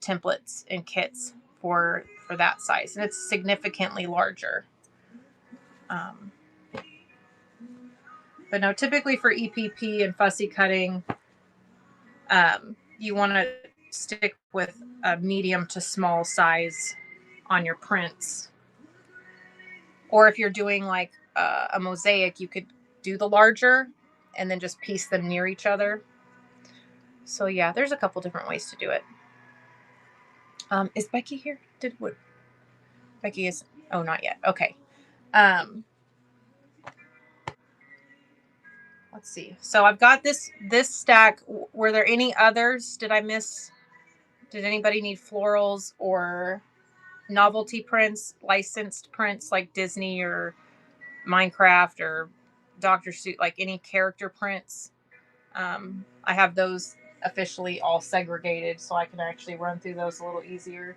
templates and kits for that size, and it's significantly larger. But no, typically for EPP and fussy cutting, you want to stick with a medium to small size on your prints. Or if you're doing like a mosaic, you could do the larger and then just piece them near each other. So yeah, there's a couple different ways to do it. Is Becky here? Becky is, oh, not yet. Okay. Let's see. So I've got this stack. Were there any others? Did I miss? Did anybody need florals or novelty prints, licensed prints like Disney or Minecraft or Dr. Seuss, like any character prints? I have those officially all segregated so I can actually run through those a little easier.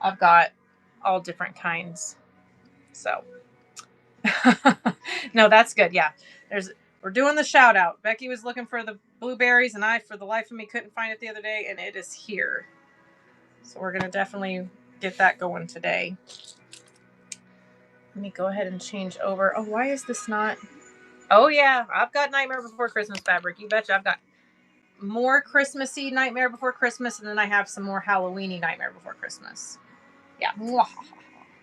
I've got all different kinds. So no, that's good. Yeah. We're doing the shout out. Becky was looking for the blueberries and I, for the life of me, couldn't find it the other day, and it is here. So we're going to definitely get that going today. Let me go ahead and change over. Oh, why is this not? Oh yeah, I've got Nightmare Before Christmas fabric. You betcha. I've got more Christmassy Nightmare Before Christmas, and then I have some more Halloweeny Nightmare Before Christmas. Yeah.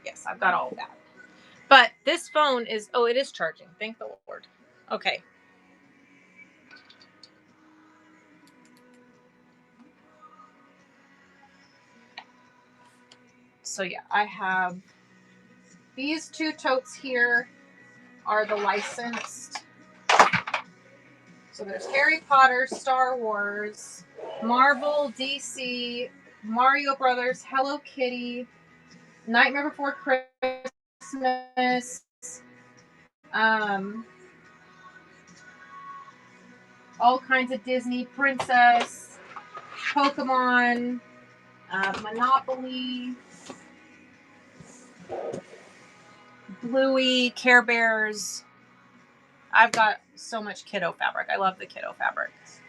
Yes, I've got all of that. But this phone is, oh, it is charging. Thank the Lord. Okay. So yeah, I have these two totes here are the licensed. So there's Harry Potter, Star Wars, Marvel, DC, Mario Brothers, Hello Kitty, Nightmare Before Christmas, all kinds of Disney, Princess, Pokemon, Monopoly, Bluey, Care Bears. I've got so much kiddo fabric. I love the kiddo fabrics.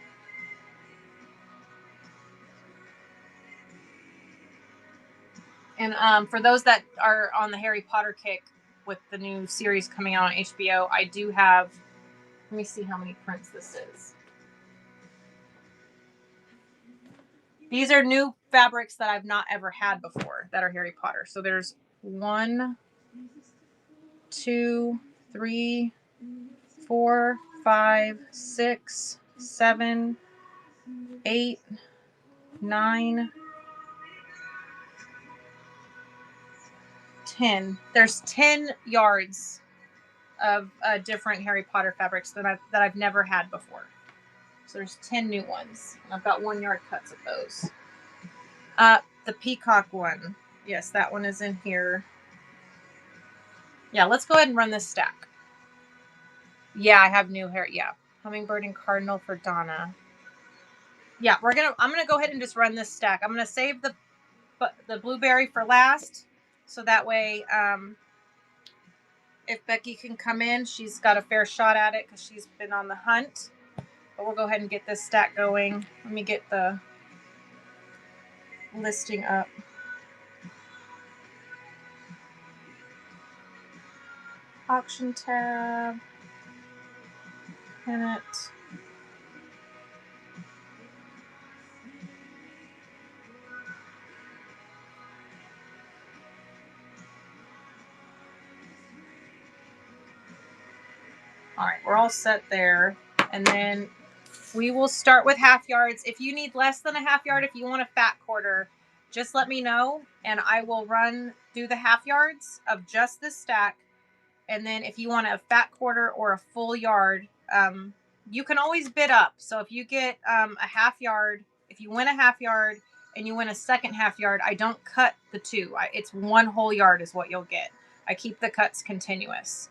And for those that are on the Harry Potter kick with the new series coming out on HBO, I do have, let me see how many prints this is. These are new fabrics that I've not ever had before that are Harry Potter. So there's 1, 2, 3, 4, 5, 6, 7, 8, 9, 10. There's 10 yards of different Harry Potter fabrics that I've never had before. So there's 10 new ones. I've got 1 yard cuts of those. The peacock one. Yes, that one is in here. Yeah, let's go ahead and run this stack. Yeah, I have new hair. Yeah. Hummingbird and cardinal for Donna. Yeah, I'm gonna go ahead and just run this stack. I'm gonna save the blueberry for last. So that way, if Becky can come in, she's got a fair shot at it because she's been on the hunt. But we'll go ahead and get this stack going. Let me get the listing up. Auction tab. Pin it. All right, we're all set there. And then we will start with half yards. If you need less than a half yard, if you want a fat quarter, just let me know and I will run through the half yards of just this stack. And then if you want a fat quarter or a full yard, you can always bid up. So if you get a half yard, if you win a half yard and you win a second half yard, I don't cut the two. It's 1 whole yard is what you'll get. I keep the cuts continuous.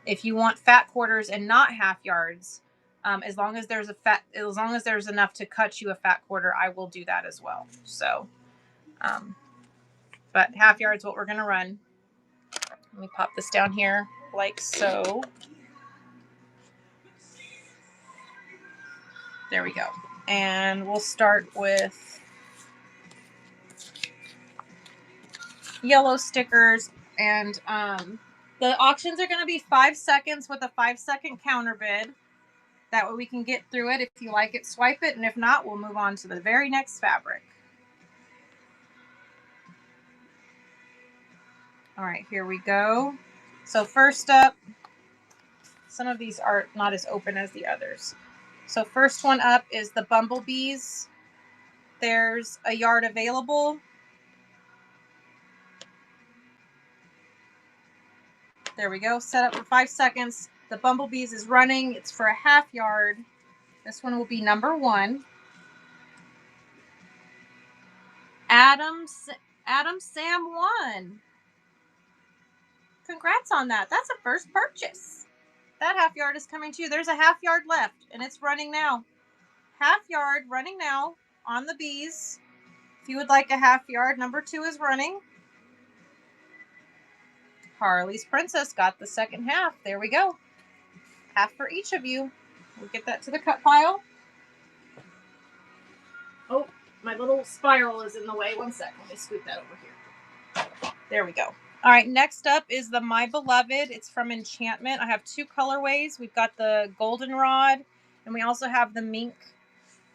If you want fat quarters and not half yards, as long as there's enough to cut you a fat quarter, I will do that as well. So, but half yards what we're gonna run. Let me pop this down here like so. There we go. And we'll start with yellow stickers. And the auctions are going to be 5 seconds with a 5-second counter bid. That way we can get through it. If you like it, swipe it. And if not, we'll move on to the very next fabric. All right, here we go. So first up, some of these are not as open as the others. So first one up is the bumblebees. There's a yard available. There we go. Set up for 5 seconds. The bumblebees is running. It's for a half yard. This one will be number 1. Adam Sam won. Congrats on that. That's a first purchase. That half yard is coming to you. There's a half yard left, and it's running now. Half yard running now on the bees. If you would like a half yard, number 2 is running. Harley's Princess got the second half. There we go. Half for each of you. We'll get that to the cut pile. Oh, my little spiral is in the way. One sec. Let me scoot that over here. There we go. All right, next up is the My Beloved. It's from Enchantment. I have 2 colorways. We've got the goldenrod, and we also have the mink,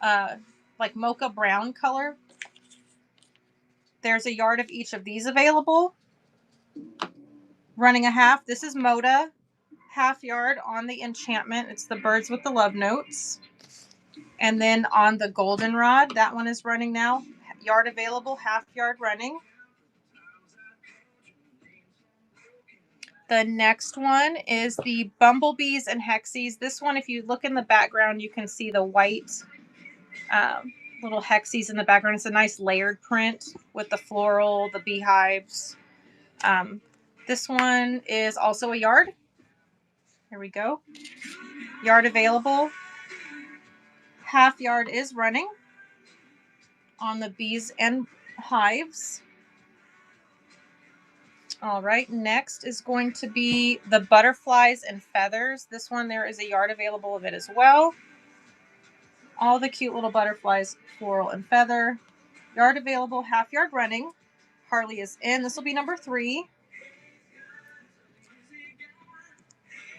like mocha brown color. There's a yard of each of these available. Running a half. This is Moda. Half yard on the Enchantment. It's the birds with the love notes. And then on the goldenrod, that one is running now. Yard available, half yard running. The next one is the bumblebees and hexies. This one, if you look in the background, you can see the white little hexies in the background. It's a nice layered print with the floral, the beehives. This one is also a yard. Here we go. Yard available. Half yard is running on the bees and hives. All right, next is going to be the butterflies and feathers. This one, there is a yard available of it as well. All the cute little butterflies, floral and feather. Yard available, half yard running. Harley is in. This will be number 3.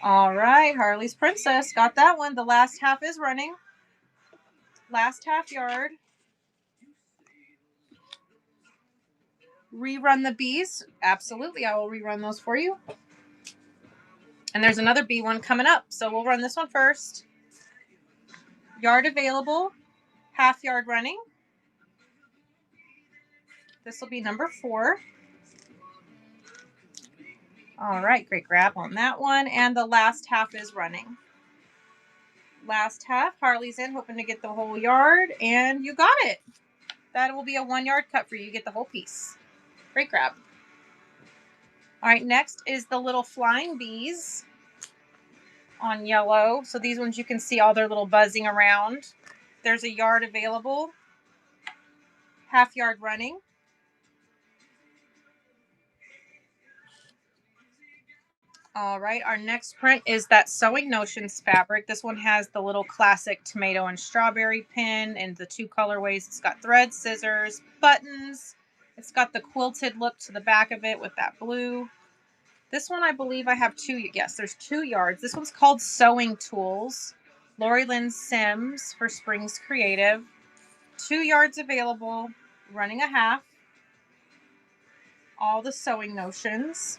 All right, Harley's Princess got that one. The last half is running. Last half yard. Rerun the bees. Absolutely, I will rerun those for you. And there's another bee one coming up, so we'll run this one first. Yard available, half yard running. This will be number 4. All right, great grab on that one. And the last half is running. Last half, Harley's in, hoping to get the whole yard, and you got it. That will be a 1 yard cut for you. You get the whole piece. Great grab. All right, next is the little flying bees on yellow. So these ones you can see all their little buzzing around. There's a yard available. Half yard running. All right, our next print is that Sewing Notions fabric. This one has the little classic tomato and strawberry pin and the 2 colorways. It's got thread, scissors, buttons. It's got the quilted look to the back of it with that blue. This one, I believe I have 2. Yes, there's 2 yards. This one's called Sewing Tools. Lori Lynn Sims for Springs Creative. 2 yards available, running a half. All the Sewing Notions.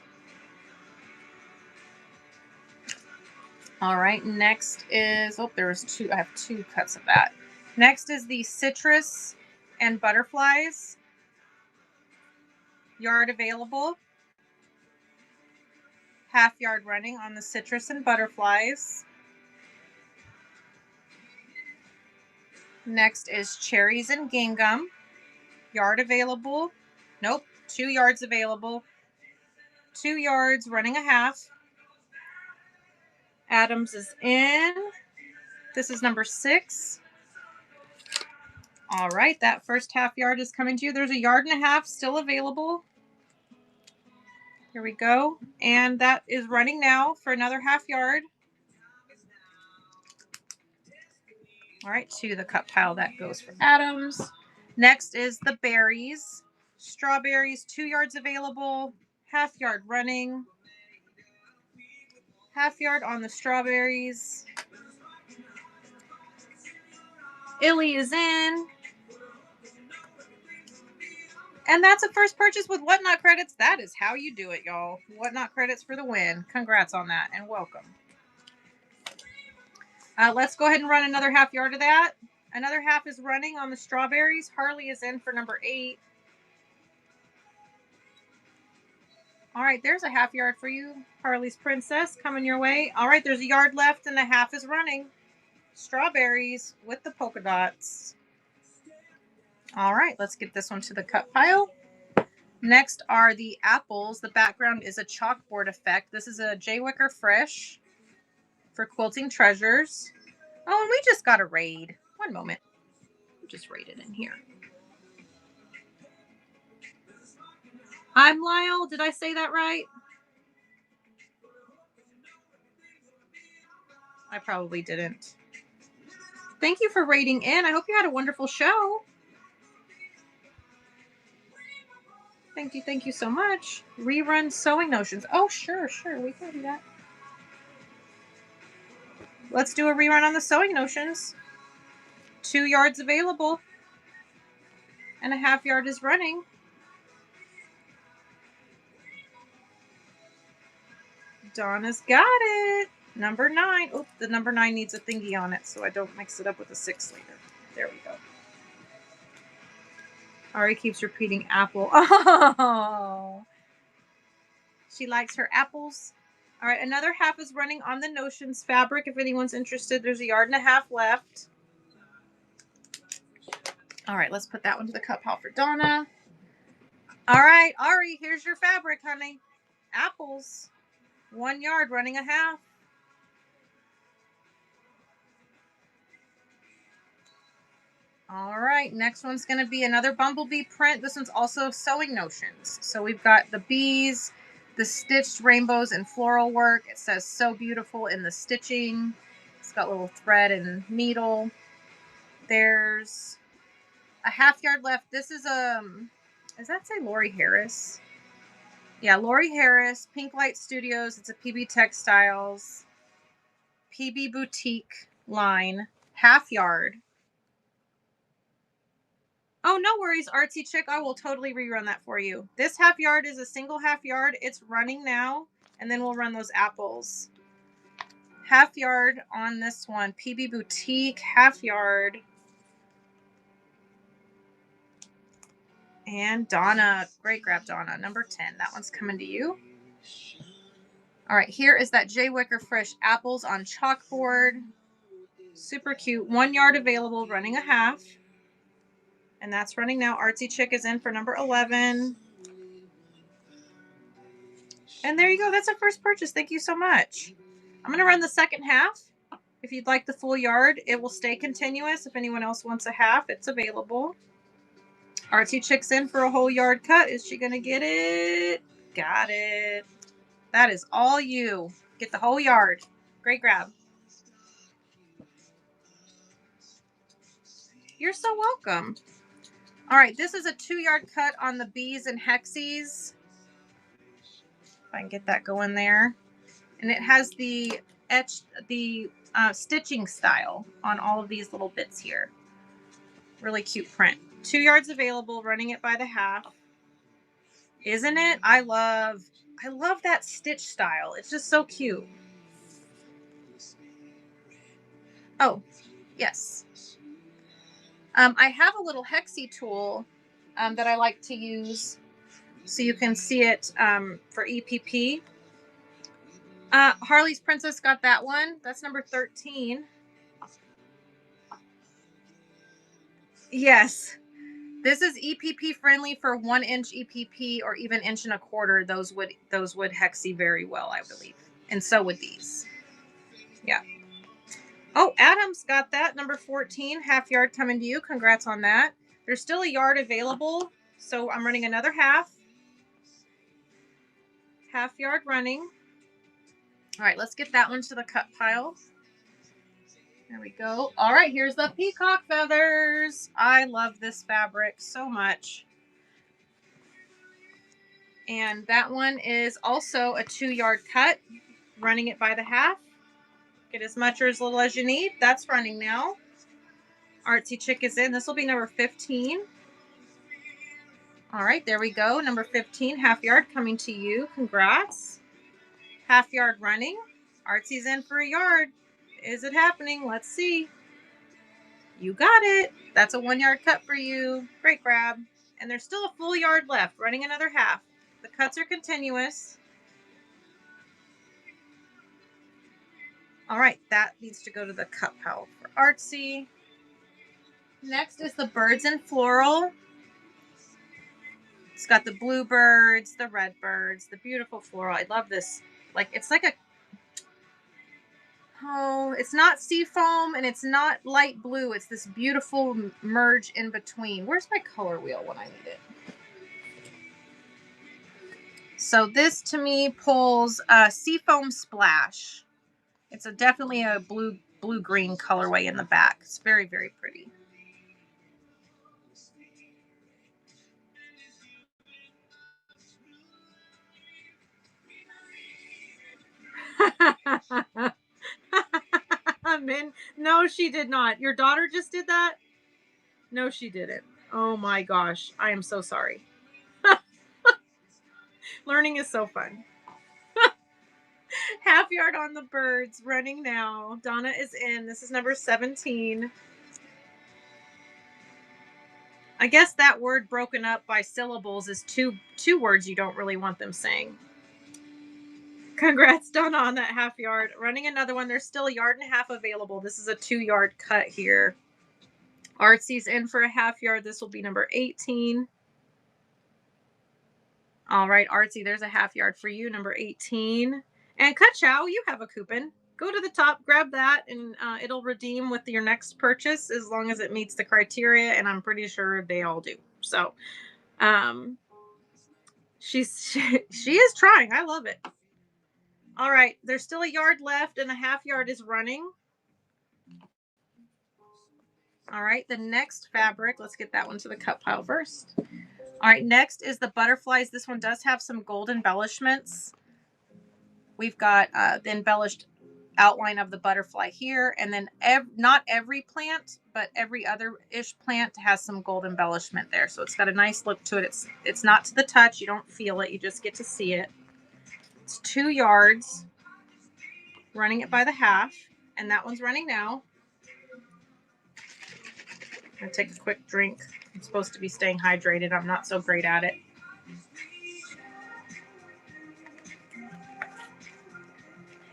All right, next is, oh, there's 2. I have 2 cuts of that. Next is the Citrus and Butterflies. Yard available. Half yard running on the Citrus and Butterflies. Next is Cherries and Gingham. Yard available. Nope, 2 yards available. 2 yards, running a half. Adams is in. This is number 6. All right, that first half yard is coming to you. There's a yard and a half still available. Here we go. And that is running now for another half yard. All right, to the cut pile that goes for Adams. Next is the berries. Strawberries, 2 yards available. Half yard running. Half yard on the strawberries. Illy is in. And that's a first purchase with Whatnot credits. That is how you do it, y'all. Whatnot credits for the win. Congrats on that and welcome. Let's go ahead and run another half yard of that. Another half is running on the strawberries. Harley is in for number 8. All right, there's a half yard for you, Harley's Princess, coming your way. All right, there's a yard left and the half is running. Strawberries with the polka dots. All right, let's get this one to the cut pile. Next are the apples. The background is a chalkboard effect. This is a J. Wicker Fresh for Quilting Treasures. Oh, and we just got a raid. One moment. We'll just raid it in here. I'm Lyle. Did I say that right? I probably didn't. Thank you for raiding in. I hope you had a wonderful show. Thank you so much. Rerun Sewing Notions. Oh, sure. We can do that. Let's do a rerun on the Sewing Notions. 2 yards available. And a half yard is running. Donna's got it. Number 9. Oh, the number 9 needs a thingy on it, so I don't mix it up with a 6 later. There we go. Ari keeps repeating apple. Oh. She likes her apples. All right, another half is running on the Notions fabric. If anyone's interested, there's a yard and a half left. All right, let's put that one to the cut pile for Donna. All right, Ari, here's your fabric, honey. Apples. 1 yard, running a half. All right, next one's going to be another bumblebee print. This one's also Sewing Notions. So we've got the bees, the stitched rainbows and floral work. It says so beautiful in the stitching. It's got little thread and needle. There's a half yard left. This is does that say Lori Harris? Yeah, Lori Harris, Pink Light Studios. It's a PB Textiles, PB Boutique line, half yard. Oh, no worries, Artsy Chick. I will totally rerun that for you. This half yard is a single half yard. It's running now, and then we'll run those apples. Half yard on this one. PB Boutique, half yard. And Donna, great grab, Donna, number 10. That one's coming to you. All right, here is that J. Wicker Fresh apples on chalkboard. Super cute. 1 yard available, running a half. And that's running now. Artsy Chick is in for number 11. And there you go. That's our first purchase. Thank you so much. I'm going to run the second half. If you'd like the full yard, it will stay continuous. If anyone else wants a half, it's available. Artsy Chick's in for a whole yard cut. Is she going to get it? Got it. That is all you. Get the whole yard. Great grab. You're so welcome. All right, this is a 2 yard cut on the bees and hexies. If I can get that going there. And it has the stitching style on all of these little bits here. Really cute print. 2 yards available, running it by the half. Isn't it? I love that stitch style. It's just so cute. Oh, yes. I have a little hexie tool that I like to use so you can see it for EPP. Harley's Princess got that one. That's number 13. Yes. This is EPP friendly for 1 inch EPP or even 1.25 inches. Those would hexie very well, I believe. And so would these. Yeah. Oh, Adam's got that. Number 14, half yard coming to you. Congrats on that. There's still a yard available, so I'm running another half. Half yard running. All right, let's get that one to the cut pile. There we go. All right, here's the peacock feathers. I love this fabric so much. And that one is also a 2 yard cut, running it by the half. Get as much or as little as you need. That's running now. Artsy Chick is in. This will be number 15. All right, there we go. Number 15, half yard coming to you. Congrats. Half yard running. Artsy's in for a yard. Is it happening? Let's see. You got it. That's a 1 yard cut for you. Great grab. And there's still a full yard left, running another half. The cuts are continuous. All right, that needs to go to the cut pile for Artsy. Next is the birds and floral. It's got the bluebirds, the red birds, the beautiful floral. I love this. Like, it's like a, oh, it's not seafoam and it's not light blue. It's this beautiful merge in between. Where's my color wheel when I need it? So this to me pulls a seafoam splash. It's definitely a blue-green colorway in the back. It's very, very pretty. Min, no, she did not. Your daughter just did that? No, she didn't. Oh my gosh. I am so sorry. Learning is so fun. Half yard on the birds, running now. Donna is in. This is number 17. I guess that word broken up by syllables is two words you don't really want them saying. Congrats, Donna, on that half yard. Running another one. There's still a yard and a half available. This is a 2 yard cut here. Artsy's in for a half yard. This will be number 18. All right, Artsy, there's a half yard for you, number 18. And Ka-Chow, you have a coupon. Go to the top, grab that, and it'll redeem with your next purchase as long as it meets the criteria, and I'm pretty sure they all do. So she is trying. I love it. All right, there's still a yard left, and a half yard is running. All right, the next fabric, let's get that one to the cut pile first. All right, next is the butterflies. This one does have some gold embellishments. We've got the embellished outline of the butterfly here, and then not every plant, but every other-ish plant has some gold embellishment there. So it's got a nice look to it. It's not to the touch. You don't feel it. You just get to see it. It's 2 yards, running it by the half, and that one's running now. I'm going to take a quick drink. I'm supposed to be staying hydrated. I'm not so great at it.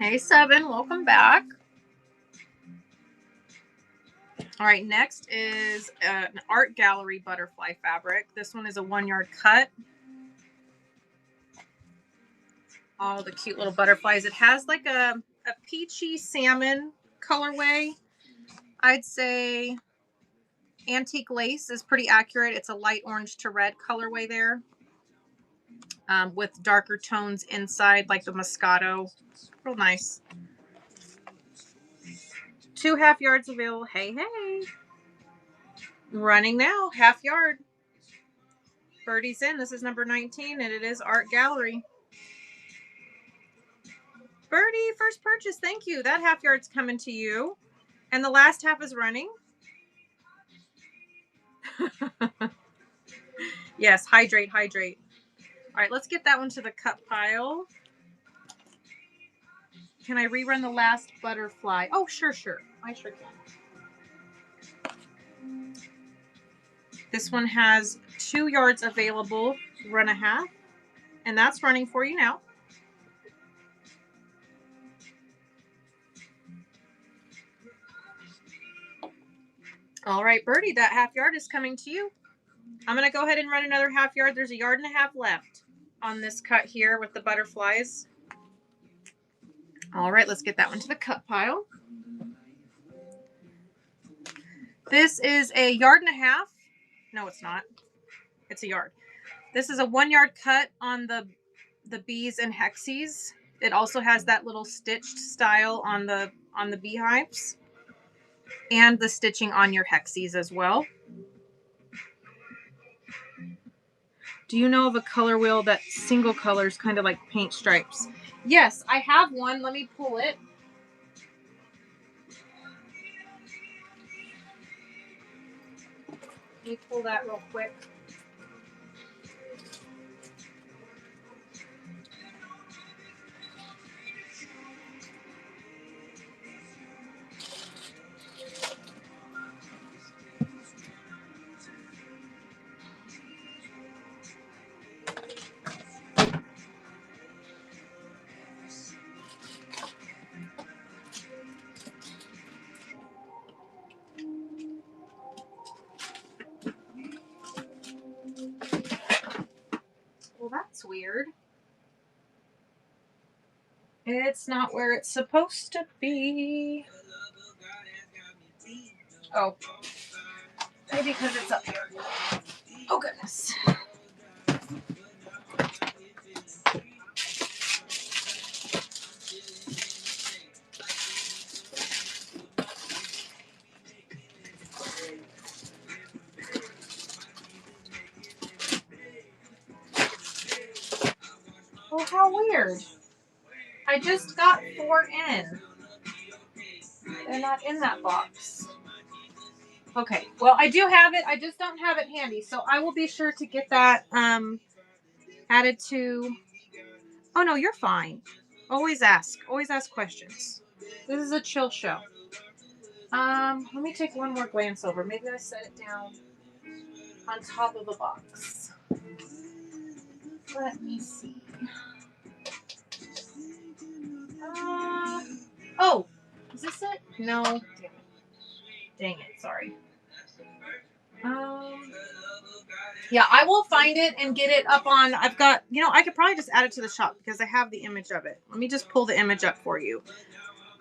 Hey, Seven, welcome back. All right, next is an art gallery butterfly fabric. This one is a 1 yard cut. All the cute little butterflies. It has like a peachy salmon colorway. I'd say antique lace is pretty accurate. It's a light orange to red colorway there, with darker tones inside, like the Moscato. Real nice. 2 half yards available. Hey, hey. Running now, half yard. Birdie's in. This is number 19, and it is Art Gallery. Birdie, first purchase. Thank you. That half yard's coming to you. And the last half is running. Yes, hydrate, hydrate. All right, let's get that one to the cut pile. Can I rerun the last butterfly? Oh, sure. I sure can. This one has 2 yards available, run a half, and that's running for you now. All right, Birdie, that half yard is coming to you. I'm going to go ahead and run another half yard. There's a yard and a half left on this cut here with the butterflies. All right, let's get that one to the cut pile. This is a yard and a half. No, it's not. It's a yard. This is a 1 yard cut on the bees and hexies. It also has that little stitched style on the beehives, and the stitching on your hexies as well. Do you know of a color wheel that single colors, kind of like paint stripes? Yes, I have one. Let me pull it. Let me pull that real quick. That's weird. It's not where it's supposed to be. Oh. Maybe because it's up here. Oh, goodness. Oh, how weird. I just got 4 in. They're not in that box. Okay, well, I do have it. I just don't have it handy, so I will be sure to get that added to... Oh, no, you're fine. Always ask. Always ask questions. This is a chill show. Let me take one more glance over. Maybe I set it down on top of the box. Let me see. Oh, is this it? No. Damn it. Dang it. Sorry. Yeah, I will find it and get it up on. I've got, I could probably just add it to the shop because I have the image of it. Let me just pull the image up for you.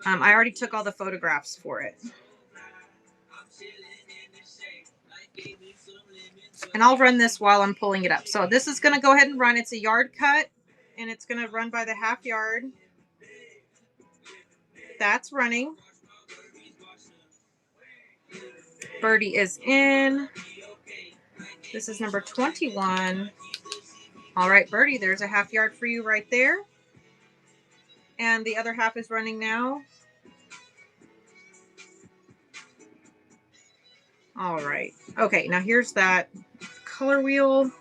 I already took all the photographs for it. And I'll run this while I'm pulling it up. So this is going to go ahead and run. It's a yard cut, and it's going to run by the half yard. That's running. Birdie is in. This is number 21. All right, Birdie, there's a half yard for you right there. And the other half is running now. All right. Okay, now here's that color wheel.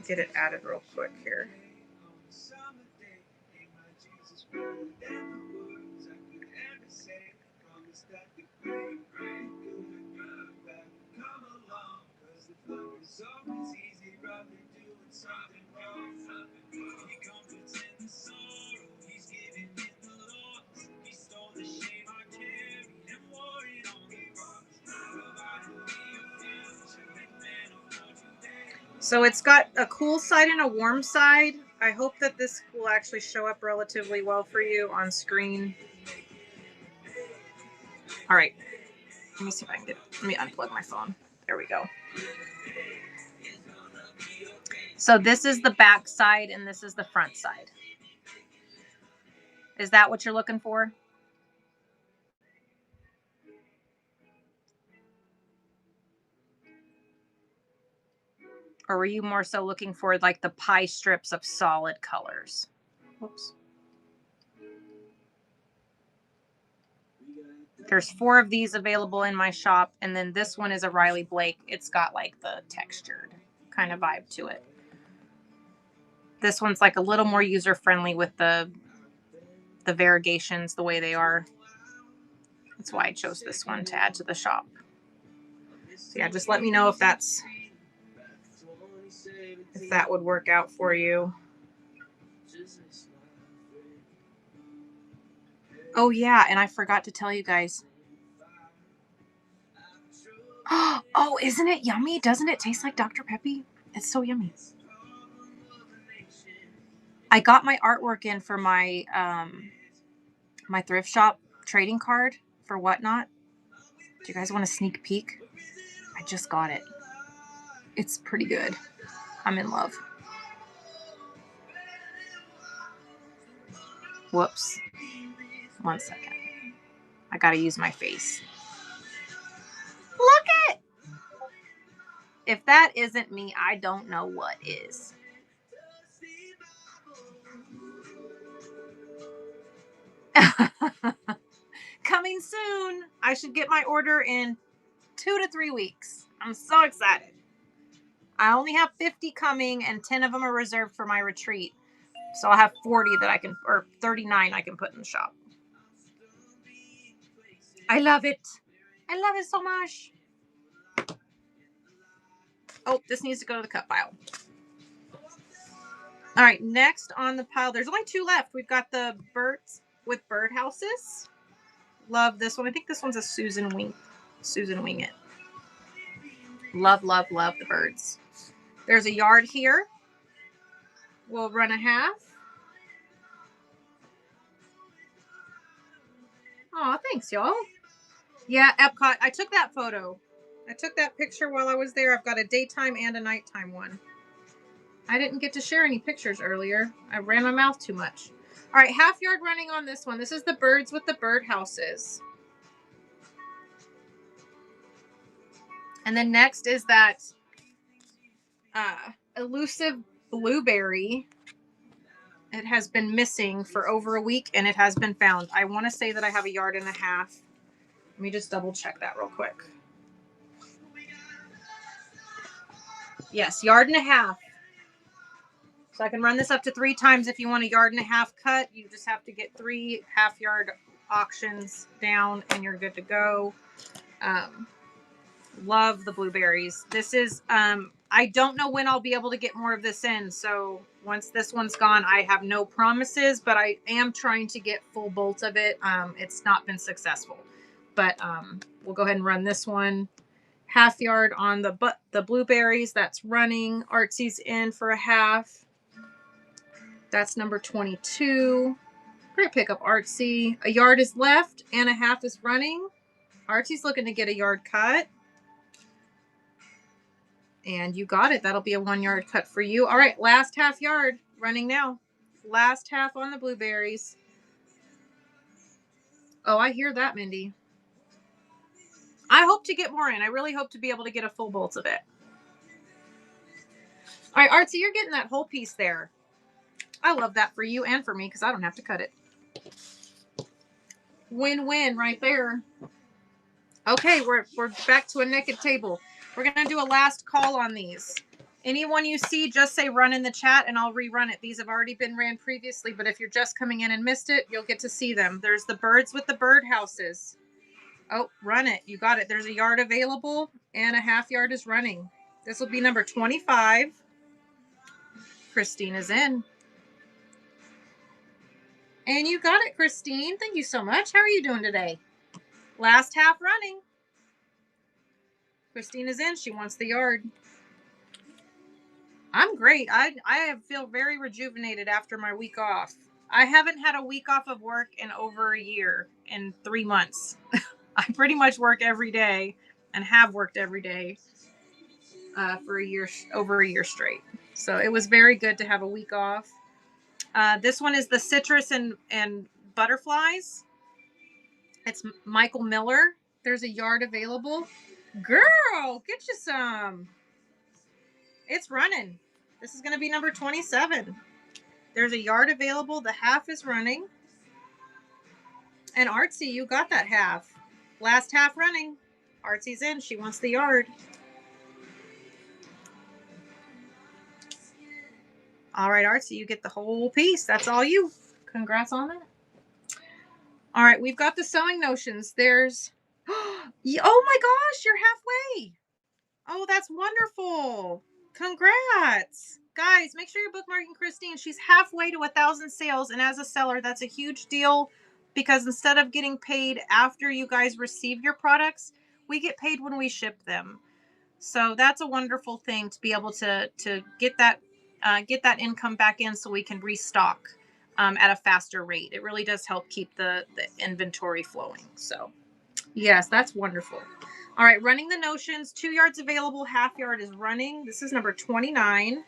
Get it added real quick here. So it's got a cool side and a warm side. I hope that this will actually show up relatively well for you on screen. All right. Let me see if I can let me unplug my phone. There we go. So this is the back side and this is the front side. Is that what you're looking for? Or were you more so looking for like the pie strips of solid colors? Whoops. There's 4 of these available in my shop. And then this one is a Riley Blake. It's got like the textured kind of vibe to it. This one's like a little more user-friendly with the variegations the way they are. That's why I chose this one to add to the shop. So yeah, just let me know if that would work out for you. Oh yeah, and I forgot to tell you guys. Oh, isn't it yummy? Doesn't it taste like Dr. Peppy? It's so yummy. I got my artwork in for my my thrift shop trading card for Whatnot. Do you guys want a sneak peek? I just got it. It's pretty good. I'm in love. Whoops. 1 second. I gotta use my face. Look it! If that isn't me, I don't know what is. Coming soon. I should get my order in 2 to 3 weeks. I'm so excited. I only have 50 coming and 10 of them are reserved for my retreat. So I'll have 40 that I can, or 39 I can put in the shop. I love it. I love it so much. Oh, this needs to go to the cut pile. All right, next on the pile, there's only 2 left. We've got the birds with birdhouses. Love this one. I think this one's a Susan Wing it. Love, love, love the birds. There's a yard here. We'll run a half. Oh, thanks, y'all. Yeah, Epcot. I took that photo. I took that picture while I was there. I've got a daytime and a nighttime one. I didn't get to share any pictures earlier. I ran my mouth too much. All right, half yard running on this one. This is the birds with the birdhouses. And then next is that elusive blueberry. It has been missing for over a week and it has been found. I want to say that I have a yard and a half. Let me just double check that real quick. Yes, yard and a half. So I can run this up to 3 times if you want a yard and a half cut. You just have to get 3 half-yard auctions down and you're good to go. Love the blueberries. This is, I don't know when I'll be able to get more of this in. So once this one's gone, I have no promises, but I am trying to get full bolts of it. It's not been successful, but we'll go ahead and run this one. Half yard on the blueberries. That's running. Artsy's in for a half. That's number 22. Great pickup, Artsy. A yard is left and a half is running. Artsy's looking to get a yard cut. And you got it. That'll be a 1 yard cut for you. All right, last half yard running now. Last half on the blueberries. Oh, I hear that, Mindy. I hope to get more in. I really hope to be able to get a full bolt of it. All right, Artsy, you're getting that whole piece there. I love that for you and for me because I don't have to cut it. Win-win right there. Okay, we're back to a naked table. We're going to do a last call on these. Anyone you see, just say run in the chat and I'll rerun it. These have already been ran previously, but if you're just coming in and missed it, you'll get to see them. There's the birds with the birdhouses. Oh, run it. You got it. There's a yard available and a half yard is running. This will be number 25. Christine is in. And you got it, Christine. Thank you so much. How are you doing today? Last half running. Christine is in. She wants the yard. I'm great. I feel very rejuvenated after my week off. I haven't had a week off of work in over a year, in 3 months. I pretty much work every day and have worked every day for over a year straight. So it was very good to have a week off. This one is the citrus and butterflies. It's Michael Miller. There's a yard available. Girl, get you some. It's running. This is going to be number 27. There's a yard available. The half is running. And Artsy, you got that half. Last half running. Artsy's in. She wants the yard. All right, Artsy, you get the whole piece. That's all you. Congrats on that. All right, we've got the sewing notions. There's, oh my gosh, you're halfway. Oh, that's wonderful. Congrats. Guys, make sure you're bookmarking Christine. She's halfway to 1,000 sales. And as a seller, that's a huge deal because instead of getting paid after you guys receive your products, we get paid when we ship them. So that's a wonderful thing to be able to get that income back in so we can restock at a faster rate. It really does help keep the inventory flowing. So yes, that's wonderful. All right, running the notions, 2 yards available, half yard is running. This is number 29.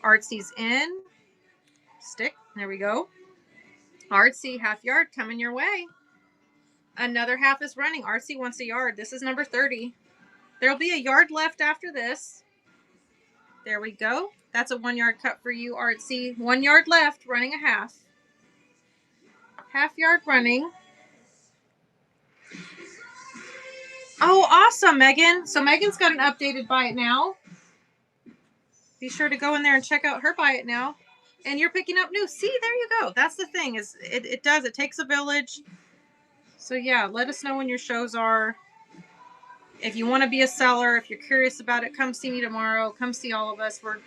Artsy's in. Stick, there we go. Artsy, half yard coming your way. Another half is running. Artsy wants a yard. This is number 30. There'll be a yard left after this. There we go. That's a 1 yard cut for you, Artsy. 1 yard left, running a half. Half yard running. Oh, awesome, Megan. So Megan's got an updated Buy It Now. Be sure to go in there and check out her Buy It Now. And you're picking up new. See, there you go. That's the thing. Is it does. It takes a village. So yeah, let us know when your shows are. If you want to be a seller, if you're curious about it, come see me tomorrow. Come see all of us. We're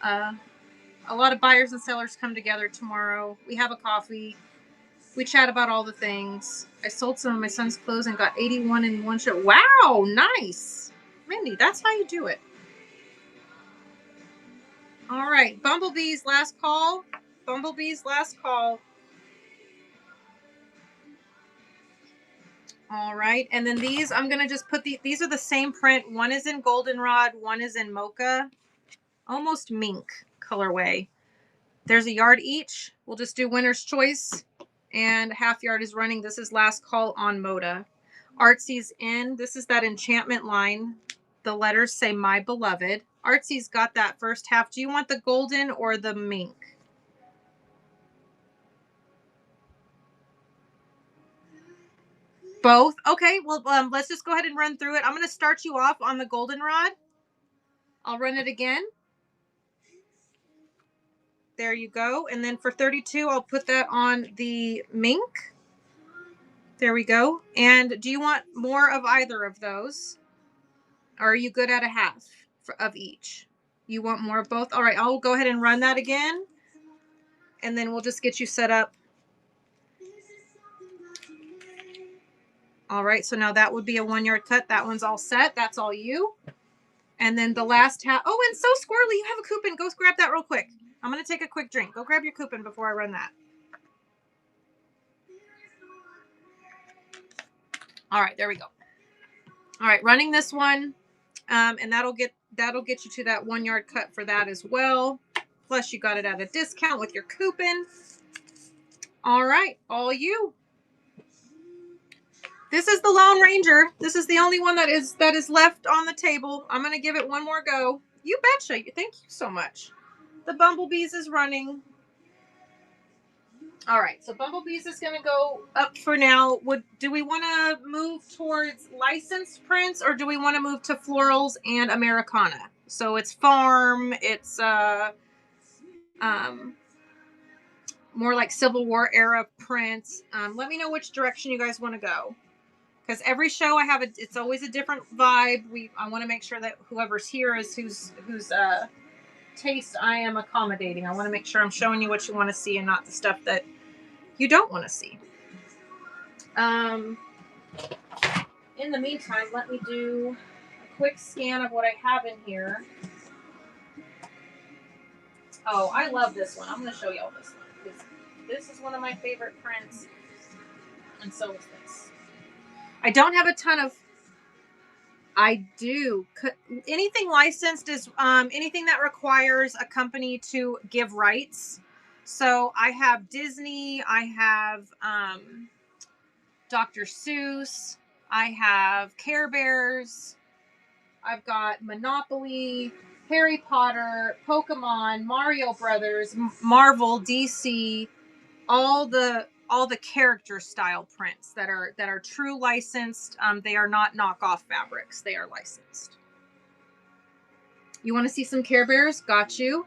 a lot of buyers and sellers come together tomorrow. We have a coffee. We chat about all the things. I sold some of my son's clothes and got 81 in one show. Wow, nice. Mindy, that's how you do it. All right, Bumblebee's last call. Bumblebee's last call. All right, and then these, I'm gonna just put these are the same print. One is in goldenrod, one is in mocha, almost mink colorway. There's a yard each. We'll just do winner's choice, and half yard is running. This is last call on Moda. Artsy's in. This is that enchantment line. The letters say my beloved. Artsy's got that first half. Do you want the golden or the mink? Both? Okay, well, let's just go ahead and run through it. I'm going to start you off on the goldenrod. I'll run it again. There you go. And then for 32, I'll put that on the mink. There we go. And do you want more of either of those? Or are you good at a half of each? You want more of both? All right, I'll go ahead and run that again. And then we'll just get you set up. All right, so now that would be a 1 yard cut. That one's all set. That's all you. And then the last half. Oh, and so Squirrely, you have a coupon. Go grab that real quick. I'm going to take a quick drink. Go grab your coupon before I run that. All right, there we go. All right, running this one. And that'll get you to that 1 yard cut for that as well. Plus you got it at a discount with your coupon. All right, all you. This is the Lone Ranger. This is the only one that is left on the table. I'm going to give it one more go. You betcha. Thank you so much. The Bumblebees is running. All right, so Bumblebees is going to go up for now. Do we want to move towards licensed prints, or do we want to move to florals and Americana? So it's farm, it's more like Civil War era prints. Let me know which direction you guys want to go, because every show I have it's always a different vibe. I want to make sure that whoever's here is whose taste I am accommodating. I want to make sure I'm showing you what you want to see and not the stuff that you don't want to see. In the meantime, let me do a quick scan of what I have in here. Oh, I love this one. I'm going to show you all this one, because this is one of my favorite prints, and so is this. I don't have a ton of... I do. Anything licensed is anything that requires a company to give rights. So I have Disney, I have Dr. Seuss, I have Care Bears, I've got Monopoly, Harry Potter, Pokemon, Mario Brothers, Marvel, DC, all the character style prints that are true licensed. They are not knockoff fabrics. They are licensed. You want to see some Care Bears? Got you.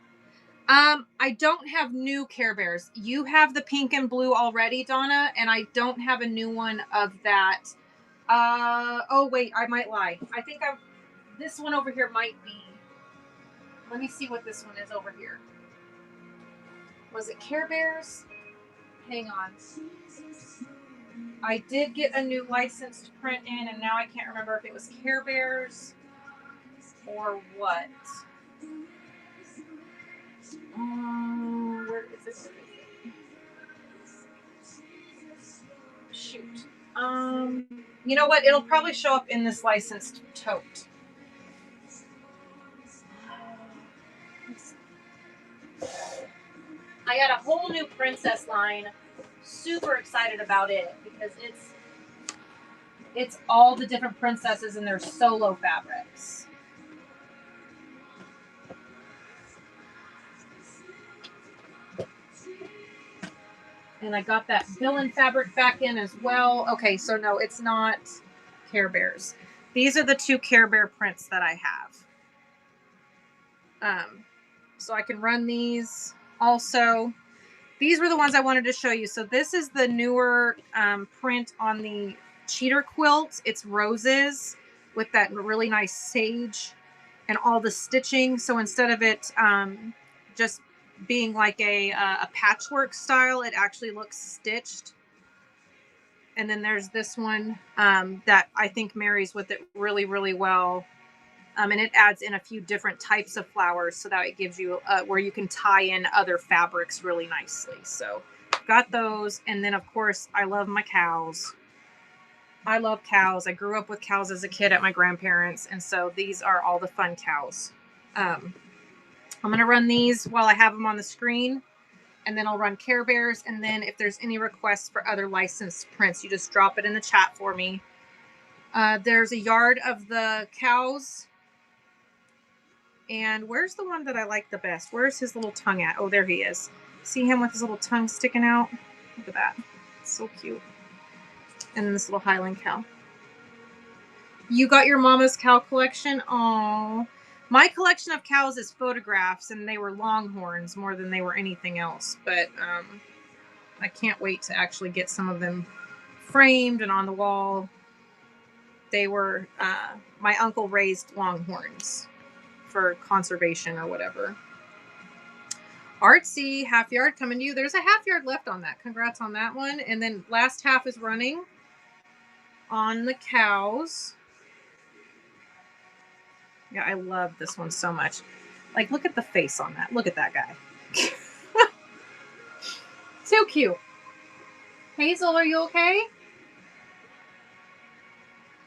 I don't have new Care Bears. You have the pink and blue already, Donna, and I don't have a new one of that. Oh wait, I might lie. I think this one over here might be. Let me see what this one is over here. Was it Care Bears? Hang on. I did get a new licensed print in, and now I can't remember if it was Care Bears or what. Where is this? Shoot. You know what? It'll probably show up in this licensed tote. I got a whole new princess line. Super excited about it because it's all the different princesses and their solo fabrics. And I got that villain fabric back in as well. Okay, so no, it's not Care Bears. These are the two Care Bear prints that I have. So I can run these also. These were the ones I wanted to show you. So this is the newer print on the cheater quilt. It's roses with that really nice sage and all the stitching. So instead of it just being like a patchwork style, it actually looks stitched. And then there's this one that I think marries with it really, really well. And it adds in a few different types of flowers so that it gives you where you can tie in other fabrics really nicely. So got those. And then, of course, I love my cows. I love cows. I grew up with cows as a kid at my grandparents. And so these are all the fun cows. I'm going to run these while I have them on the screen. And then I'll run Care Bears. And then if there's any requests for other licensed prints, you just drop it in the chat for me. There's a yard of the cows. And where's the one that I like the best? Where's his little tongue at? Oh, there he is. See him with his little tongue sticking out? Look at that. It's so cute. And then this little Highland cow. You got your mama's cow collection? Oh, my collection of cows is photographs, and they were longhorns more than they were anything else. But I can't wait to actually get some of them framed and on the wall. They were, my uncle raised longhorns for conservation or whatever. Artsy, half yard coming to you. There's a half yard left on that. Congrats on that one. And then last half is running on the cows. Yeah, I love this one so much. Like, look at the face on that. Look at that guy. So cute. Hazel, are you okay?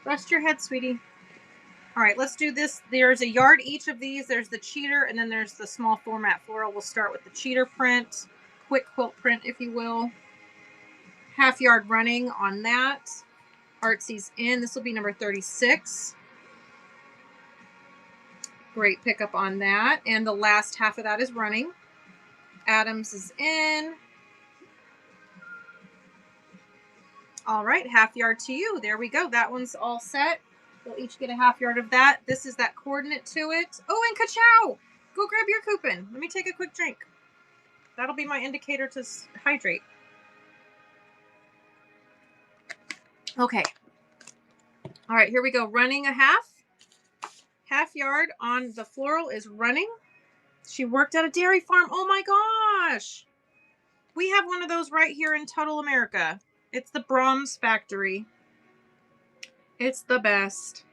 Rest your head, sweetie. All right, let's do this. There's a yard each of these. There's the cheater, and then there's the small format floral. We'll start with the cheater print. Quick quilt print, if you will. Half yard running on that. Artsy's in. This will be number 36. Great pickup on that. And the last half of that is running. Adams is in. All right, half yard to you. There we go. That one's all set. They'll each get a half yard of that. This is that coordinate to it. Oh, and ka-chow! Go grab your coupon. Let me take a quick drink. That'll be my indicator to hydrate. Okay. All right, here we go. Running a half. Half yard on the floral is running. She worked at a dairy farm. Oh my gosh. We have one of those right here in Total America. It's the Brahms factory. It's the best.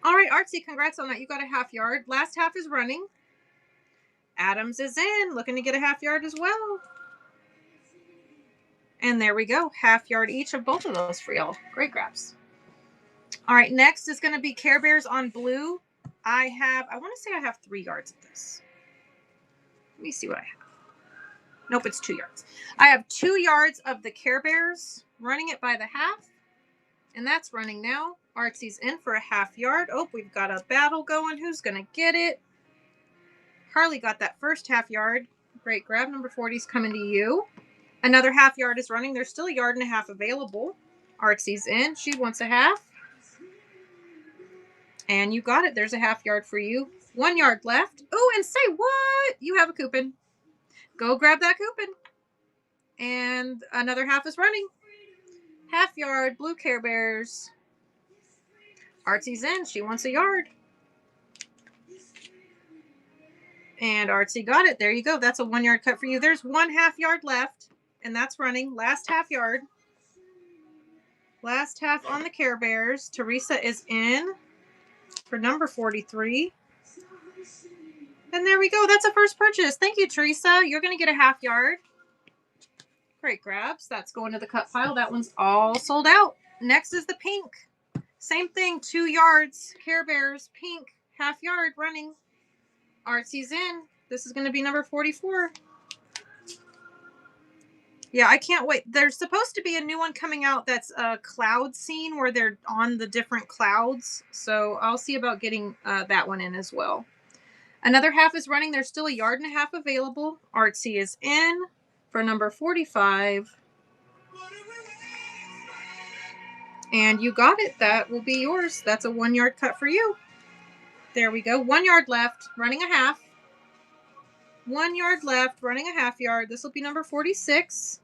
All right, Artsy, congrats on that. You got a half yard. Last half is running. Adams is in, looking to get a half yard as well. And there we go. Half yard each of both of those for y'all. Great grabs. All right, next is going to be Care Bears on blue. I want to say I have 3 yards of this. Let me see what I have. Nope, it's 2 yards. I have 2 yards of the Care Bears, running it by the half. And that's running now. Artsy's in for a half yard. Oh, we've got a battle going. Who's going to get it? Harley got that first half yard. Great grab. Number 40 is coming to you. Another half yard is running. There's still a yard and a half available. Artsy's in. She wants a half. And you got it. There's a half yard for you. 1 yard left. Oh, and say what? You have a coupon. Go grab that coupon. And another half is running. Half yard, blue Care Bears. Artsy's in. She wants a yard. And Artsy got it. There you go. That's a 1 yard cut for you. There's 1 half yard left. And that's running. Last half yard. Last half on the Care Bears. Teresa is in for number 43. And there we go. That's a first purchase. Thank you, Teresa. You're going to get a half yard. Great grabs. That's going to the cut pile. That one's all sold out. Next is the pink. Same thing. 2 yards. Care Bears. Pink. Half yard running. Artsy's in. This is going to be number 44. Yeah, I can't wait. There's supposed to be a new one coming out that's a cloud scene where they're on the different clouds. So I'll see about getting that one in as well. Another half is running. There's still a yard and a half available. Artsy is in for number 45. And you got it. That will be yours. That's a 1 yard cut for you. There we go. 1 yard left, running a half. 1 yard left, running a half yard. This will be number 46.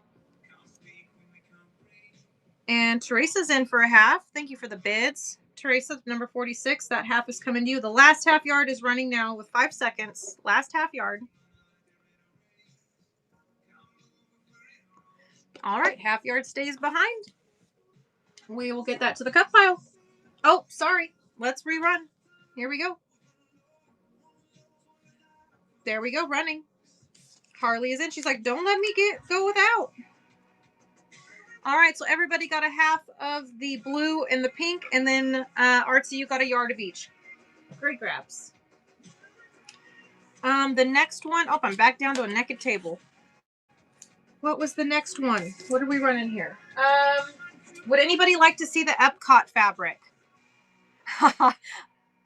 And Teresa's in for a half. Thank you for the bids. Teresa, number 46. That half is coming to you. The last half yard is running now with 5 seconds. Last half yard. All right, half yard stays behind. We will get that to the cut pile. Oh, sorry. Let's rerun. Here we go. There we go, running. Harley is in. She's like, don't let me go without. All right, so everybody got a half of the blue and the pink, and then Artsy, you got a yard of each. Great grabs. The next one, oh, I'm back down to a naked table. What was the next one? What are we running here? Would anybody like to see the Epcot fabric?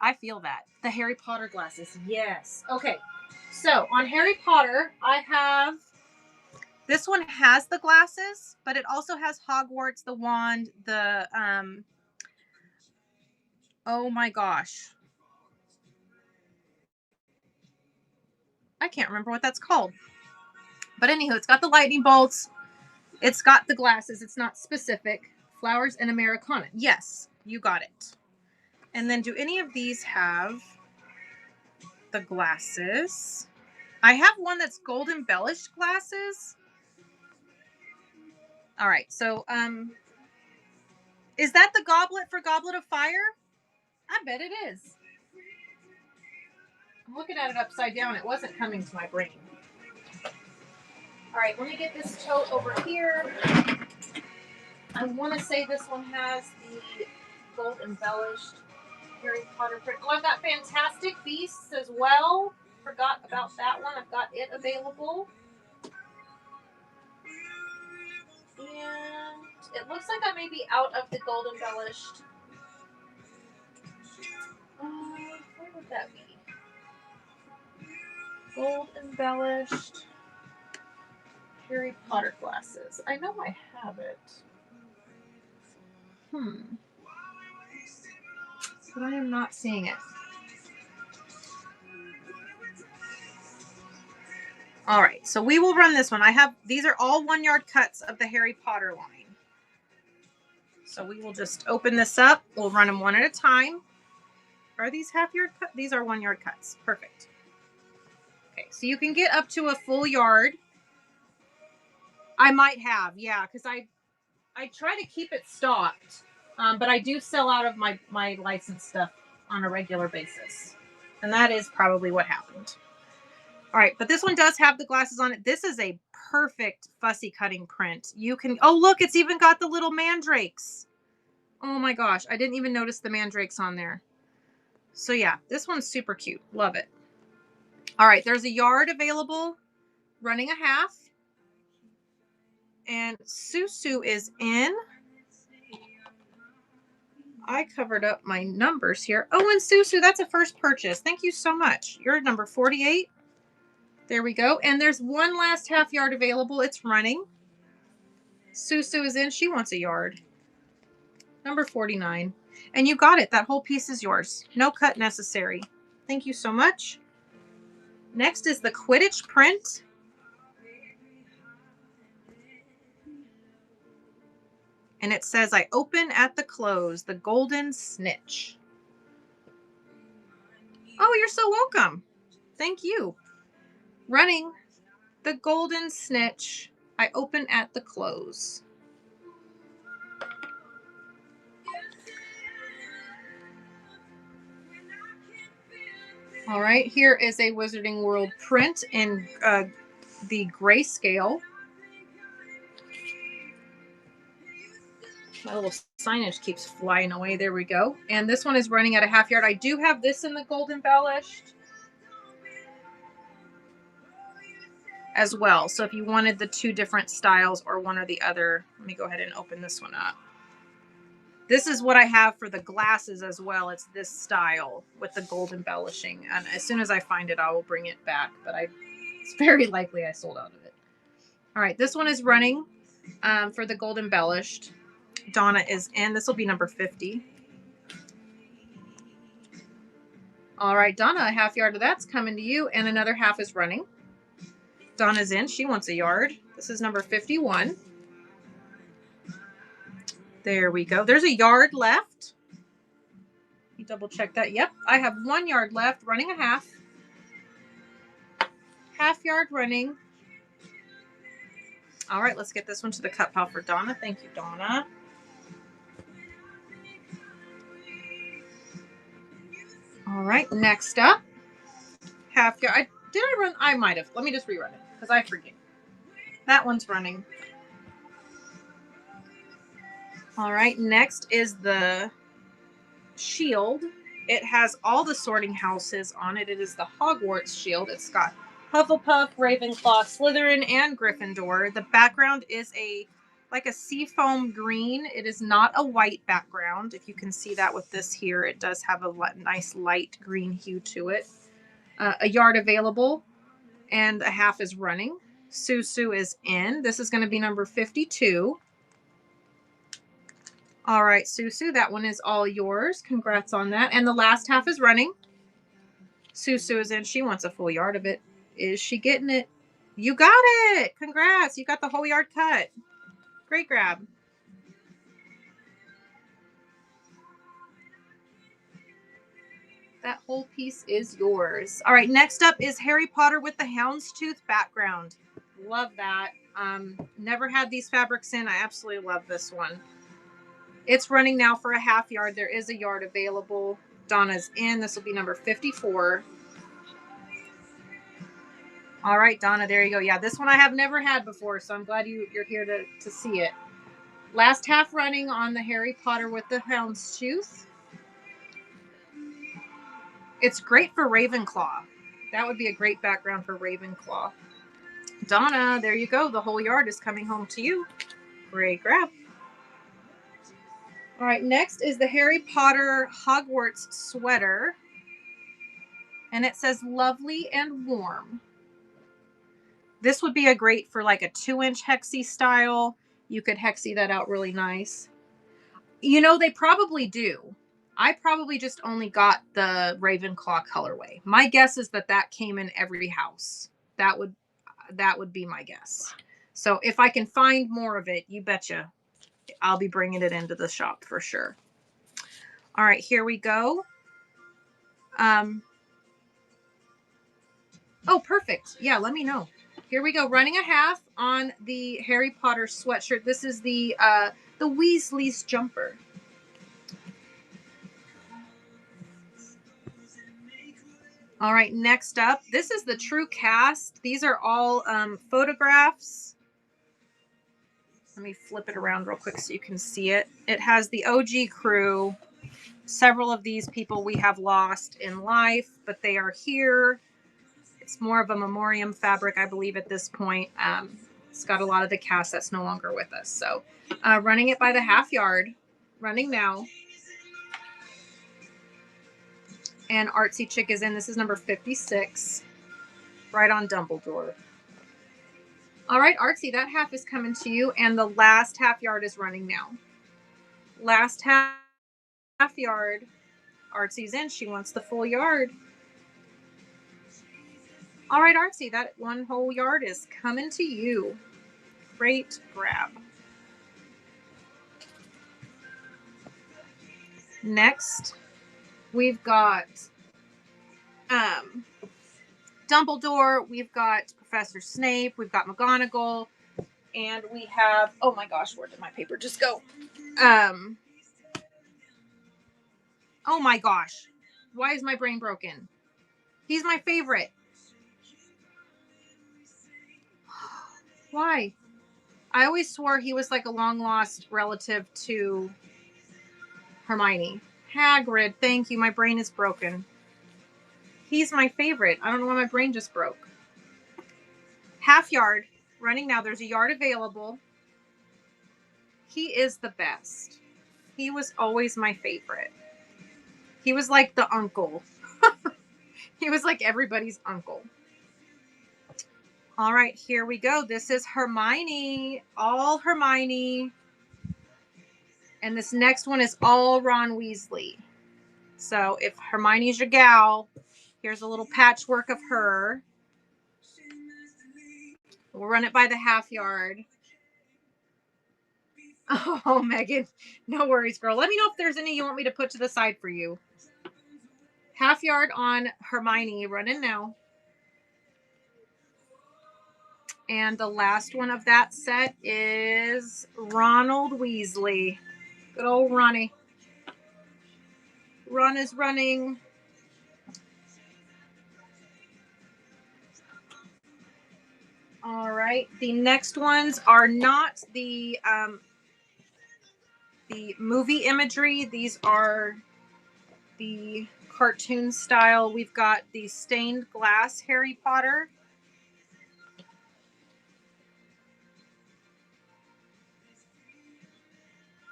I feel that. The Harry Potter glasses. Yes. Okay. So on Harry Potter, I have, this one has the glasses, but it also has Hogwarts, the wand, the, oh my gosh. I can't remember what that's called. But anywho, it's got the lightning bolts. It's got the glasses. It's not specific. Flowers and Americana. Yes, you got it. And then do any of these have the glasses? I have one that's gold embellished glasses. All right, so is that the goblet for Goblet of Fire? I bet it is. I'm looking at it upside down. It wasn't coming to my brain. All right, let me get this tote over here. I want to say this one has the gold embellished Harry Potter print. Oh, I've got Fantastic Beasts as well. Forgot about that one. I've got it available. And it looks like I may be out of the gold embellished. Where would that be? Gold embellished Harry Potter glasses. I know I have it. But I am not seeing it. All right, so we will run this one. These are all 1 yard cuts of the Harry Potter line. So we will just open this up. We'll run them one at a time. Are these half yard cuts? These are 1 yard cuts. Perfect. Okay, so you can get up to a full yard. I might have, yeah, because I try to keep it stocked, but I do sell out of my licensed stuff on a regular basis. And that is probably what happened. All right, but this one does have the glasses on it. This is a perfect fussy cutting print. You can, oh, look, it's even got the little mandrakes. Oh my gosh, I didn't even notice the mandrakes on there. So yeah, this one's super cute. Love it. All right, there's a yard available, running a half. And Susu is in. I covered up my numbers here. Oh, and Susu, that's a first purchase. Thank you so much. You're number 48. There we go. And there's one last half yard available. It's running. Susu is in. She wants a yard. Number 49. And you got it. That whole piece is yours. No cut necessary. Thank you so much. Next is the Quidditch print. And it says, I open at the close, the golden snitch. Oh, you're so welcome. Thank you. Running the golden snitch. I open at the close. All right, here is a Wizarding World print in the grayscale. My little signage keeps flying away. There we go. And this one is running at a half yard. I do have this in the gold embellished as well. So if you wanted the 2 different styles or one or the other, let me go ahead and open this one up. This is what I have for the glasses as well. It's this style with the gold embellishing. And as soon as I find it, I will bring it back. But it's very likely I sold out of it. All right, this one is running for the gold embellished. Donna is in. This will be number 50. All right, Donna, a half yard of that's coming to you, and another half is running. Donna's in. She wants a yard. This is number 51. There we go. There's a yard left. You double check that. Yep, I have 1 yard left, running a half. Half yard running. All right, let's get this one to the cut pile for Donna. Thank you, Donna. All right, next up, half yard. Did I run? I might have. Let me just rerun it because I forget. That one's running. All right, next is the shield. It has all the sorting houses on it. It is the Hogwarts shield. It's got Hufflepuff, Ravenclaw, Slytherin, and Gryffindor. The background is like a seafoam green. It is not a white background. If you can see that with this here, it does have a nice light green hue to it. A yard available, and a half is running. Susu is in. This is going to be number 52. All right, Susu, that one is all yours. Congrats on that. And the last half is running. Susu is in. She wants a full yard of it. Is she getting it? You got it. Congrats. You got the whole yard cut. Great grab. That whole piece is yours. All right, next up is Harry Potter with the houndstooth background. Love that. Never had these fabrics in. I absolutely love this one. It's running now for a half yard. There is a yard available. Donna's in. This will be number 54. All right, Donna, there you go. Yeah, this one I have never had before, so I'm glad you're here to see it. Last half running on the Harry Potter with the houndstooth. It's great for Ravenclaw. That would be a great background for Ravenclaw. Donna, there you go. The whole yard is coming home to you. Great grab. All right, next is the Harry Potter Hogwarts sweater. And it says lovely and warm. This would be a great for like a 2-inch hexie style. You could hexie that out really nice. You know, they probably do. I probably just only got the Ravenclaw colorway. My guess is that came in every house. That would be my guess. So if I can find more of it, you betcha I'll be bringing it into the shop for sure. All right, here we go. Oh, perfect. Yeah, let me know. Here we go. Running a half on the Harry Potter sweatshirt. This is the Weasley's jumper. All right, next up, this is the true cast. These are all photographs. Let me flip it around real quick so you can see it. It has the OG crew. Several of these people we have lost in life, but they are here. It's more of a memoriam fabric, I believe, at this point. It's got a lot of the cast that's no longer with us. So running it by the half yard. Running now. And Artsy Chick is in. This is number 56. Right on Dumbledore. All right, Artsy, that half is coming to you. And the last half yard is running now. Last half yard. Artsy's in. She wants the full yard. All right, Artsy, that one whole yard is coming to you. Great grab. Next, we've got Dumbledore, we've got Professor Snape, we've got McGonagall, and we have, oh my gosh, where did my paper just go? Oh my gosh, why is my brain broken? He's my favorite. Why? I always swore he was like a long lost relative to Hermione. Hagrid, thank you. My brain is broken. He's my favorite. I don't know why my brain just broke. Half yard. Running now. There's a yard available. He is the best. He was always my favorite. He was like the uncle. He was like everybody's uncle. All right, here we go. This is Hermione. All Hermione. And this next one is all Ron Weasley. So if Hermione's your gal, here's a little patchwork of her. We'll run it by the half yard. Oh, Megan, no worries, girl. Let me know if there's any you want me to put to the side for you. Half yard on Hermione. Running now. And the last one of that set is Ronald Weasley. Good old Ronnie. Ron is running. All right. The next ones are not the movie imagery. These are the cartoon style. We've got the stained glass Harry Potter.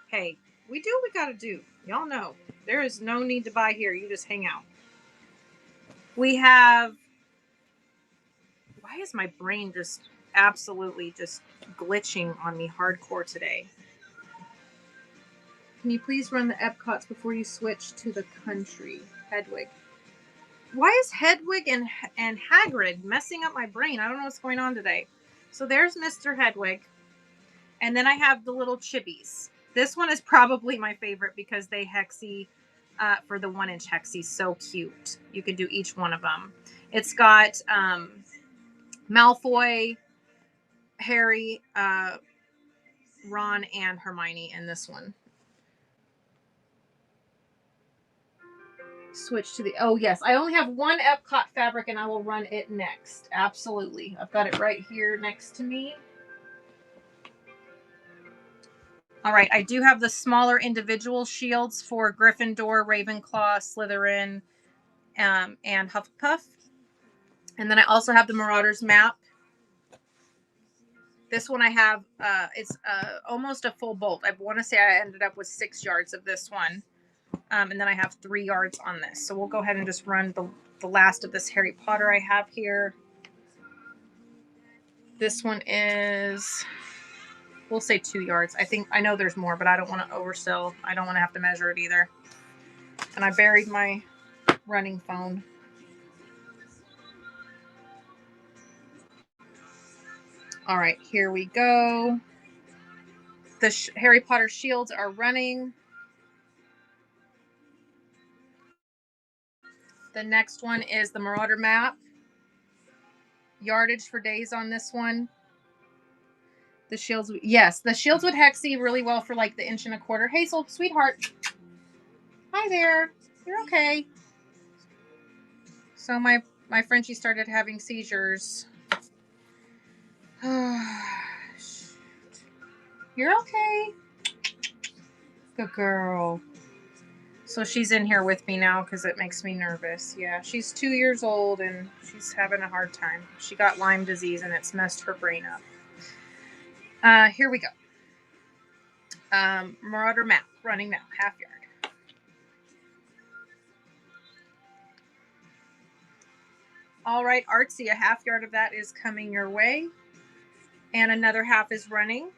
Hey, we do what we gotta do. Y'all know. There is no need to buy here. You just hang out. We have... Why is my brain just absolutely just glitching on me hardcore today? Can you please run the Epcots before you switch to the country? Hedwig. Why is Hedwig and Hagrid messing up my brain? I don't know what's going on today. So there's Mr. Hedwig. And then I have the little chibis. This one is probably my favorite because they hexie for the 1-inch hexie. So cute. You could do each one of them. It's got Malfoy, Harry, Ron, and Hermione in this one. Switch to the... Oh, yes. I only have one Epcot fabric, and I will run it next. Absolutely. I've got it right here next to me. All right. I do have the smaller individual shields for Gryffindor, Ravenclaw, Slytherin, and Hufflepuff. And then I also have the Marauders map. This one I have, it's almost a full bolt. I want to say I ended up with 6 yards of this one. And then I have 3 yards on this. So we'll go ahead and just run the last of this Harry Potter I have here. This one is, we'll say 2 yards. I know there's more, but I don't want to oversell. I don't want to have to measure it either. And I buried my running phone. All right, here we go. The Harry Potter shields are running. The next one is the Marauder map. Yardage for days on this one. The shields, yes, the shields would hexie really well for like the 1.25 inch. Hazel, sweetheart. Hi there. You're okay. So my Frenchie started having seizures. You're okay. Good girl. So she's in here with me now because it makes me nervous. Yeah, she's 2 years old and she's having a hard time. She got Lyme disease and it's messed her brain up. Here we go. Marauder map, running now, half yard. All right, Artsy, a half yard of that is coming your way. And another half is running.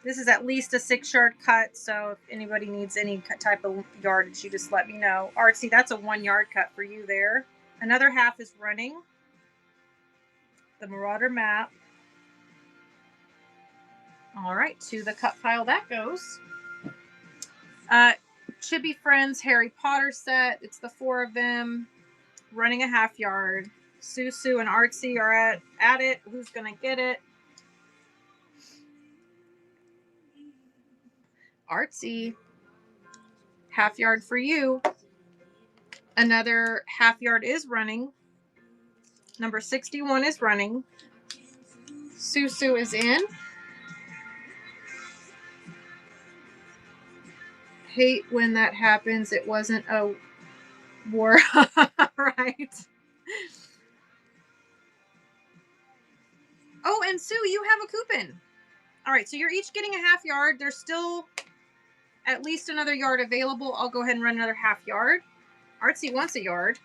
This is at least a 6-yard cut, so if anybody needs any type of yardage, you just let me know. Artsy, that's a 1-yard cut for you there. Another half is running. The Marauder map. All right, to the cut pile that goes. Chibi Friends Harry Potter set. It's the 4 of them. Running a half yard. Susu and Artsy are at it. Who's going to get it? Artsy. Half yard for you. Another half yard is running. Number 61 is running. Susu is in. Hate when that happens. It wasn't a war. Right. Oh, and Sue, you have a coupon. All right, so you're each getting a half yard. There's still at least another yard available. I'll go ahead and run another half yard. Artsy wants a yard.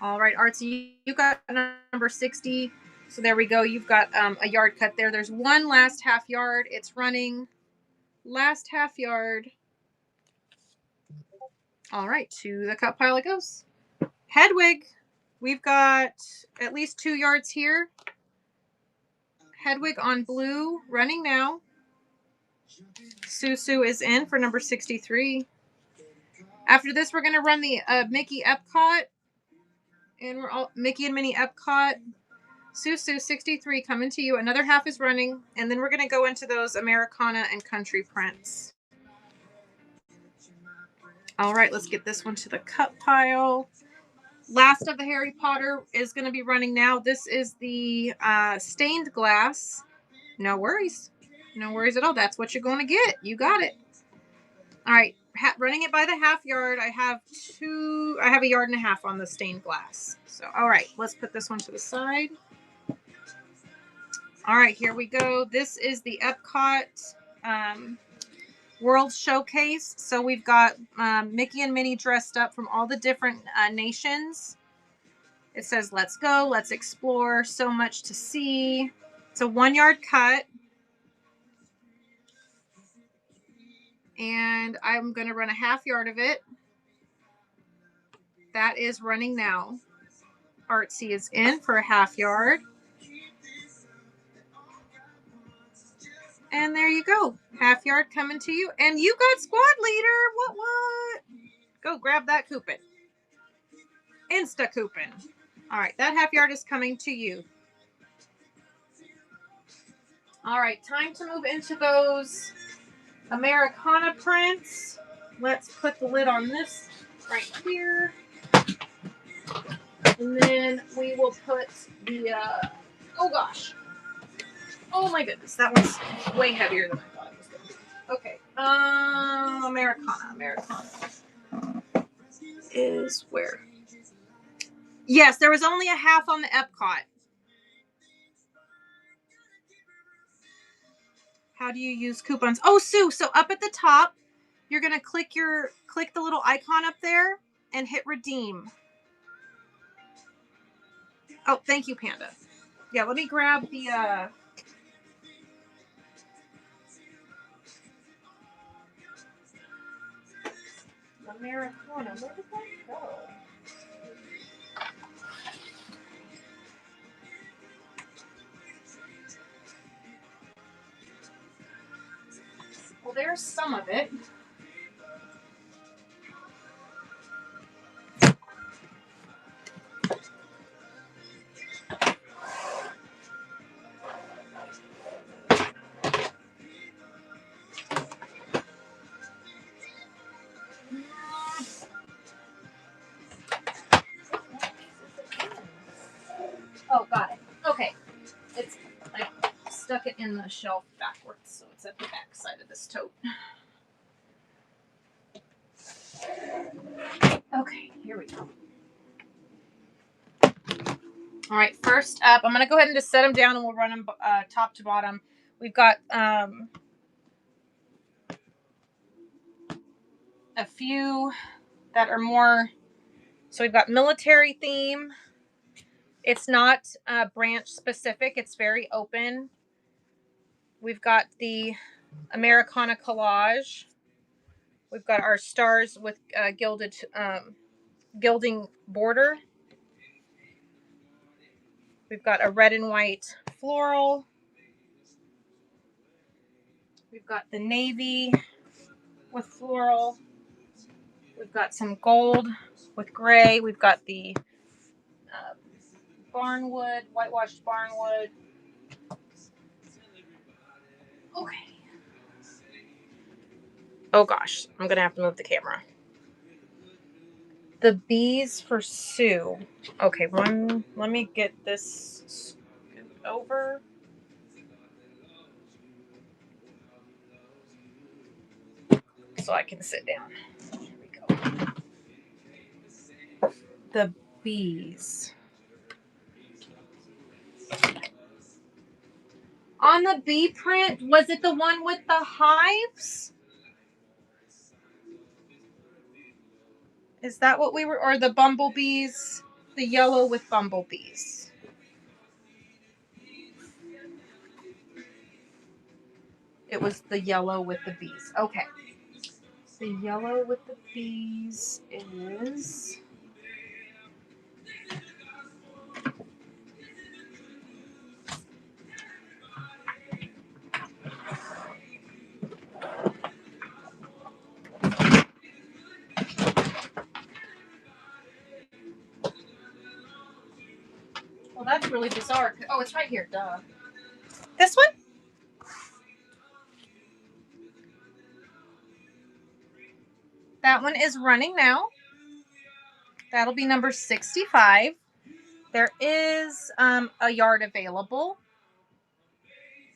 All right, Artsy, you got number 60. So there we go. You've got a yard cut there. There's one last half yard. It's running. Last half yard. All right, to the cut pile it goes. Hedwig, we've got at least 2 yards here. Hedwig on blue, running now. Susu is in for number 63. After this, we're going to run the Mickey Epcot. And we're all Mickey and Minnie Epcot. Susu, 63, coming to you. Another half is running. And then we're going to go into those Americana and country prints. All right, let's get this one to the cut pile. last of the Harry Potter is going to be running now. This is the stained glass. No worries. No worries at all. That's what you're going to get. You got it. All right. Running it by the half yard. I have a yard and a half on the stained glass. So, all right. Let's put this one to the side. All right. Here we go. This is the Epcot World Showcase. So we've got Mickey and Minnie dressed up from all the different nations. It says, let's go, let's explore, so much to see. It's a 1 yard cut. And I'm going to run a half yard of it. That is running now. Artsy is in for a half yard. And there you go. Half yard coming to you. And you got squad leader. What? Go grab that coupon. Insta coupon. All right. That half yard is coming to you. All right. Time to move into those Americana prints. Let's put the lid on this right here. And then we will put the, oh gosh. Oh my goodness. That one's way heavier than I thought it was going to be. Okay. Americana is where? Yes, there was only a half on the Epcot. How do you use coupons? Oh, Sue, so up at the top, you're going to click the little icon up there and hit redeem. Oh, thank you, Panda. Yeah, let me grab the Americana. Where did that go? Well, there's some of it. Oh, got it. Okay. I stuck it in the shelf backwards, so it's at the back side of this tote. Okay, here we go. All right, first up, I'm going to go ahead and just set them down and we'll run them top to bottom. We've got a few that are more, so we've got military theme. It's not branch specific. It's very open. We've got the Americana collage. We've got our stars with gilding border. We've got a red and white floral. We've got the navy with floral. We've got some gold with gray. We've got the barnwood, whitewashed barnwood. Okay. Oh gosh, I'm going to have to move the camera. The bees for Sue. Okay, let me get this over. So I can sit down. Here we go. The bees. On the bee print, was it the one with the hives? Is that what we were, or the bumblebees? The yellow with bumblebees. It was the yellow with the bees. Okay. The yellow with the bees is... Well, that's really bizarre. Oh, it's right here. Duh. This one? That one is running now. That'll be number 65. There is a yard available.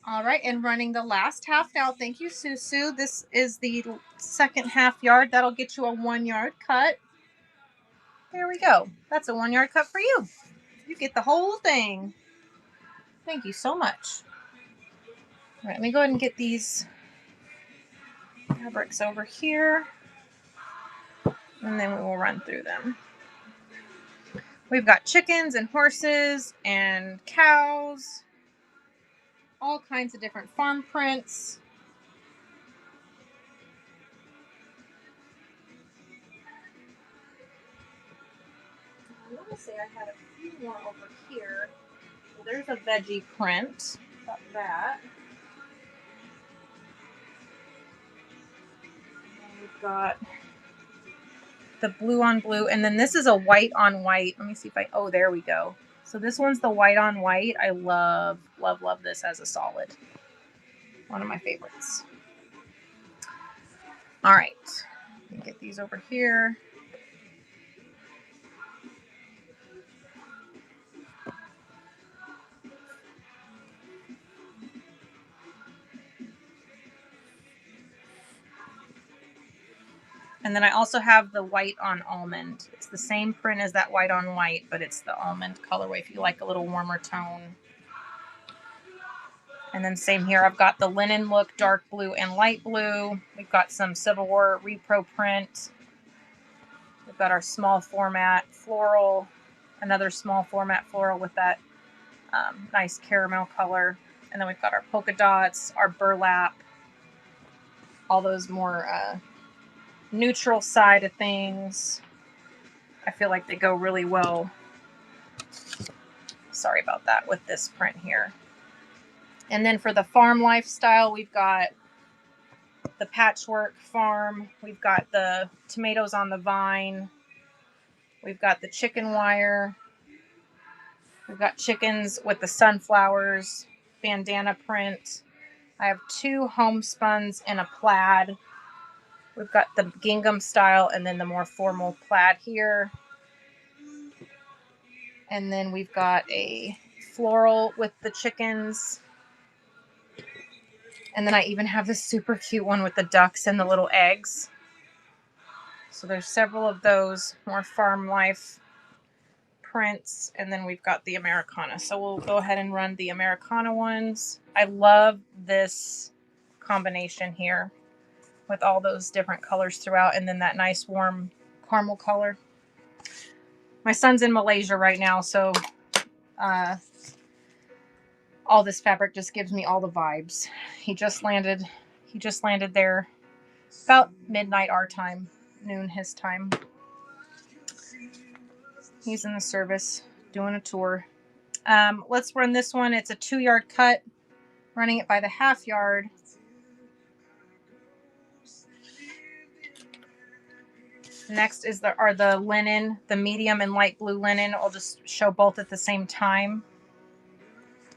All right, and running the last half now. Thank you, Susu. This is the second half yard. That'll get you a 1 yard cut. There we go. That's a 1 yard cut for you. You get the whole thing. Thank you so much. All right, let me go ahead and get these fabrics over here, and then we will run through them. We've got chickens and horses and cows, all kinds of different farm prints. I want to say I had a few more over here. Well, there's a veggie print. Got that. And we've got the blue on blue, and then this is a white on white. Let me see if I, oh, there we go. So this one's the white on white. I love, love, love this as a solid. One of my favorites. All right, let me get these over here. And then I also have the white on almond. It's the same print as that white on white, but it's the almond colorway if you like a little warmer tone. And then same here, I've got the linen look, dark blue and light blue. We've got some Civil War repro print. We've got our small format floral, another small format floral with that nice caramel color. And then we've got our polka dots, our burlap, all those more neutral side of things. I feel like they go really well. Sorry about that with this print here. And then for the farm lifestyle, we've got the patchwork farm. We've got the tomatoes on the vine. We've got the chicken wire. We've got chickens with the sunflowers, bandana print. I have 2 homespuns and a plaid. We've got the gingham style and then the more formal plaid here. And then we've got a floral with the chickens. And then I even have this super cute one with the ducks and the little eggs. So there's several of those more farm life prints. And then we've got the Americana. So we'll go ahead and run the Americana ones. I love this combination here with all those different colors throughout. And then that nice warm caramel color. My son's in Malaysia right now, so all this fabric just gives me all the vibes. He just landed there about midnight our time, noon his time. He's in the service doing a tour. Let's run this one. It's a 2 yard cut, running it by the half yard. Next is the linen, the medium and light blue linen. I'll just show both at the same time.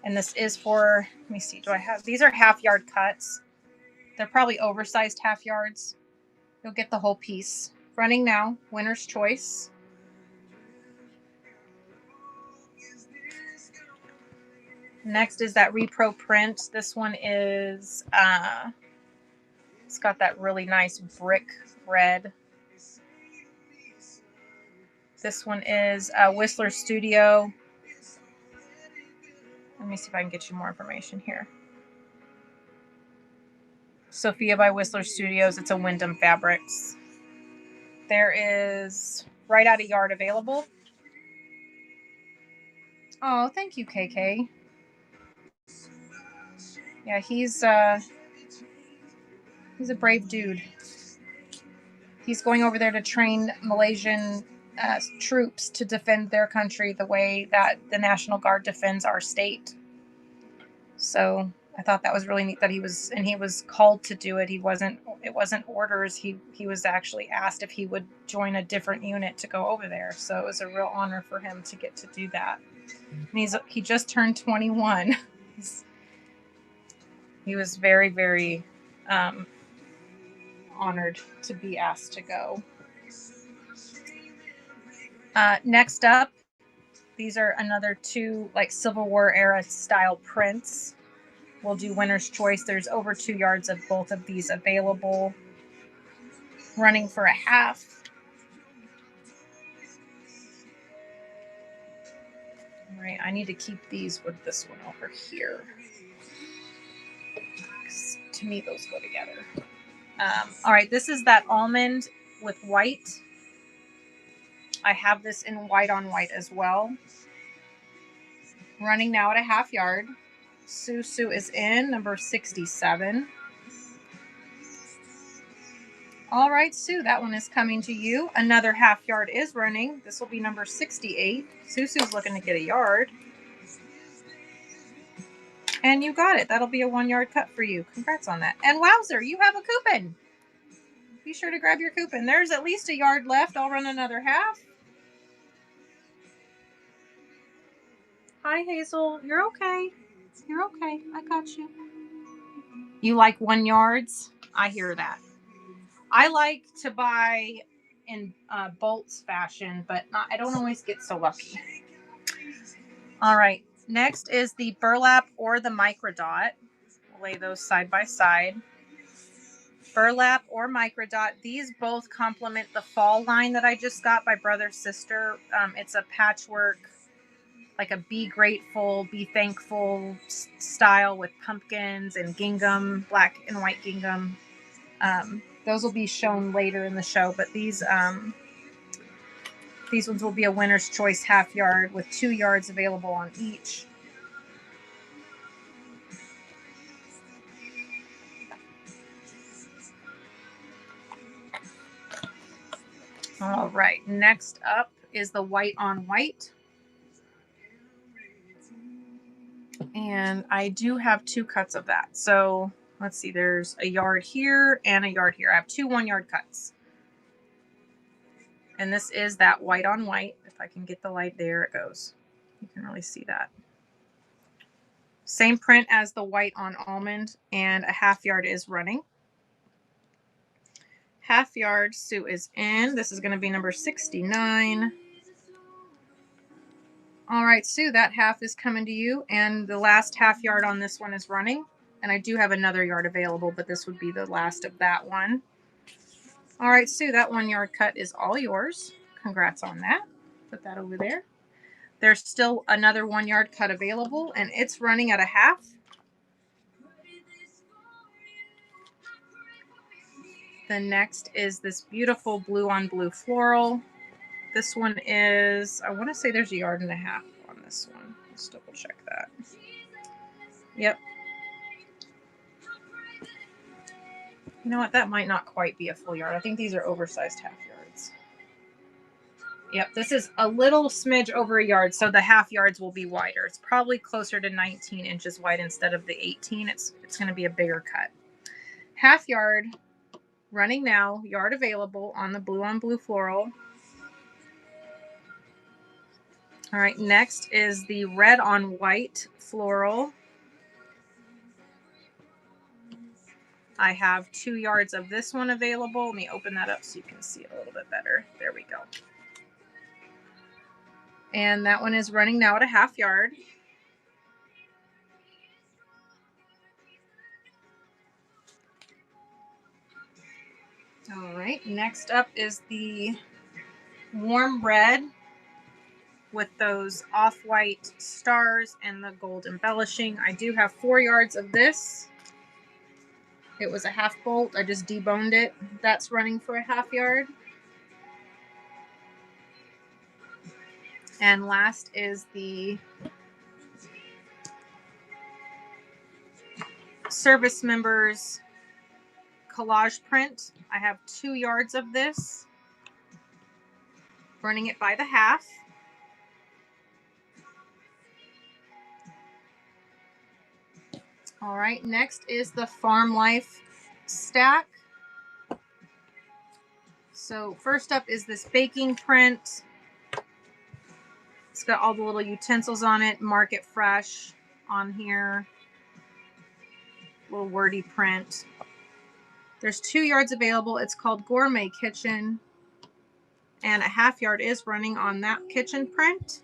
And this is for, let me see, these are half yard cuts. They're probably oversized half yards. You'll get the whole piece. Running now, winner's choice. Next is that repro print. This one is, it's got that really nice brick red. This one is Whistler Studio. Let me see if I can get you more information here. Sophia by Whistler Studios. It's a Wyndham Fabrics. There is right out of yard available. Oh, thank you, KK. Yeah, he's a brave dude. He's going over there to train Malaysian troops to defend their country the way that the National Guard defends our state. So I thought that was really neat that he was called to do it. It wasn't orders. He was actually asked if he would join a different unit to go over there. So it was a real honor for him to get to do that. And he just turned 21. He was very, very honored to be asked to go. Next up, these are another two like Civil War era style prints. We'll do winner's choice. There's over 2 yards of both of these available. Running for a half. All right, I need to keep these with this one over here. To me, those go together. All right, this is that almond with white. I have this in white on white as well. Running now at a half yard. Sue is in, number 67. All right, Sue, that one is coming to you. Another half yard is running. This will be number 68. Sue's looking to get a yard. And you got it. That'll be a 1 yard cut for you. Congrats on that. And wowzer, you have a coupon. Be sure to grab your coupon. There's at least a yard left. I'll run another half. Hi, Hazel. You're okay. You're okay. I got you. You like 1 yards? I hear that. I like to buy in bolts fashion, but I don't always get so lucky. All right. Next is the burlap or the microdot. We'll lay those side by side. Burlap or microdot. These both complement the fall line that I just got by Brother Sister. It's a patchwork, like a Be Grateful, Be Thankful style with pumpkins and gingham, black and white gingham. Those will be shown later in the show, but these ones will be a winner's choice half yard with 2 yards available on each. All right, next up is the white on white. And I do have 2 cuts of that. So let's see, there's a yard here and a yard here. I have 2 1 yard cuts. And this is that white on white. If I can get the light, there it goes. You can really see that. Same print as the white on almond, and a half yard is running. Half yard, Sue is in. This is going to be number 69. All right, Sue, that half is coming to you, and the last half yard on this one is running. And I do have another yard available, but this would be the last of that one. All right, Sue, that 1 yard cut is all yours. Congrats on that. Put that over there. There's still another 1 yard cut available, and it's running at a half. The next is this beautiful blue on blue floral. This one is, I want to say there's a yard and a half on this one. Let's double check that. Yep. You know what? That might not quite be a full yard. I think these are oversized half yards. Yep, this is a little smidge over a yard, so the half yards will be wider. It's probably closer to 19 inches wide instead of the 18. It's going to be a bigger cut. Half yard, running now, yard available on the blue on blue floral. All right, next is the red on white floral. I have 2 yards of this one available. Let me open that up so you can see it a little bit better. There we go. And that one is running now at a half yard. All right, next up is the warm red with those off-white stars and the gold embellishing. I do have 4 yards of this. It was a half bolt. I just deboned it. That's running for a half yard. And last is the service members collage print. I have 2 yards of this. Running it by the half. All right, next is the Farm Life stack. So first up is this baking print. It's got all the little utensils on it. Market Fresh on here. Little wordy print. There's 2 yards available. It's called Gourmet Kitchen. and a half yard is running on that kitchen print.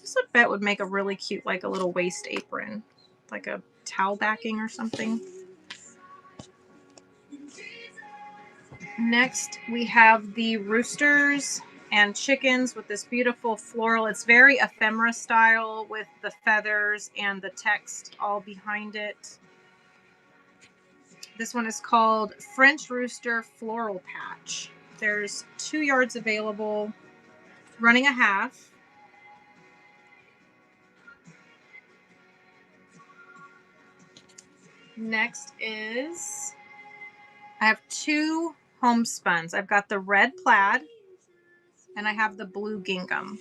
This I bet would make a really cute, like a little waist apron, like a towel backing or something. Next, we have the roosters and chickens with this beautiful floral. It's very ephemera style with the feathers and the text all behind it. This one is called French Rooster Floral Patch. There's 2 yards available, running a half. Next is, I have 2 homespuns. I've got the red plaid and I have the blue gingham.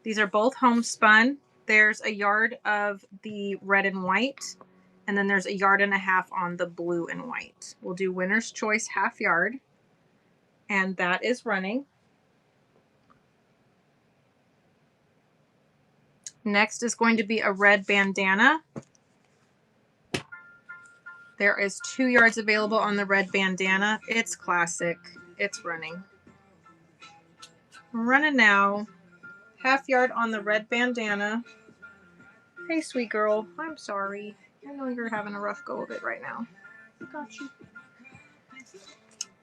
These are both homespun. There's a yard of the red and white, and then there's a yard and a half on the blue and white. We'll do winner's choice half yard, and that is running. Next is going to be a red bandana. There is 2 yards available on the red bandana. It's classic. It's running. I'm running now. Half yard on the red bandana. Hey, sweet girl. I'm sorry. I know you're having a rough go of it right now. Got you.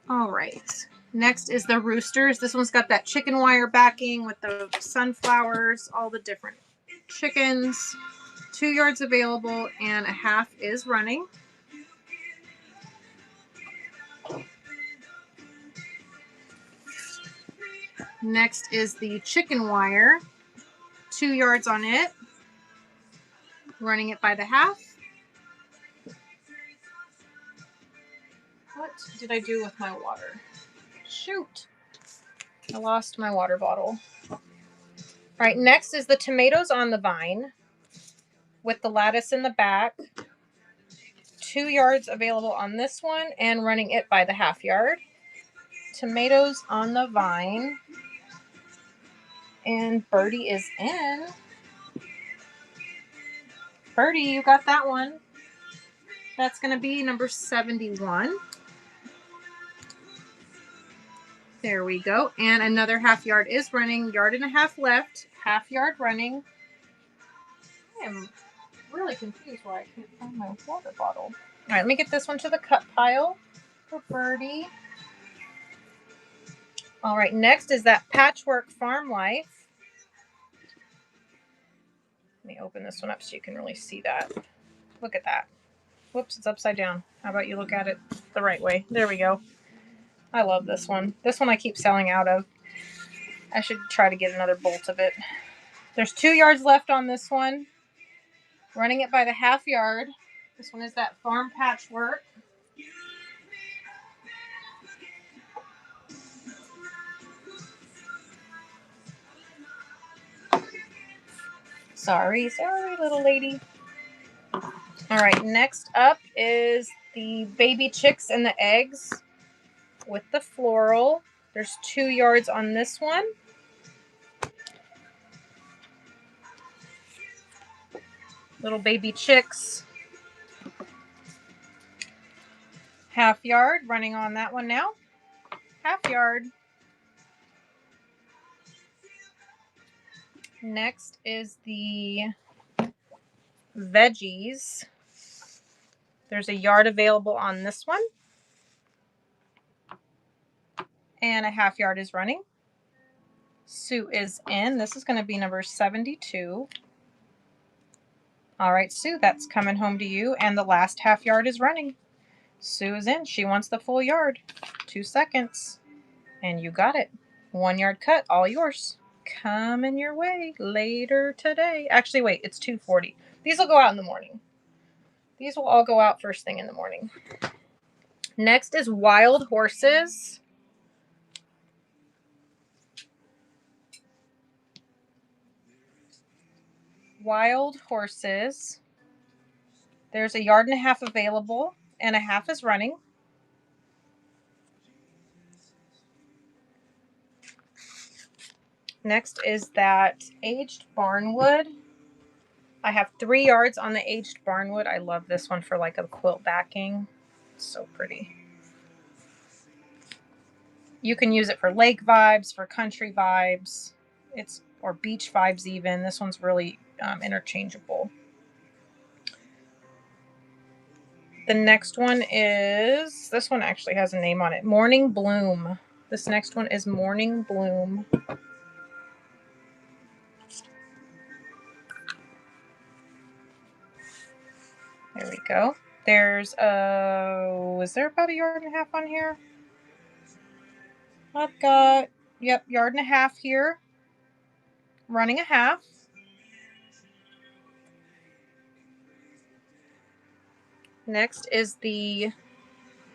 All right. Next is the roosters. This one's got that chicken wire backing with the sunflowers, all the different chickens. 2 yards available and a half is running. Next is the chicken wire. 2 yards on it. Running it by the half. What did I do with my water? Shoot. I lost my water bottle. All right, next is the tomatoes on the vine with the lattice in the back. 2 yards available on this one and running it by the half yard. Tomatoes on the vine. And Birdie is in. Birdie, you got that one. That's going to be number 71. There we go. And another half yard is running. Yard and a half left. Half yard running. I am really confused why I can't find my water bottle. All right, let me get this one to the cut pile for Birdie. All right, next is that Patchwork Farm Life. Let me open this one up so you can really see that. Look at that. Whoops, it's upside down. How about you look at it the right way? There we go. I love this one. This one I keep selling out of. I should try to get another bolt of it. There's 2 yards left on this one. Running it by the half yard. This one is that farm patchwork. Sorry, little lady. All right, next up is the baby chicks and the eggs with the floral. There's 2 yards on this one. Little baby chicks. Half yard, running on that one now. Half yard. Next is the veggies. There's a yard available on this one. And a half yard is running. Sue is in. This is going to be number 72. All right, Sue, that's coming home to you. And the last half yard is running. Sue is in. She wants the full yard. 2 seconds. And you got it. 1 yard cut, all yours. Coming your way later today. Actually, wait, it's 2:40. These will go out in the morning. These will all go out first thing in the morning. Next is wild horses. Wild horses. There's a yard and a half available, and a half is running. Next is that aged barnwood. I have 3 yards on the aged barnwood. I love this one for like a quilt backing. It's so pretty. You can use it for lake vibes, for country vibes, or beach vibes even. This one's really interchangeable. The next one is, this one actually has a name on it, Morning Bloom. This next one is Morning Bloom. There we go. There's is there about a yard and a half on here? I've got, yep, yard and a half here. Running a half. Next is the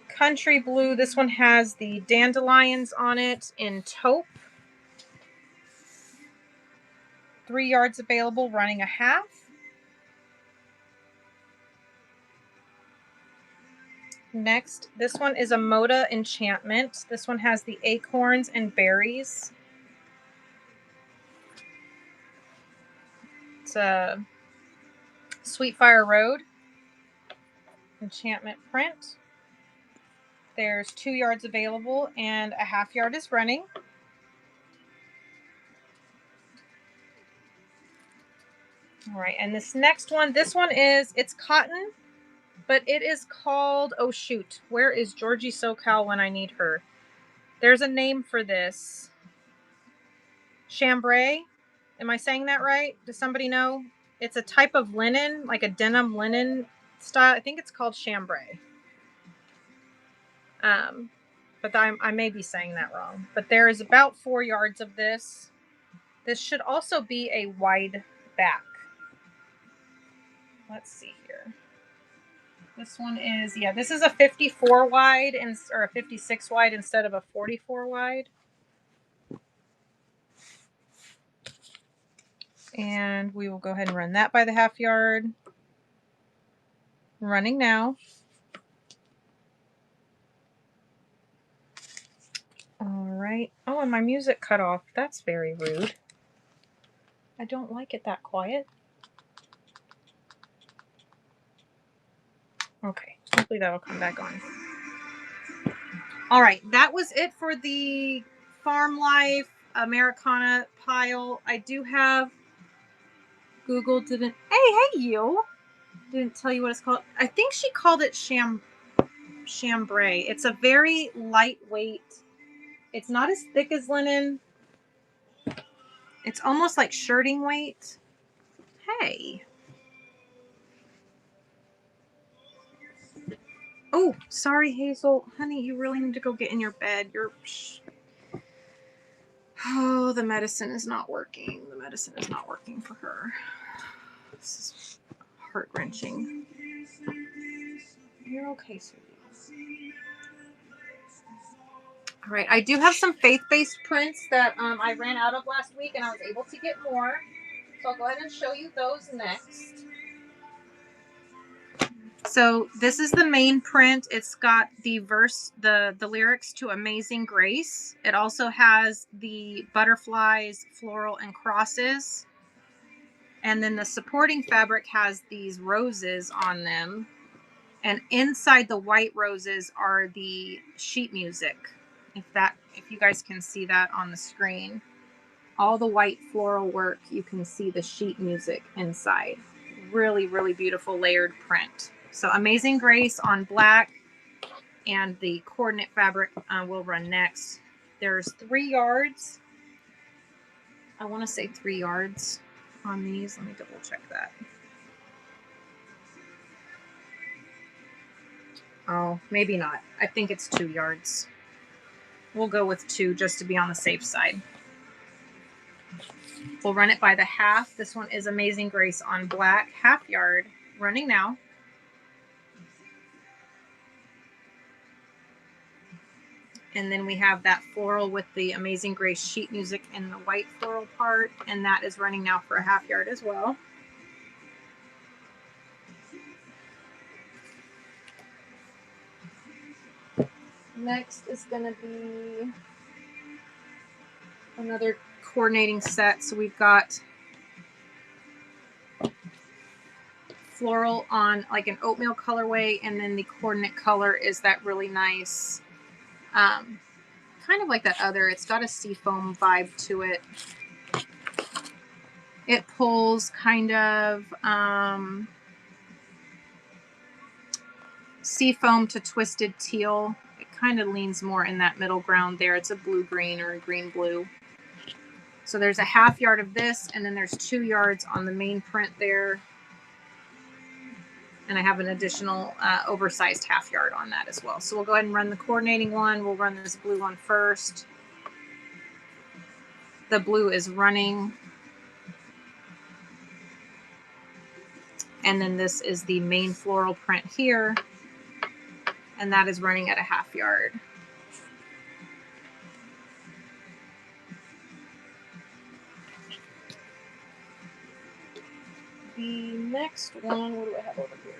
Country Blue. This one has the dandelions on it in taupe. 3 yards available, running a half. Next, this one is a Moda Enchantment. This one has the acorns and berries. It's a Sweetfire Road enchantment print. There's 2 yards available and a half yard is running. All right, and this next one, it's cotton, but it is called, oh shoot, where is Georgie SoCal when I need her? There's a name for this. Chambray. Am I saying that right? Does somebody know? It's a type of linen, like a denim linen style. I think it's called chambray. But I may be saying that wrong. But there is about 4 yards of this. This should also be a wide back. Let's see here. This one is, yeah, this is a 54 wide or a 56 wide instead of a 44 wide. And we will go ahead and run that by the half yard. Running now. All right. Oh, and my music cut off. That's very rude. I don't like it that quiet. Okay. Hopefully that'll come back on. All right. That was it for the Farm Life Americana pile. I do have Google didn't. Hey, you. Didn't tell you what it's called. I think she called it chambray. It's a very lightweight. It's not as thick as linen. It's almost like shirting weight. Hey. Oh, sorry, Hazel. Honey, you really need to go get in your bed. Oh, the medicine is not working. The medicine is not working for her. This is heart-wrenching. You're okay, sweetie. All right, I do have some faith-based prints that I ran out of last week, and I was able to get more. So I'll go ahead and show you those next. So this is the main print. It's got the the lyrics to Amazing Grace. It also has the butterflies, floral, and crosses. And then the supporting fabric has these roses on them. And inside the white roses are the sheet music. If you guys can see that on the screen. All the white floral work, you can see the sheet music inside. Really, really beautiful layered print. So Amazing Grace on black, and the coordinate fabric will run next. There's 3 yards. I want to say 3 yards on these. Let me double check that. Oh, maybe not. I think it's 2 yards. We'll go with 2 just to be on the safe side. We'll run it by the half. This one is Amazing Grace on black, half yard, running now. And then we have that floral with the Amazing Grace sheet music in the white floral part. And that is running now for a half yard as well. Next is going to be another coordinating set. So we've got floral on like an oatmeal colorway. And then the coordinate color is that really nice kind of like that other. It's got a seafoam vibe to it. It pulls kind of seafoam to twisted teal. It kind of leans more in that middle ground there. It's a blue-green or a green-blue. So there's a ½ yard of this, and then there's 2 yards on the main print there. And I have an additional oversized ½ yard on that as well. So we'll go ahead and run the coordinating one. We'll run this blue one first. The blue is running. And then this is the main floral print here. And that is running at a ½ yard. The next one, what do I have over here?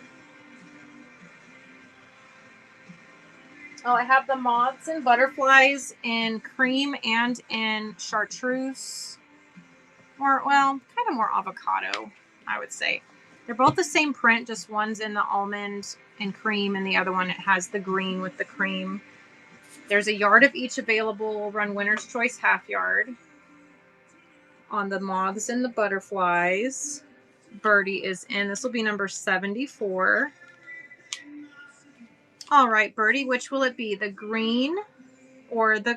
Oh, I have the moths and butterflies in cream and in chartreuse. Or, well, kind of more avocado, I would say. They're both the same print, just one's in the almond and cream, and the other one it has the green with the cream. There's a yard of each available. We'll run Winner's Choice ½ yard on the moths and the butterflies. Birdie is in. This will be number 74. All right, Birdie, which will it be? The green or the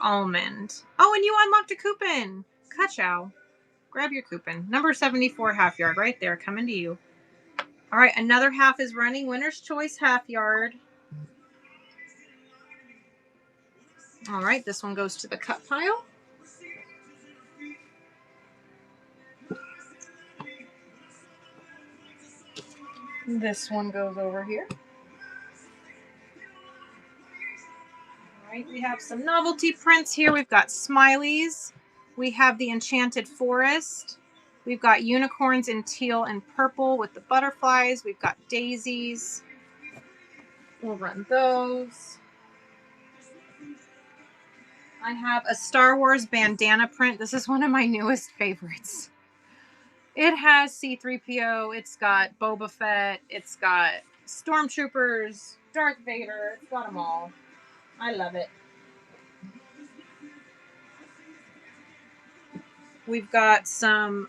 almond? Oh, and you unlocked a coupon. Ka-chow. Grab your coupon. Number 74 ½ yard right there, coming to you. All right, another half is running. Winner's Choice ½ yard. All right, this one goes to the cut pile. This one goes over here. All right, we have some novelty prints here. We've got smileys. We have the Enchanted Forest. We've got unicorns in teal and purple with the butterflies. We've got daisies. We'll run those. I have a Star Wars bandana print. This is one of my newest favorites. It has C-3PO, it's got Boba Fett, it's got Stormtroopers, Darth Vader, it's got them all. I love it. We've got some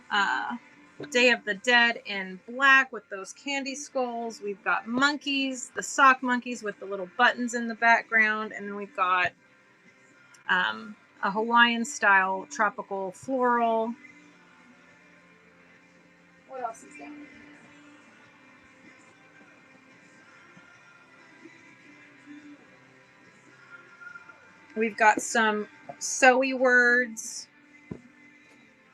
Day of the Dead in black with those candy skulls. We've got monkeys, the sock monkeys with the little buttons in the background. And then we've got a Hawaiian style tropical floral. What else is down here? We've got some sewy words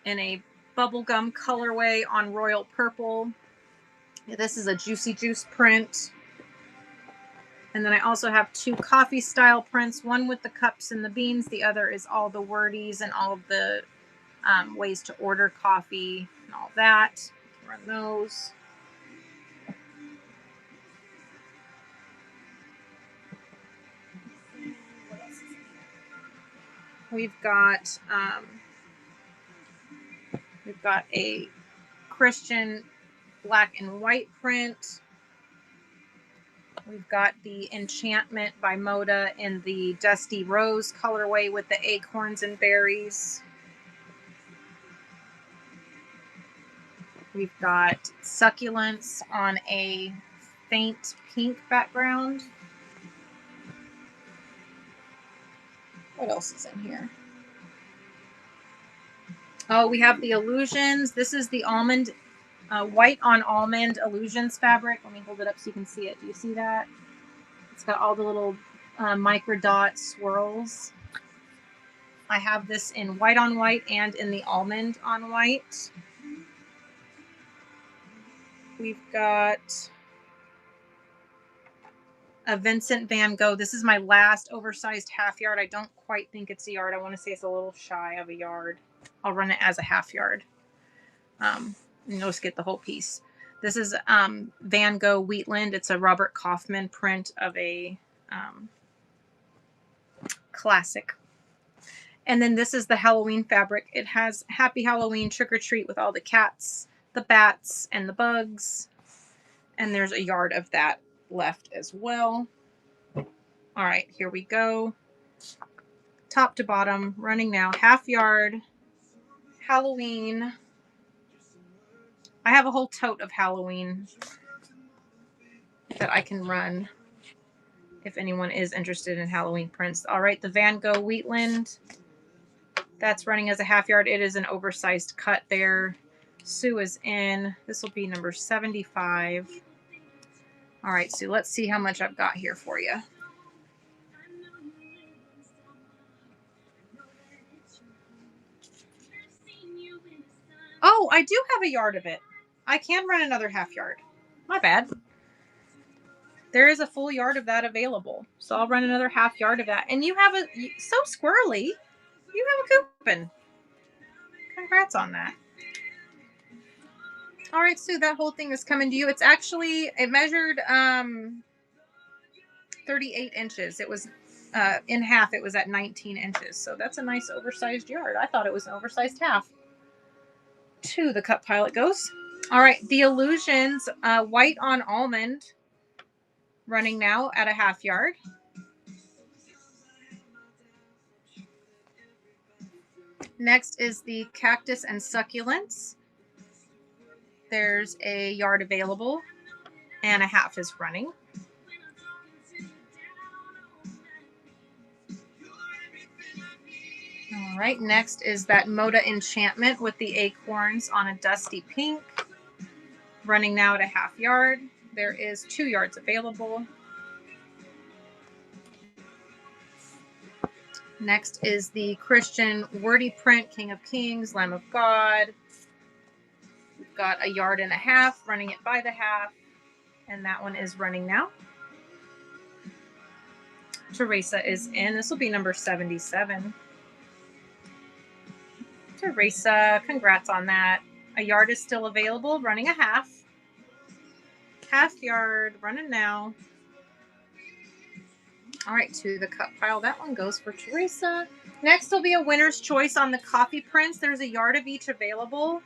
in a bubblegum colorway on royal purple. This is a Juicy Juice print. And then I also have 2 coffee style prints, one with the cups and the beans. The other is all the wordies and all of the ways to order coffee and all that. Run those. We've got a Christian black and white print. We've got the Enchantment by Moda in the Dusty Rose colorway with the acorns and berries. We've got Succulents on a faint pink background. What else is in here? Oh, we have the Illusions. This is the almond, white on almond Illusions fabric. Let me hold it up so you can see it. Do you see that? It's got all the little micro dot swirls. I have this in white on white and in the almond on white. We've got a Vincent van Gogh. This is my last oversized ½ yard. I don't quite think it's a yard. I want to say it's a little shy of a yard. I'll run it as a ½ yard. And you'll just get the whole piece. This is Van Gogh Wheatland. It's a Robert Kaufman print of a classic. And then this is the Halloween fabric. It has Happy Halloween, Trick or Treat with all the cats, the bats, and the bugs. And there's a yard of that left as well. All right, here we go. top to bottom, running now, half yard, Halloween. I have a whole tote of Halloween that I can run if anyone is interested in Halloween prints. All right, the Van Gogh Wheatland. That's running as a half yard. It is an oversized cut there. Sue is in. This will be number 75. All right, Sue, let's see how much I've got here for you. Oh, I do have a yard of it. I can run another half yard. My bad. There is a full yard of that available. So I'll run another half yard of that. And you have so squirrely, you have a coupon. Congrats on that. All right, Sue, that whole thing is coming to you. It's actually, it measured 38 inches. It was in half, it was at 19 inches. So that's a nice oversized yard. I thought it was an oversized half. To the cut pile it goes. All right, the Illusions white on almond running now at a half yard. Next is the Cactus and Succulents. There's a yard available and a half is running. All right, next is that Moda Enchantment with the acorns on a dusty pink, running now at a half yard. There is 2 yards available. Next is the Christian Wordy Print, King of Kings, Lamb of God. We've got a yard and a half, running it by the half, and that one is running now. Teresa is in. This will be number 77. Teresa, congrats on that. A yard is still available, running a half. Half yard, running now. All right, to the cut pile. That one goes for Teresa. Next will be a winner's choice on the coffee prints. There's a yard of each available.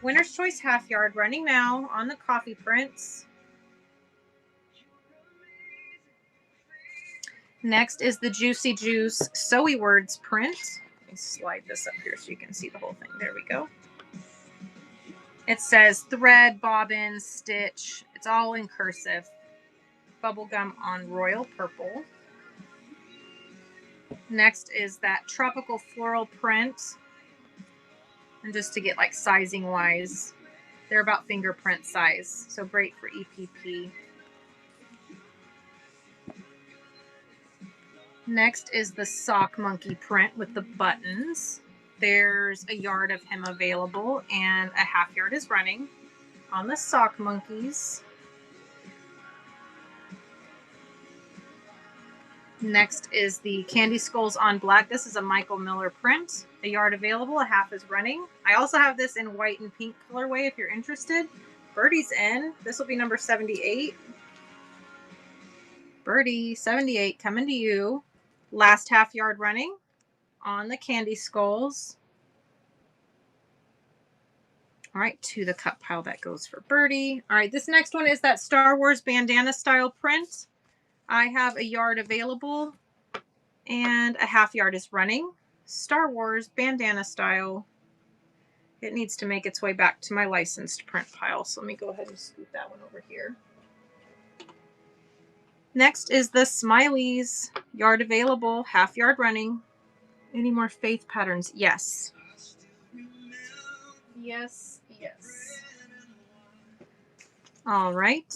Winner's choice half yard, running now on the coffee prints. Next is the Juicy Juice Sewy Words print. Let me slide this up here so you can see the whole thing. There we go. It says thread, bobbin, stitch. It's all in cursive. Bubblegum on royal purple. Next is that tropical floral print. And just to get like sizing wise, they're about fingerprint size. So great for EPP. Next is the Sock Monkey print with the buttons. There's a yard of him available and a half yard is running on the Sock Monkeys. Next is the Candy Skulls on Black. This is a Michael Miller print. A yard available, a half is running. I also have this in white and pink colorway if you're interested. Birdie's in. This will be number 78. Birdie, 78, coming to you. Last half yard running on the Candy Skulls. All right, to the cut pile that goes for Birdie. All right, this next one is that Star Wars bandana style print. I have a yard available and a half yard is running. Star Wars bandana style. It needs to make its way back to my licensed print pile. So let me go ahead and scoot that one over here. Next is the Smileys. Yard available, half yard running. Any more faith patterns? Yes. Yes, yes. All right.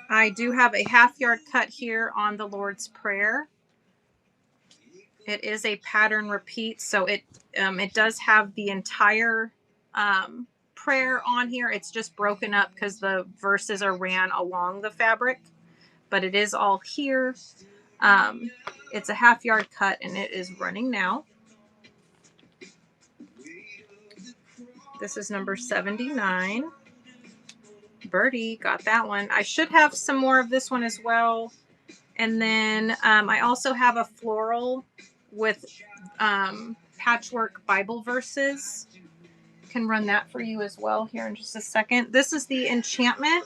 I do have a half yard cut here on the Lord's Prayer. It is a pattern repeat, so it does have the entire prayer on here. It's just broken up because the verses are ran along the fabric, but it is all here. It's a half yard cut and it is running now. This is number 79. Birdie got that one. I should have some more of this one as well. And then I also have a floral with patchwork Bible verses. Can run that for you as well here in just a second. This is the Enchantment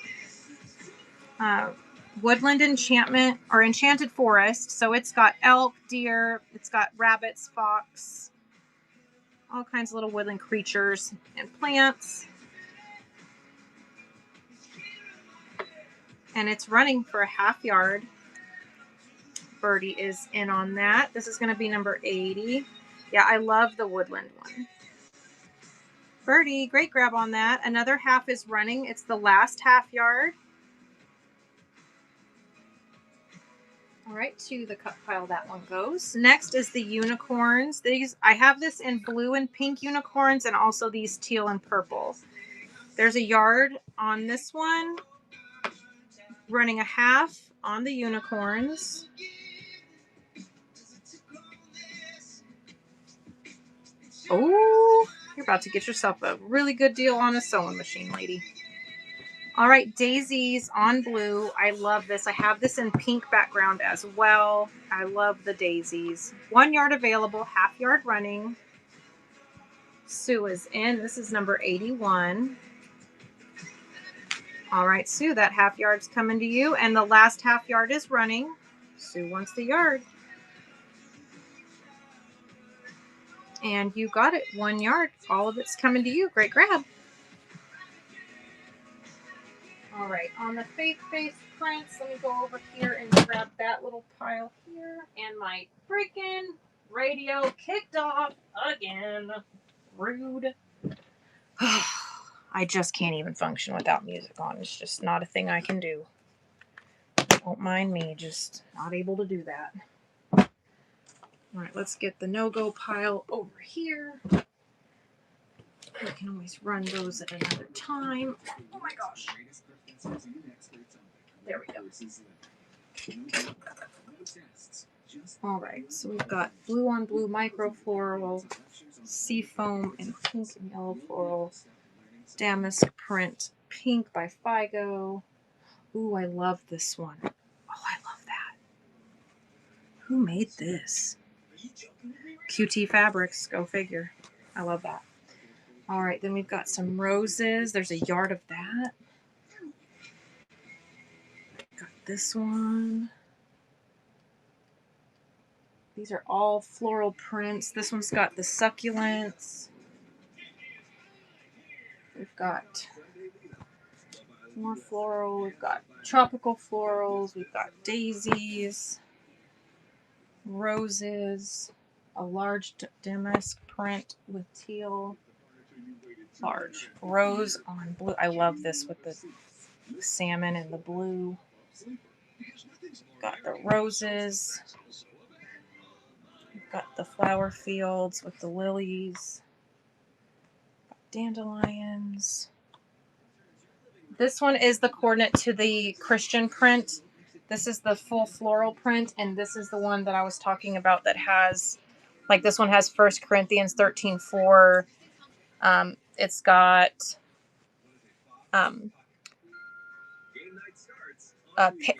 Woodland Enchantment or Enchanted Forest. So it's got elk, deer, it's got rabbits, fox, all kinds of little woodland creatures and plants. And it's running for a half yard. Birdie is in on that. This is going to be number 80. Yeah, I love the woodland one. Birdie, great grab on that. Another half is running. It's the last half yard. All right, to the cut pile that one goes. Next is the unicorns. These I have this in blue and pink unicorns and also these teal and purple. There's a yard on this one. Running a half on the unicorns. Oh, you're about to get yourself a really good deal on a sewing machine, lady. All right, daisies on blue. I love this. I have this in pink background as well. I love the daisies. 1 yard available, half yard running. Sue is in. This is number 81. All right, Sue, that half yard's coming to you. And the last half yard is running. Sue wants the yard. And you got it, 1 yard. All of it's coming to you. Great grab. All right, on the faith-based prints, let me go over here and grab that little pile here. And my freaking radio kicked off again. Rude. I just can't even function without music on. It's just not a thing I can do. Don't mind me, just not able to do that. All right, let's get the no-go pile over here. We can always run those at another time. Oh my gosh. There we go. All right, so we've got blue on blue micro floral, sea foam and pink and yellow floral, damask print pink by Figo. Ooh, I love this one. Oh, I love that. Who made this? QT Fabrics, go figure. I love that. All right, then we've got some roses. There's a yard of that. Got this one. These are all floral prints. This one's got the succulents. We've got more floral. We've got tropical florals. We've got daisies, roses, a large damask print with teal, large rose on blue. I love this with the salmon and the blue. Got the roses. We've got the flower fields with the lilies. Got dandelions. This one is the coordinate to the Christian print. This is the full floral print, and this is the one that I was talking about that has, like this one has 1 Corinthians 13:4. It's got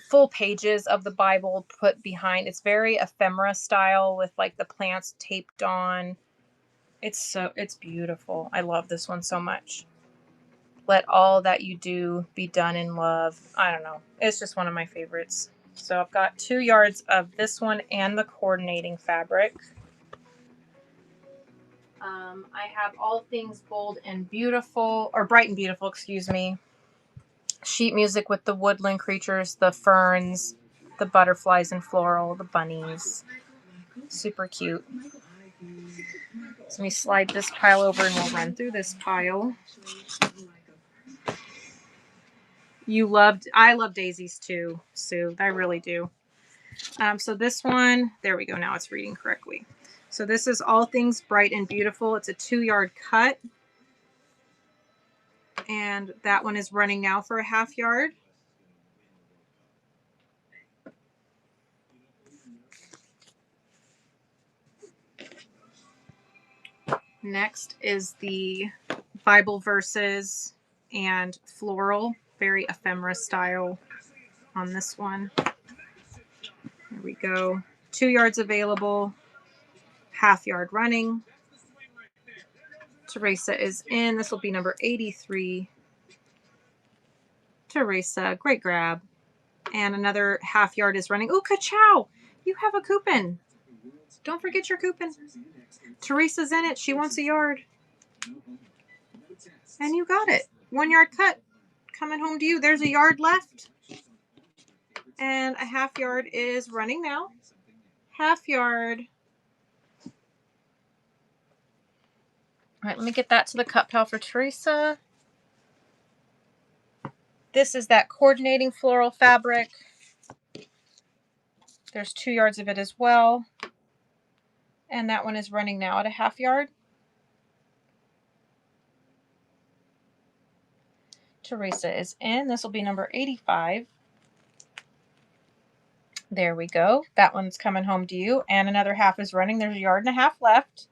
full pages of the Bible put behind. It's very ephemera style with like the plants taped on. It's beautiful. I love this one so much. Let all that you do be done in love. I don't know. It's just one of my favorites. So I've got 2 yards of this one and the coordinating fabric. I have All Things Bold and Beautiful, or Bright and Beautiful, excuse me. Sheet music with the woodland creatures, the ferns, the butterflies and floral, the bunnies. Super cute. So let me slide this pile over and we'll run through this pile. I love daisies too, Sue. I really do. So this one, there we go. Now it's reading correctly. So this is All Things Bright and Beautiful. It's a 2 yard cut. And that one is running now for a half yard. Next is the Bible verses and floral, very ephemera style on this one. There we go. 2 yards available, half yard running. Teresa is in. This will be number 83. Teresa, great grab. And another half yard is running. Oh, ka-chow! You have a coupon. Don't forget your coupon. Teresa's in it. She wants a yard. And you got it. 1 yard cut. Coming home to you. There's a yard left. And a half yard is running now. Half yard. All right, let me get that to the cut pile for Teresa. This is that coordinating floral fabric. There's 2 yards of it as well. And that one is running now at a half yard. Teresa is in. This will be number 85. There we go. That one's coming home to you. And another half is running. There's a yard and a half left.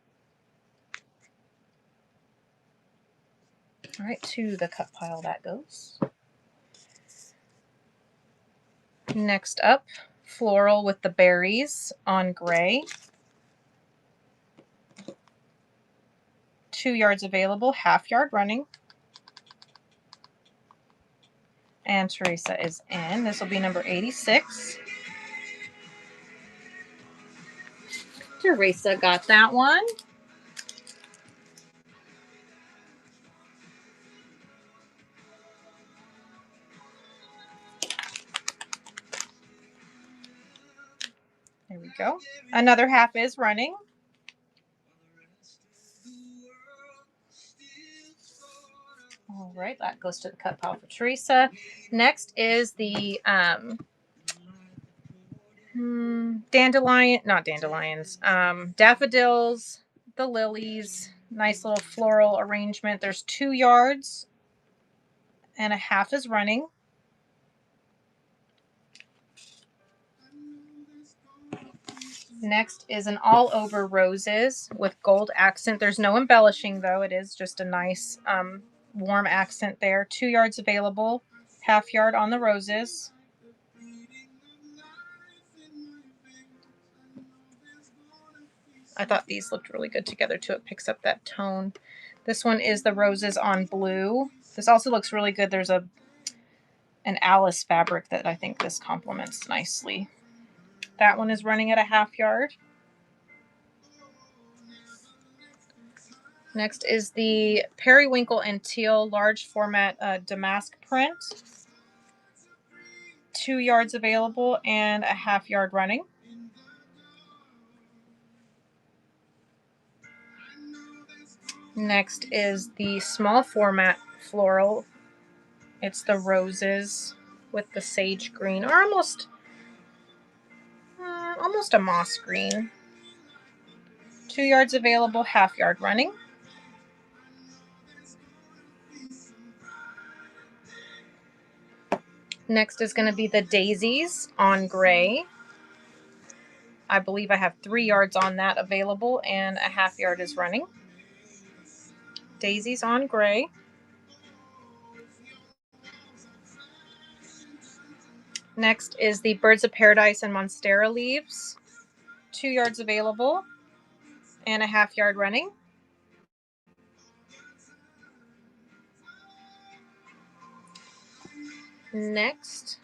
All right, to the cut pile that goes. Next up, floral with the berries on gray. 2 yards available, half yard running. And Teresa is in. This will be number 86. Teresa got that one. There we go. Another half is running. All right, that goes to the cut pile for Teresa. Next is the daffodils, the lilies. Nice little floral arrangement. There's 2 yards and a half is running. Next is an all over roses with gold accent. There's no embellishing though. It is just a nice warm accent there. 2 yards available, half yard on the roses. I thought these looked really good together too. It picks up that tone. This one is the roses on blue. This also looks really good. There's an Alice fabric that I think this complements nicely. That one is running at a half yard. Next is the periwinkle and teal large format damask print. 2 yards available and a half yard running. Next is the small format floral. It's the roses with the sage green, or almost a moss green. 2 yards available, half yard running. Next is going to be the daisies on gray. I believe I have 3 yards on that available and a half yard is running. Daisies on gray. Next is the Birds of Paradise and Monstera leaves. 2 yards available and a half yard running. Next,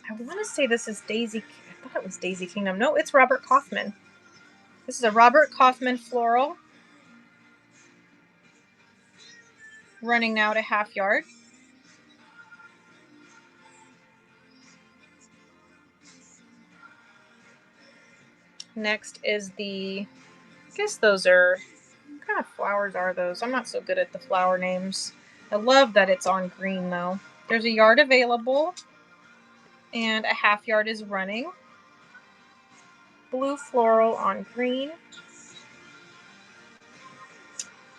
I want to say this is Daisy. I thought it was Daisy Kingdom. No, it's Robert Kaufman. This is a Robert Kaufman floral. Running now to half yard. Next is the, I guess those are, what kind of flowers are those? I'm not so good at the flower names. I love that it's on green though. There's a yard available and a half yard is running. Blue floral on green.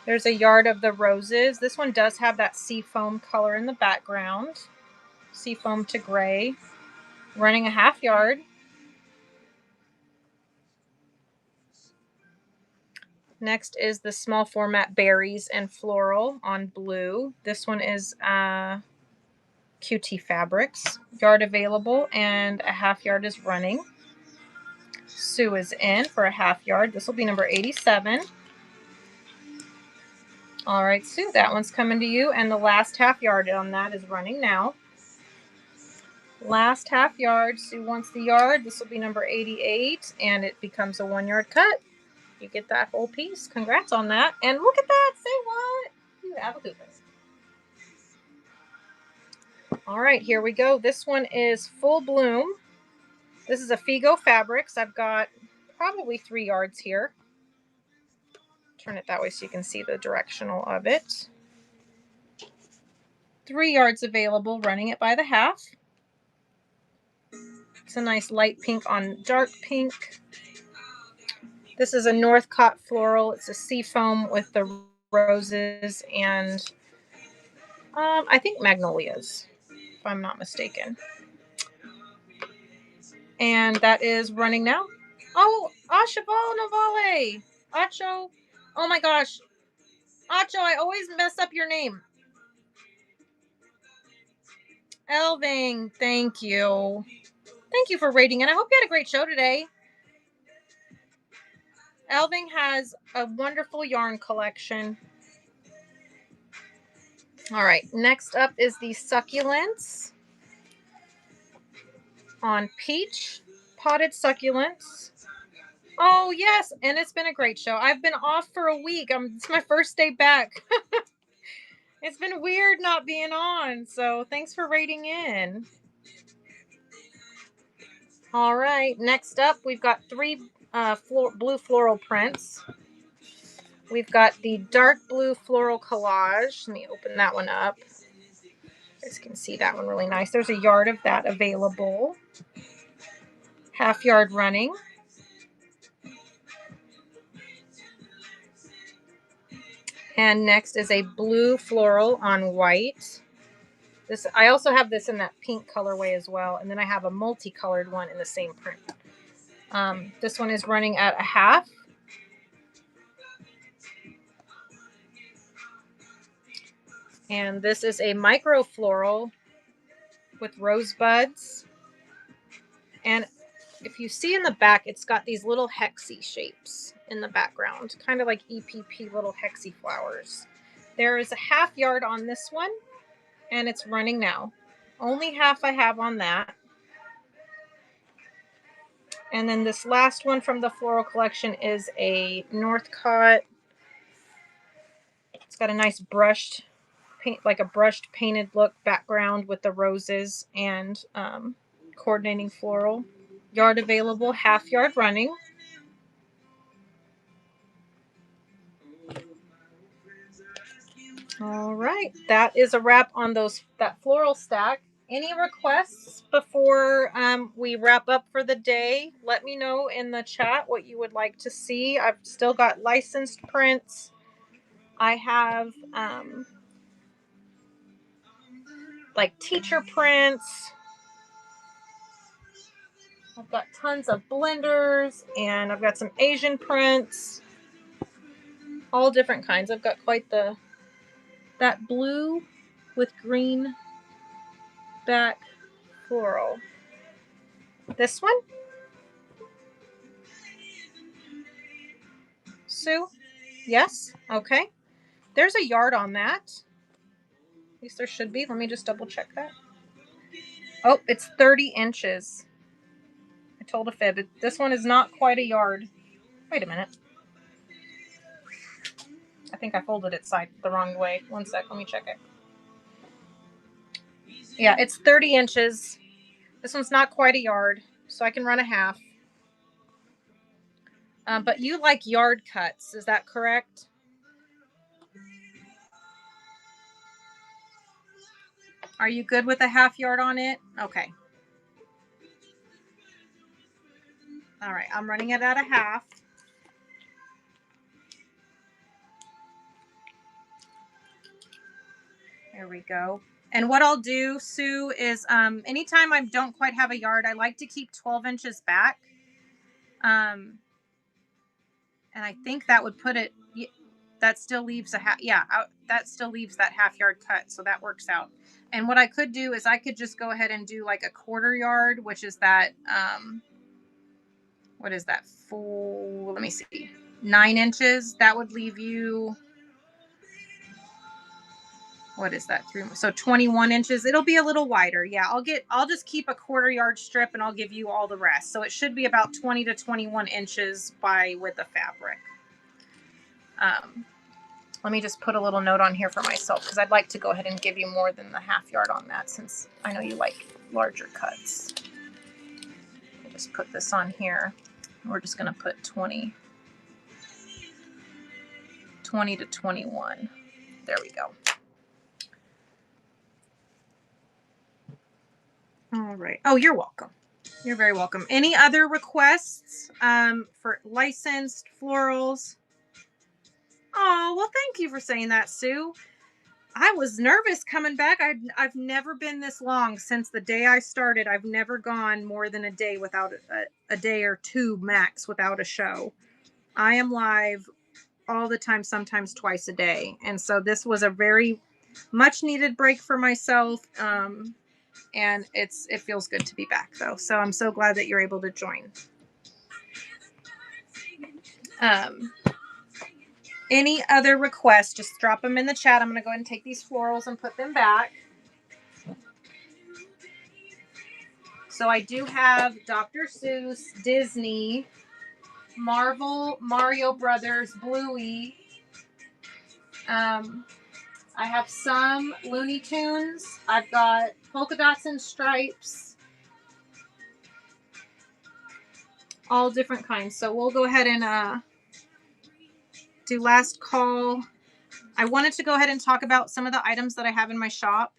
There's a yard of the roses. This one does have that seafoam color in the background. Seafoam to gray. Running a half yard. Next is the small format berries and floral on blue. This one is QT Fabrics. Yard available and a half yard is running. Sue is in for a half yard. This will be number 87. All right, Sue, that one's coming to you. And the last half yard on that is running now. Last half yard. Sue wants the yard. This will be number 88, and it becomes a 1 yard cut. You get that whole piece. Congrats on that. And look at that. Say what? You have a goofus. All right, here we go. This one is Full Bloom. This is a Figo Fabrics. I've got probably 3 yards here. Turn it that way so you can see the directional of it. 3 yards available, running it by the half. It's a nice light pink on dark pink. This is a Northcott floral. It's a seafoam with the roses and I think magnolias, if I'm not mistaken. And that is running now. Oh, Ashaval Navale. Acho. Oh my gosh. Acho, I always mess up your name. Elving, thank you. Thank you for rating it. I hope you had a great show today. Elving has a wonderful yarn collection. All right, next up is the succulents on peach, potted succulents. Oh, yes, and it's been a great show. I've been off for a week. It's my first day back. It's been weird not being on, so thanks for rating in. All right, next up, we've got 3 blue floral prints. We've got the dark blue floral collage. Let me open that one up. You guys can see that one really nice. There's a yard of that available. Half yard running. And next is a blue floral on white. I also have this in that pink colorway as well. And then I have a multicolored one in the same print. This one is running at a half. And this is a micro floral with rosebuds. And if you see in the back, it's got these little hexy shapes in the background, kind of like EPP little hexy flowers. There is a half yard on this one, and it's running now. Only half I have on that. And then this last one from the floral collection is a Northcott. It's got a nice brushed paint, like a brushed painted look background with the roses and coordinating floral. Yard available, half yard running. All right, that is a wrap on that floral stack. Any requests before we wrap up for the day? Let me know in the chat what you would like to see. I've still got licensed prints. I have like teacher prints. I've got tons of blenders, and I've got some Asian prints. All different kinds. I've got quite that blue with green back floral. This one? Sue? Yes? Okay. There's a yard on that. At least there should be. Let me just double check that. Oh, it's 30 inches. I told a fib. This one is not quite a yard. Wait a minute. I think I folded it the wrong way. One sec. Let me check it. Yeah, it's 30 inches. This one's not quite a yard, so I can run a half. But you like yard cuts. Is that correct? Are you good with a half yard on it? Okay. All right, I'm running it at a half. There we go. And what I'll do, Sue, is anytime I don't quite have a yard, I like to keep 12 inches back. And I think that would put it, that still leaves that still leaves that half yard cut. So that works out. And what I could do is I could just go ahead and do like a quarter yard, which is that, what is that? Let me see, 9 inches. That would leave you, what is that? So 21 inches. It'll be a little wider. Yeah, I'll just keep a 1/4 yard strip and I'll give you all the rest. So it should be about 20 to 21 inches by width of fabric. Let me just put a little note on here for myself because I'd like to go ahead and give you more than the 1/2 yard on that since I know you like larger cuts. Let me just put this on here. We're just going to put 20 to 21. There we go. All right. Oh, you're welcome. You're very welcome. Any other requests for licensed florals? Oh, well, thank you for saying that, Sue. I was nervous coming back. I've never been this long since the day I started. I've never gone more than a day without a day or two max without a show. I am live all the time, sometimes twice a day. And so this was a very much needed break for myself. And it feels good to be back though. So I'm so glad that you're able to join. Any other requests, just drop them in the chat. I'm going to go ahead and take these florals and put them back. So I do have Dr. Seuss, Disney, Marvel, Mario Brothers, Bluey. I have some Looney Tunes. I've got polka dots and stripes. All different kinds. So we'll go ahead and do last call. I wanted to go ahead and talk about some of the items that I have in my shop.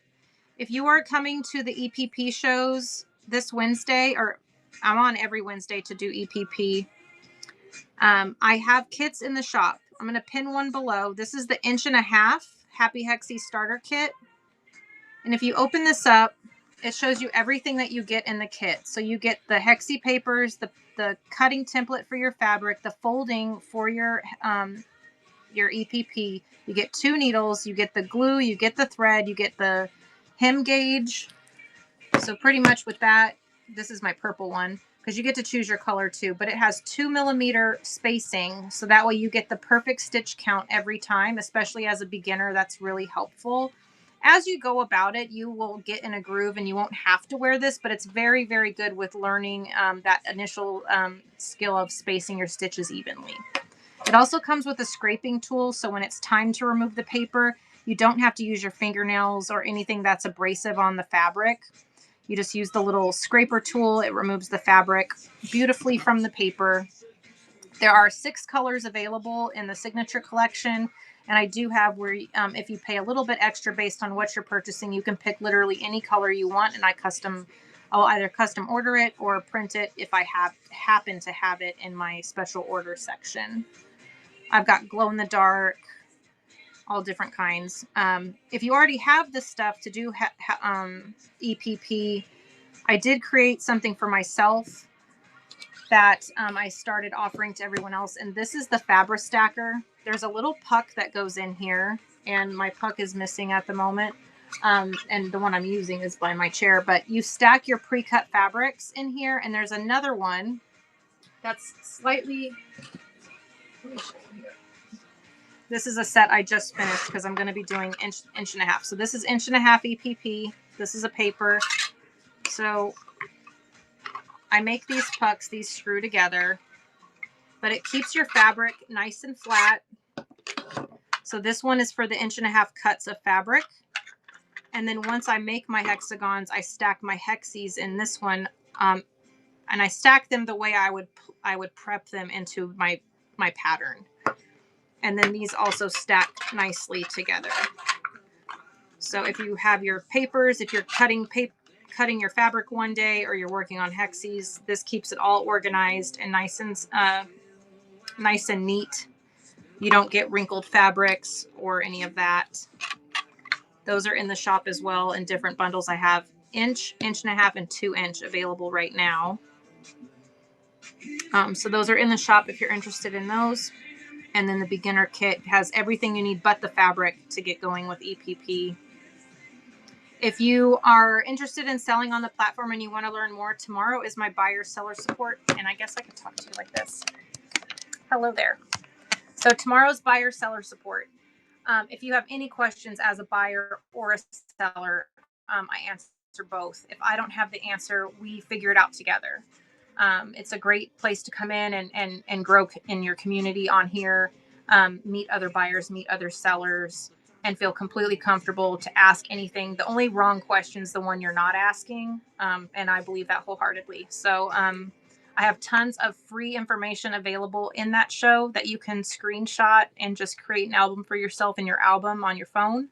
If you are coming to the EPP shows this Wednesday, or I'm on every Wednesday to do EPP, I have kits in the shop. I'm going to pin one below. This is the 1.5 inch Happy Hexie starter kit. And if you open this up, it shows you everything that you get in the kit. So you get the Hexie papers, the cutting template for your fabric, the folding for your EPP. You get 2 needles, you get the glue, you get the thread, you get the hem gauge. So pretty much with that, this is my purple one because you get to choose your color too, but it has 2mm spacing. So that way you get the perfect stitch count every time, especially as a beginner. That's really helpful. As you go about it, you will get in a groove and you won't have to wear this, but it's very, very good with learning that initial skill of spacing your stitches evenly. It also comes with a scraping tool, so when it's time to remove the paper, you don't have to use your fingernails or anything that's abrasive on the fabric. You just use the little scraper tool. It removes the fabric beautifully from the paper. There are 6 colors available in the signature collection, and I do have where if you pay a little bit extra based on what you're purchasing, you can pick literally any color you want, and I'll either custom order it or print it if I happen to have it in my special order section. I've got glow in the dark, all different kinds. If you already have this stuff to do EPP, I did create something for myself that I started offering to everyone else. And this is the Fabric Stacker. There's a little puck that goes in here, and my puck is missing at the moment. And the one I'm using is by my chair, but you stack your pre-cut fabrics in here. And there's another one that's slightly, let me show you here. This is a set I just finished because I'm going to be doing 1.5 inch. So this is 1.5 inch EPP. This is a paper. So I make these pucks, these screw together, but it keeps your fabric nice and flat. So this one is for the 1.5 inch cuts of fabric. And then once I make my hexagons, I stack my hexies in this one. And I stack them the way I would prep them into my pattern. And then these also stack nicely together. So if you have your papers, if you're cutting your fabric one day, or you're working on hexies, this keeps it all organized and nice and neat. You don't get wrinkled fabrics or any of that. Those are in the shop as well in different bundles. I have 1.5 inch, 1.5 inch, and 2 inch available right now. So those are in the shop if you're interested in those. And then the beginner kit has everything you need but the fabric to get going with EPP. If you are interested in selling on the platform and you want to learn more, tomorrow is my buyer seller support. And I guess I could talk to you like this. Hello there. So tomorrow's buyer seller support. If you have any questions as a buyer or a seller, I answer both. If I don't have the answer, we figure it out together. It's a great place to come in and grow in your community on here, meet other buyers, meet other sellers, and feel completely comfortable to ask anything. The only wrong question is the one you're not asking, and I believe that wholeheartedly. So I have tons of free information available in that show that you can screenshot and just create an album for yourself in your album on your phone.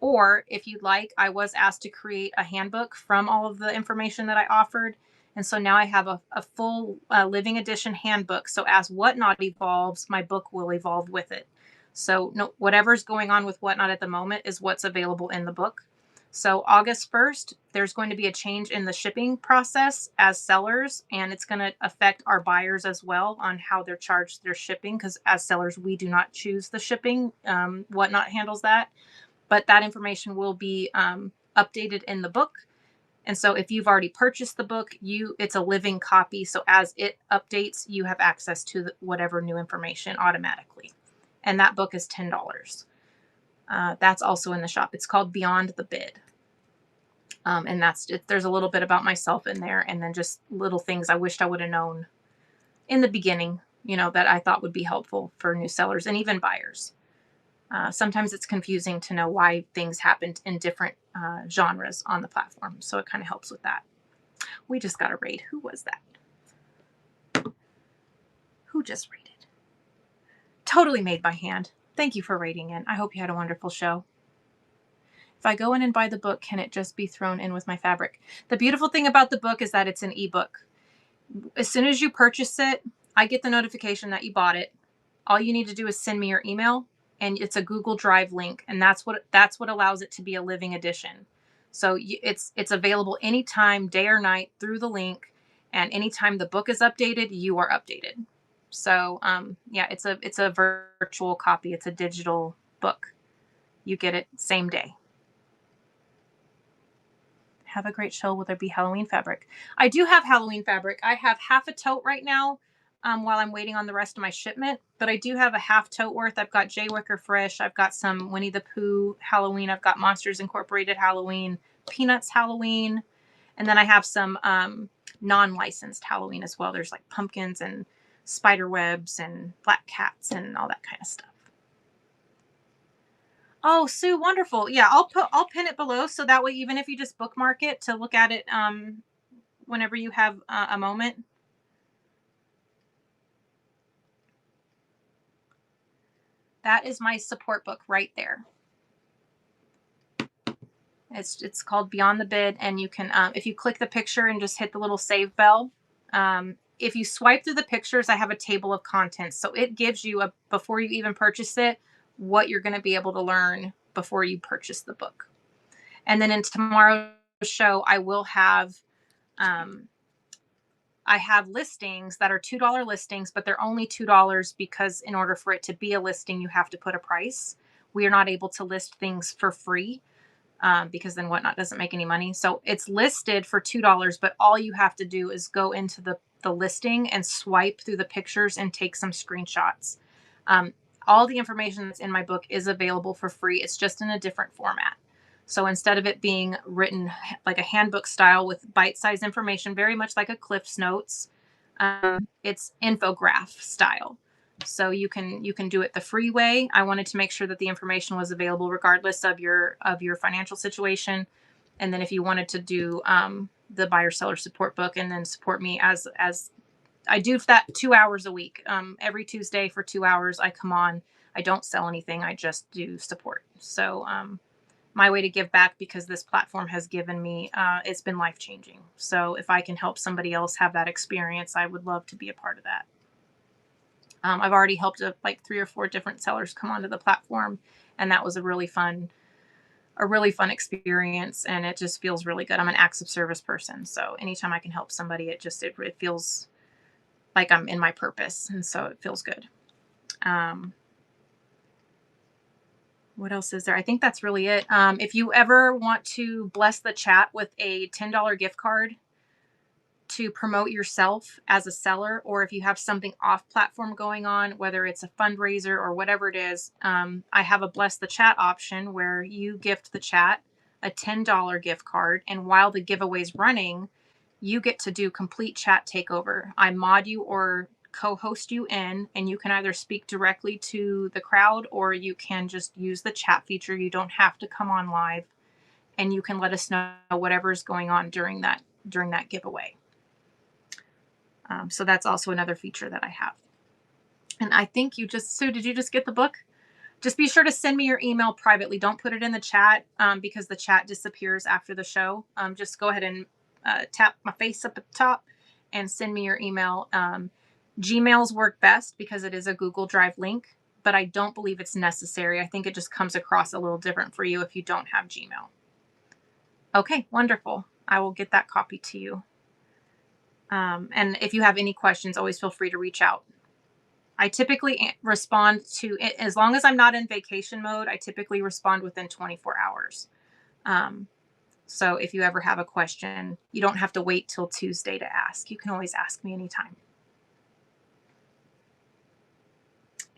Or if you'd like, I was asked to create a handbook from all of the information that I offered. And so now I have a full living edition handbook. So as Whatnot evolves, my book will evolve with it. So no, whatever's going on with Whatnot at the moment is what's available in the book. So August 1st, there's going to be a change in the shipping process as sellers, and it's going to affect our buyers as well on how they're charged their shipping, because as sellers, we do not choose the shipping. Whatnot handles that. But that information will be updated in the book. And so if you've already purchased the book, it's a living copy. So as it updates, you have access to whatever new information automatically. And that book is $10. That's also in the shop. It's called Beyond the Bid. And there's a little bit about myself in there, and then just little things I wished I would have known in the beginning, that I thought would be helpful for new sellers and even buyers. Sometimes it's confusing to know why things happened in different genres on the platform. So it kind of helps with that. We just got a raid. Who was that? Who just raided? Totally made by hand. Thank you for raiding in. I hope you had a wonderful show. If I go in and buy the book, can it just be thrown in with my fabric? The beautiful thing about the book is that it's an ebook. As soon as you purchase it, I get the notification that you bought it. All you need to do is send me your email, and it's a Google Drive link, and that's what allows it to be a living edition. So it's available anytime, day or night, through the link, and anytime the book is updated, you are updated. So yeah, it's a virtual copy. It's a digital book. You get it same day. Have a great show. Will there be Halloween fabric? I do have Halloween fabric. I have half a tote right now while I'm waiting on the rest of my shipment. But I do have a half tote worth. I've got Jay Wicker Fresh. I've got some Winnie the Pooh Halloween. I've got Monsters Incorporated Halloween, Peanuts Halloween. And then I have some non-licensed Halloween as well. There's like pumpkins and spider webs and black cats and all that kind of stuff. Oh, Sue, wonderful. Yeah, I'll pin it below so that way even if you just bookmark it to look at it whenever you have a moment. That is my support book right there. It's called Beyond the Bid, and you can if you click the picture and just hit the little save bell. If you swipe through the pictures, I have a table of contents, so it gives you before you even purchase it what you're going to be able to learn before you purchase the book. And then in tomorrow's show, I will have I have listings that are $2 listings, but they're only $2 because in order for it to be a listing, you have to put a price. We are not able to list things for free because then Whatnot doesn't make any money. So it's listed for $2, but all you have to do is go into the listing and swipe through the pictures and take some screenshots. All the information that's in my book is available for free. It's just in a different format. So instead of it being written like a handbook style with bite-sized information, very much like a Cliff's Notes, it's infograph style. So you can do it the free way. I wanted to make sure that the information was available regardless of your financial situation. And then if you wanted to do the buyer seller support book and then support me as I do that 2 hours a week. Every Tuesday for 2 hours, I come on. I don't sell anything. I just do support. So my way to give back, because this platform has given me, it's been life-changing. So if I can help somebody else have that experience, I would love to be a part of that. I've already helped like 3 or 4 different sellers come onto the platform, and that was a really fun experience, and it just feels really good. I'm an acts of service person, so anytime I can help somebody, it feels like I'm in my purpose, and so it feels good. What else is there? I think that's really it. If you ever want to bless the chat with a $10 gift card, to promote yourself as a seller, or if you have something off platform going on, whether it's a fundraiser or whatever it is, I have a Bless the Chat option where you gift the chat a $10 gift card. And while the giveaway's running, you get to do complete chat takeover. I mod you or co-host you in, and you can either speak directly to the crowd or you can just use the chat feature. You don't have to come on live, and you can let us know whatever's going on during that giveaway. So that's also another feature that I have. And I think Sue, did you just get the book? Just be sure to send me your email privately. Don't put it in the chat because the chat disappears after the show. Just go ahead and tap my face up at the top and send me your email. Gmails work best because it is a Google Drive link, but I don't believe it's necessary. I think it just comes across a little different for you if you don't have Gmail. Okay, wonderful. I will get that copy to you. And if you have any questions, always feel free to reach out. I typically respond to it as long as I'm not in vacation mode. I typically respond within 24 hours. So if you ever have a question, you don't have to wait till Tuesday to ask. You can always ask me anytime.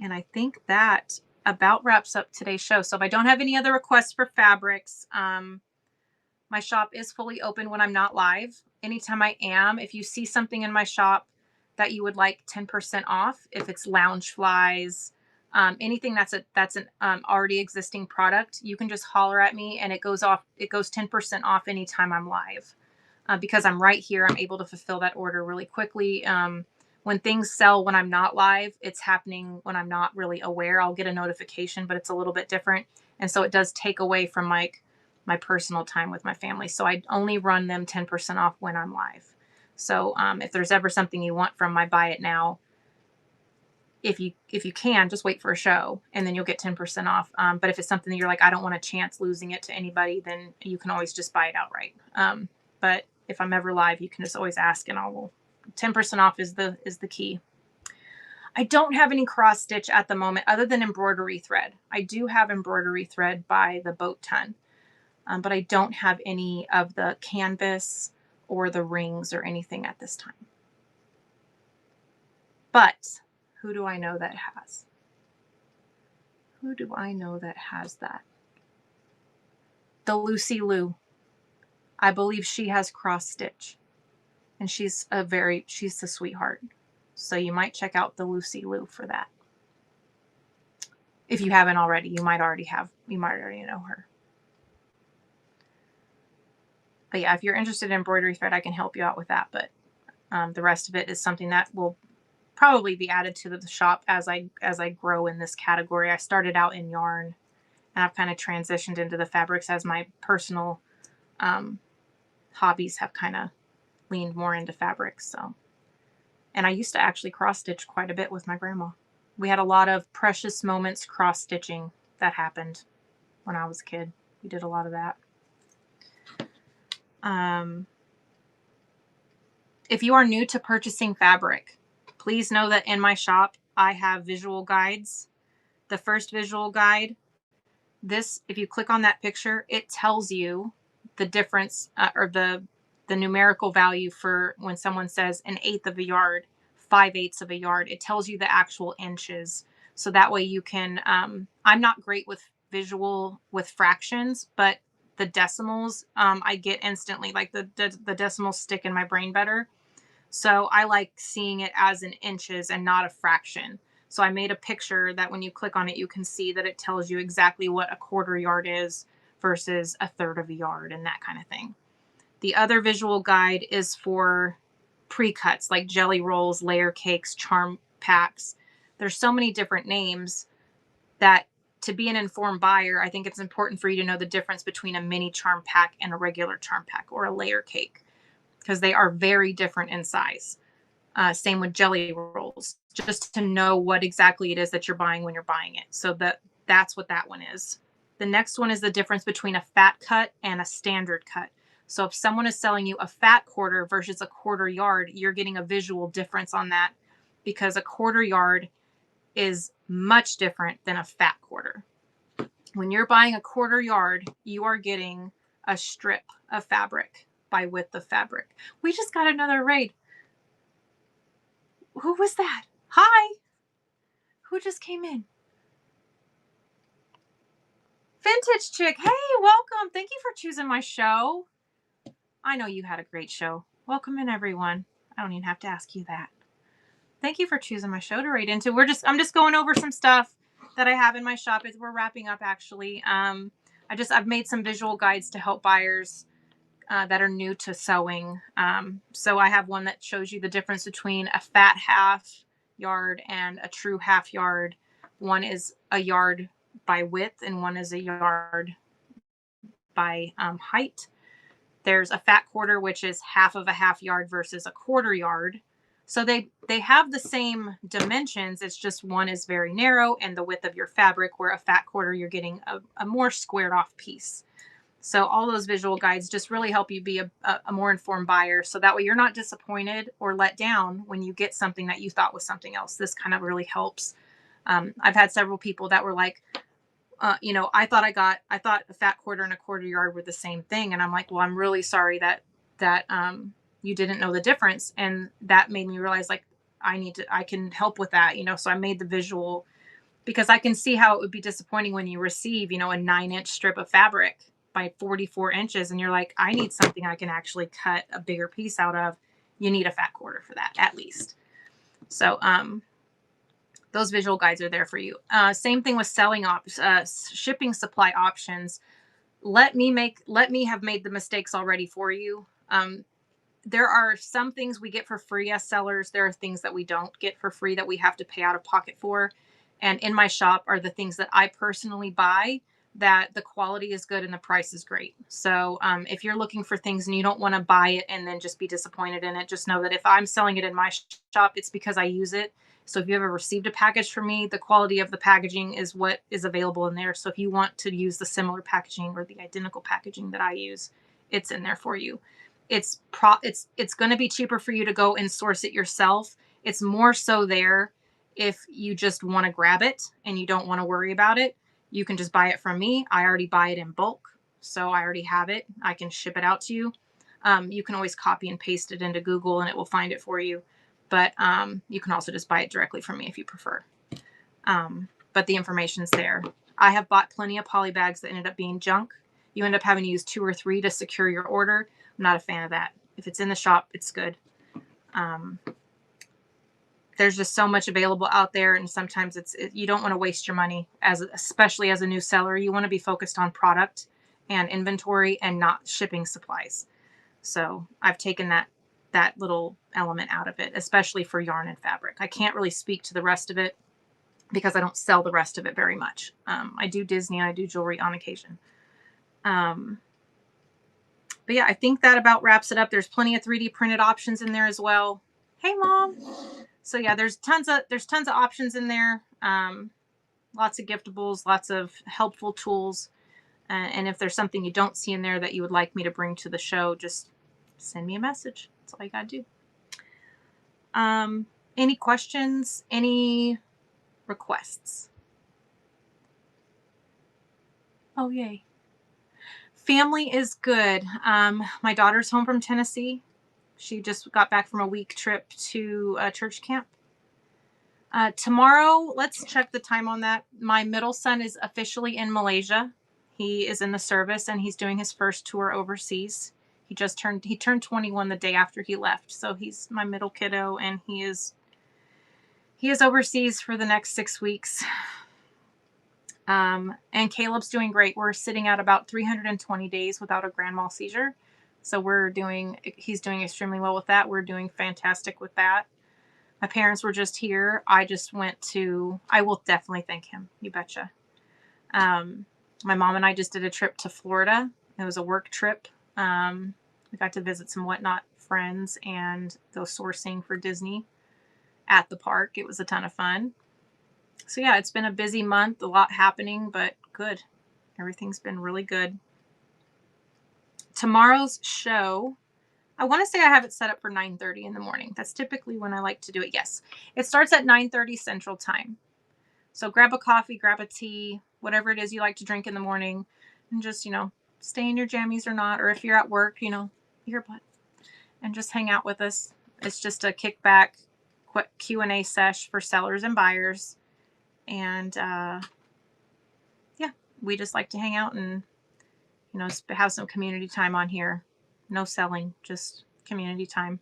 And I think that about wraps up today's show. So if I don't have any other requests for fabrics, my shop is fully open when I'm not live. Anytime I am, if you see something in my shop that you would like 10% off, if it's lounge flies, anything that's an already existing product, you can just holler at me and it goes 10% off anytime I'm live. Because I'm right here, I'm able to fulfill that order really quickly. When things sell when I'm not live, it's happening when I'm not really aware. I'll get a notification, but it's a little bit different. And so it does take away from my personal time with my family. So I only run them 10% off when I'm live. So if there's ever something you want from my Buy It Now, if you can, just wait for a show and then you'll get 10% off. But if it's something that you're like, I don't want a chance losing it to anybody, then you can always just buy it outright. But if I'm ever live, you can just always ask and I will. 10% off is the key. I don't have any cross stitch at the moment other than embroidery thread. I do have embroidery thread by the boat ton, but I don't have any of the canvas or the rings or anything at this time. But who do I know that has? Who do I know that has that? The Lucy Lou. I believe she has cross stitch. And she's a sweetheart. So you might check out the Lucy Lou for that. If you haven't already, you might already know her. But yeah, if you're interested in embroidery thread, I can help you out with that. But the rest of it is something that will probably be added to the shop as I grow in this category. I started out in yarn and I've kind of transitioned into the fabrics as my personal hobbies have kind of leaned more into fabrics. So, and I used to actually cross stitch quite a bit with my grandma. We had a lot of precious moments cross stitching that happened when I was a kid. We did a lot of that. If you are new to purchasing fabric, please know that in my shop, I have visual guides. The first visual guide, if you click on that picture, it tells you the difference or the numerical value for when someone says 1/8 of a yard, 5/8 of a yard. It tells you the actual inches. So that way you can, I'm not great with fractions, but the decimals, I get instantly, like the decimals stick in my brain better. So I like seeing it as in inches and not a fraction. So I made a picture that when you click on it, you can see that it tells you exactly what a 1/4 yard is versus 1/3 of a yard and that kind of thing. The other visual guide is for pre-cuts like jelly rolls, layer cakes, charm packs. There's so many different names that to be an informed buyer, I think it's important for you to know the difference between a mini charm pack and a regular charm pack or a layer cake, because they are very different in size. Same with jelly rolls, just to know what exactly it is that you're buying when you're buying it. So that's what that one is. The next one is the difference between a fat cut and a standard cut. So if someone is selling you a fat quarter versus a 1/4 yard, you're getting a visual difference on that because a 1/4 yard is much different than a fat quarter. When you're buying a 1/4 yard, you are getting a strip of fabric. by width of fabric. We just got another raid. Who was that? Hi. Who just came in? Vintage Chick. Hey, welcome. Thank you for choosing my show. I know you had a great show. Welcome in, everyone. I don't even have to ask you that. Thank you for choosing my show to raid into. I'm just going over some stuff that I have in my shop. We're wrapping up, actually. I've made some visual guides to help buyers that are new to sewing. So I have one that shows you the difference between a fat half yard and a true half yard. One is a yard by width and one is a yard by height. There's a fat quarter, which is half of a half yard versus a quarter yard. So they have the same dimensions. It's just one is very narrow and the width of your fabric, where a fat quarter, you're getting a more squared off piece. So all those visual guides just really help you be a more informed buyer. So that way you're not disappointed or let down when you get something that you thought was something else. This kind of really helps. I've had several people that were like, I thought a fat quarter and a quarter yard were the same thing. And I'm like, well, I'm really sorry that you didn't know the difference. And that made me realize, like, I can help with that, so I made the visual, because I can see how it would be disappointing when you receive, a 9-inch strip of fabric by 44 inches. And you're like, I need something I can actually cut a bigger piece out of. You need a fat quarter for that, at least. So, those visual guides are there for you. Same thing with shipping supply options. Let me have made the mistakes already for you. There are some things we get for free as sellers. There are things that we don't get for free that we have to pay out of pocket for. And in my shop are the things that I personally buy, that the quality is good and the price is great. So if you're looking for things and you don't want to buy it and then just be disappointed in it, just know that if I'm selling it in my shop, it's because I use it. So if you ever received a package from me, the quality of the packaging is what is available in there. So if you want to use the similar packaging or the identical packaging that I use, it's in there for you. It's going to be cheaper for you to go and source it yourself. It's more so there if you just want to grab it and you don't want to worry about it. You can just buy it from me. I already buy it in bulk, so I already have it. I can ship it out to you. You can always copy and paste it into Google and it will find it for you. But you can also just buy it directly from me if you prefer. But the information's there. I have bought plenty of poly bags that ended up being junk. You end up having to use 2 or 3 to secure your order. I'm not a fan of that. If it's in the shop, it's good. There's just so much available out there, and sometimes you don't want to waste your money, especially as a new seller. You want to be focused on product and inventory and not shipping supplies. So I've taken that little element out of it, especially for yarn and fabric. I can't really speak to the rest of it because I don't sell the rest of it very much. I do Disney, I do jewelry on occasion. But yeah, I think that about wraps it up. There's plenty of 3D printed options in there as well. Hey, Mom. So yeah, there's tons of options in there. Lots of giftables, lots of helpful tools. And if there's something you don't see in there that you would like me to bring to the show, just send me a message. That's all you got to do. Any questions? Any requests? Oh, yay. Family is good. My daughter's home from Tennessee. She just got back from a week trip to a church camp. Tomorrow, let's check the time on that. My middle son is officially in Malaysia. He is in the service and he's doing his first tour overseas. He turned 21 the day after he left. So he's my middle kiddo and he is overseas for the next 6 weeks. And Caleb's doing great. We're sitting at about 320 days without a grand mal seizure. So he's doing extremely well with that. We're doing fantastic with that. My parents were just here. I will definitely thank him. You betcha. My mom and I just did a trip to Florida. It was a work trip. We got to visit some Whatnot friends and go sourcing for Disney at the park. It was a ton of fun. So yeah, it's been a busy month, a lot happening, but good. Everything's been really good. Tomorrow's show, I want to say I have it set up for 9:30 in the morning. That's typically when I like to do it. Yes, it starts at 9:30 Central Time. So grab a coffee, grab a tea, whatever it is you like to drink in the morning, and just, stay in your jammies or not. Or if you're at work, you here, bud, and just hang out with us. It's just a kickback, quick Q&A sesh for sellers and buyers. And yeah, we just like to hang out and, you know, have some community time on here. No selling, just community time.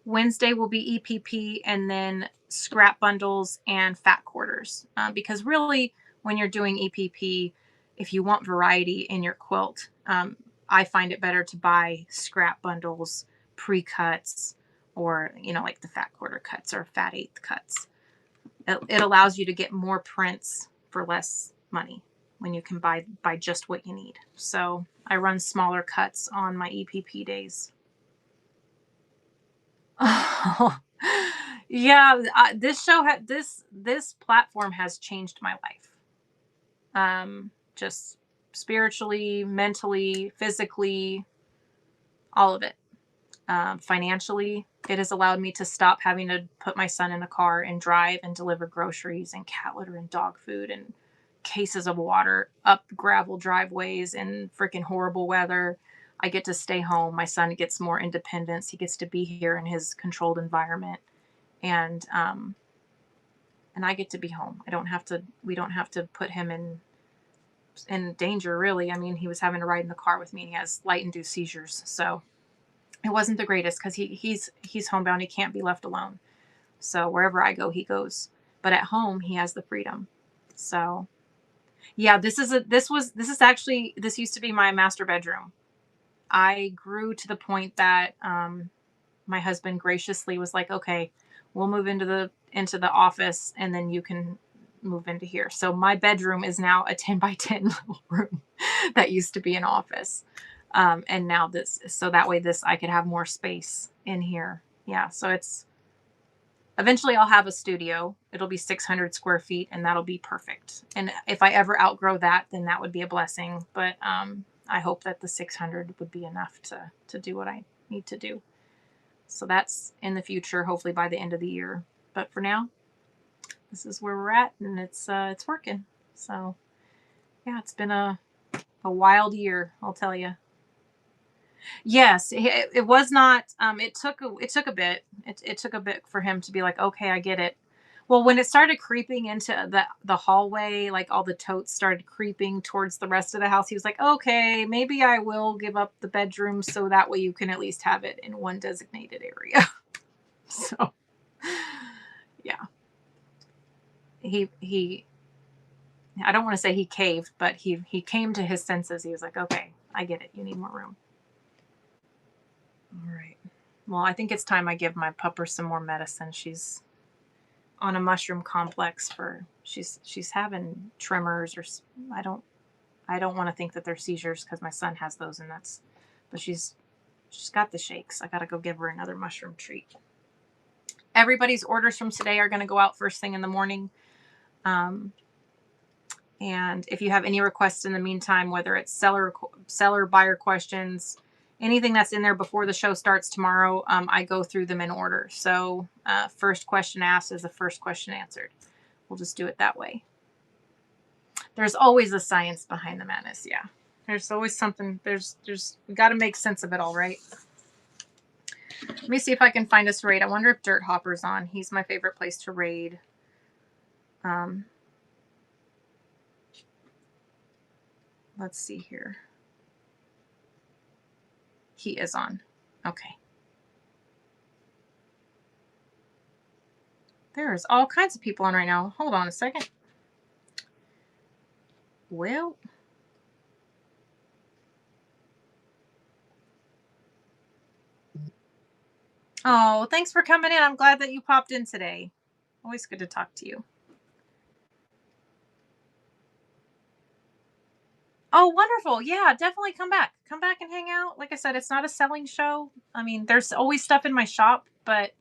Wednesday will be EPP and then scrap bundles and fat quarters. Because really, when you're doing EPP, if you want variety in your quilt, I find it better to buy scrap bundles, pre-cuts, or, you know, like the fat quarter cuts or fat eighth cuts. It allows you to get more prints for less money when you can buy just what you need. So I run smaller cuts on my EPP days. Oh, yeah. This show had this platform has changed my life. Just spiritually, mentally, physically, all of it. Financially, it has allowed me to stop having to put my son in a car and drive and deliver groceries and cat litter and dog food and cases of water up gravel driveways in freaking horrible weather. I get to stay home. My son gets more independence. He gets to be here in his controlled environment, and I get to be home. We don't have to put him in danger, really. I mean, he was having to ride in the car with me, and he has light-induced seizures, so it wasn't the greatest because he's homebound. He can't be left alone. So wherever I go, he goes. But at home, he has the freedom. So yeah, this used to be my master bedroom. I grew to the point that my husband graciously was like, okay, we'll move into the office and then you can move into here. So my bedroom is now a 10 by 10 little room that used to be an office. And now so that way I could have more space in here. Yeah. So eventually I'll have a studio. It'll be 600 square feet and that'll be perfect. And if I ever outgrow that, then that would be a blessing. But, I hope that the 600 would be enough to do what I need to do. So that's in the future, hopefully by the end of the year. But for now, this is where we're at, and it's working. So yeah, it's been a wild year, I'll tell you. Yes, it was not. It took a bit. It took a bit for him to be like, okay, I get it. Well, when it started creeping into the hallway, like all the totes started creeping towards the rest of the house, he was like, okay, maybe I will give up the bedroom so that way you can at least have it in one designated area. So, yeah, he. I don't want to say he caved, but he came to his senses. He was like, okay, I get it. You need more room. All right. Well, I think it's time I give my pupper some more medicine. She's on a mushroom complex she's having tremors, or I don't want to think that they're seizures because my son has those, but she's got the shakes. I got to go give her another mushroom treat. Everybody's orders from today are going to go out first thing in the morning. And if you have any requests in the meantime, whether it's seller buyer questions, anything that's in there before the show starts tomorrow, I go through them in order. So first question asked is the first question answered. We'll just do it that way. There's always a science behind the madness. Yeah. There's always something. We got to make sense of it all, right? Let me see if I can find us raid. I wonder if Dirt Hopper's on. He's my favorite place to raid. Let's see here. He is on. Okay. There's all kinds of people on right now. Hold on a second. Well. Oh, thanks for coming in. I'm glad that you popped in today. Always good to talk to you. Oh, wonderful. Yeah, definitely come back. Come back and hang out. Like I said, it's not a selling show. I mean, there's always stuff in my shop, but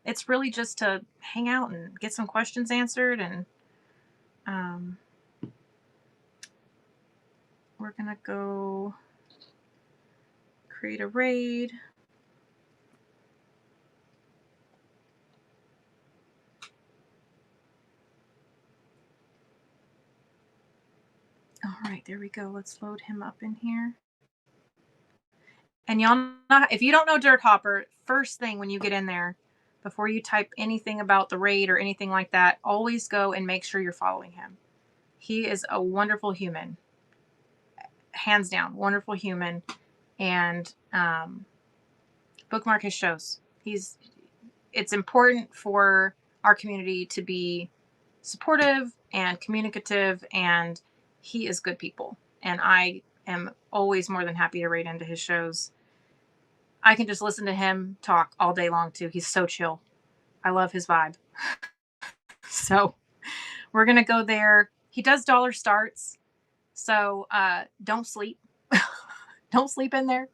it's really just to hang out and get some questions answered. And we're going to go create a raid. All right, there we go. Let's load him up in here. And y'all know, if you don't know Dirt Hopper, first thing when you get in there, before you type anything about the raid or anything like that, always go and make sure you're following him. He is a wonderful human. Hands down, wonderful human. And bookmark his shows. It's important for our community to be supportive and communicative, and he is good people. And I am always more than happy to raid into his shows. I can just listen to him talk all day long too. He's so chill. I love his vibe. So we're gonna go there. He does dollar starts, so don't sleep. Don't sleep in there.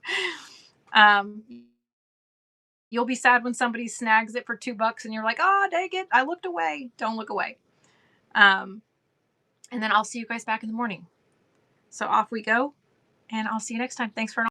You'll be sad when somebody snags it for $2 and you're like, oh, dang it, I looked away. Don't look away. And then I'll see you guys back in the morning. So off we go, and I'll see you next time. Thanks for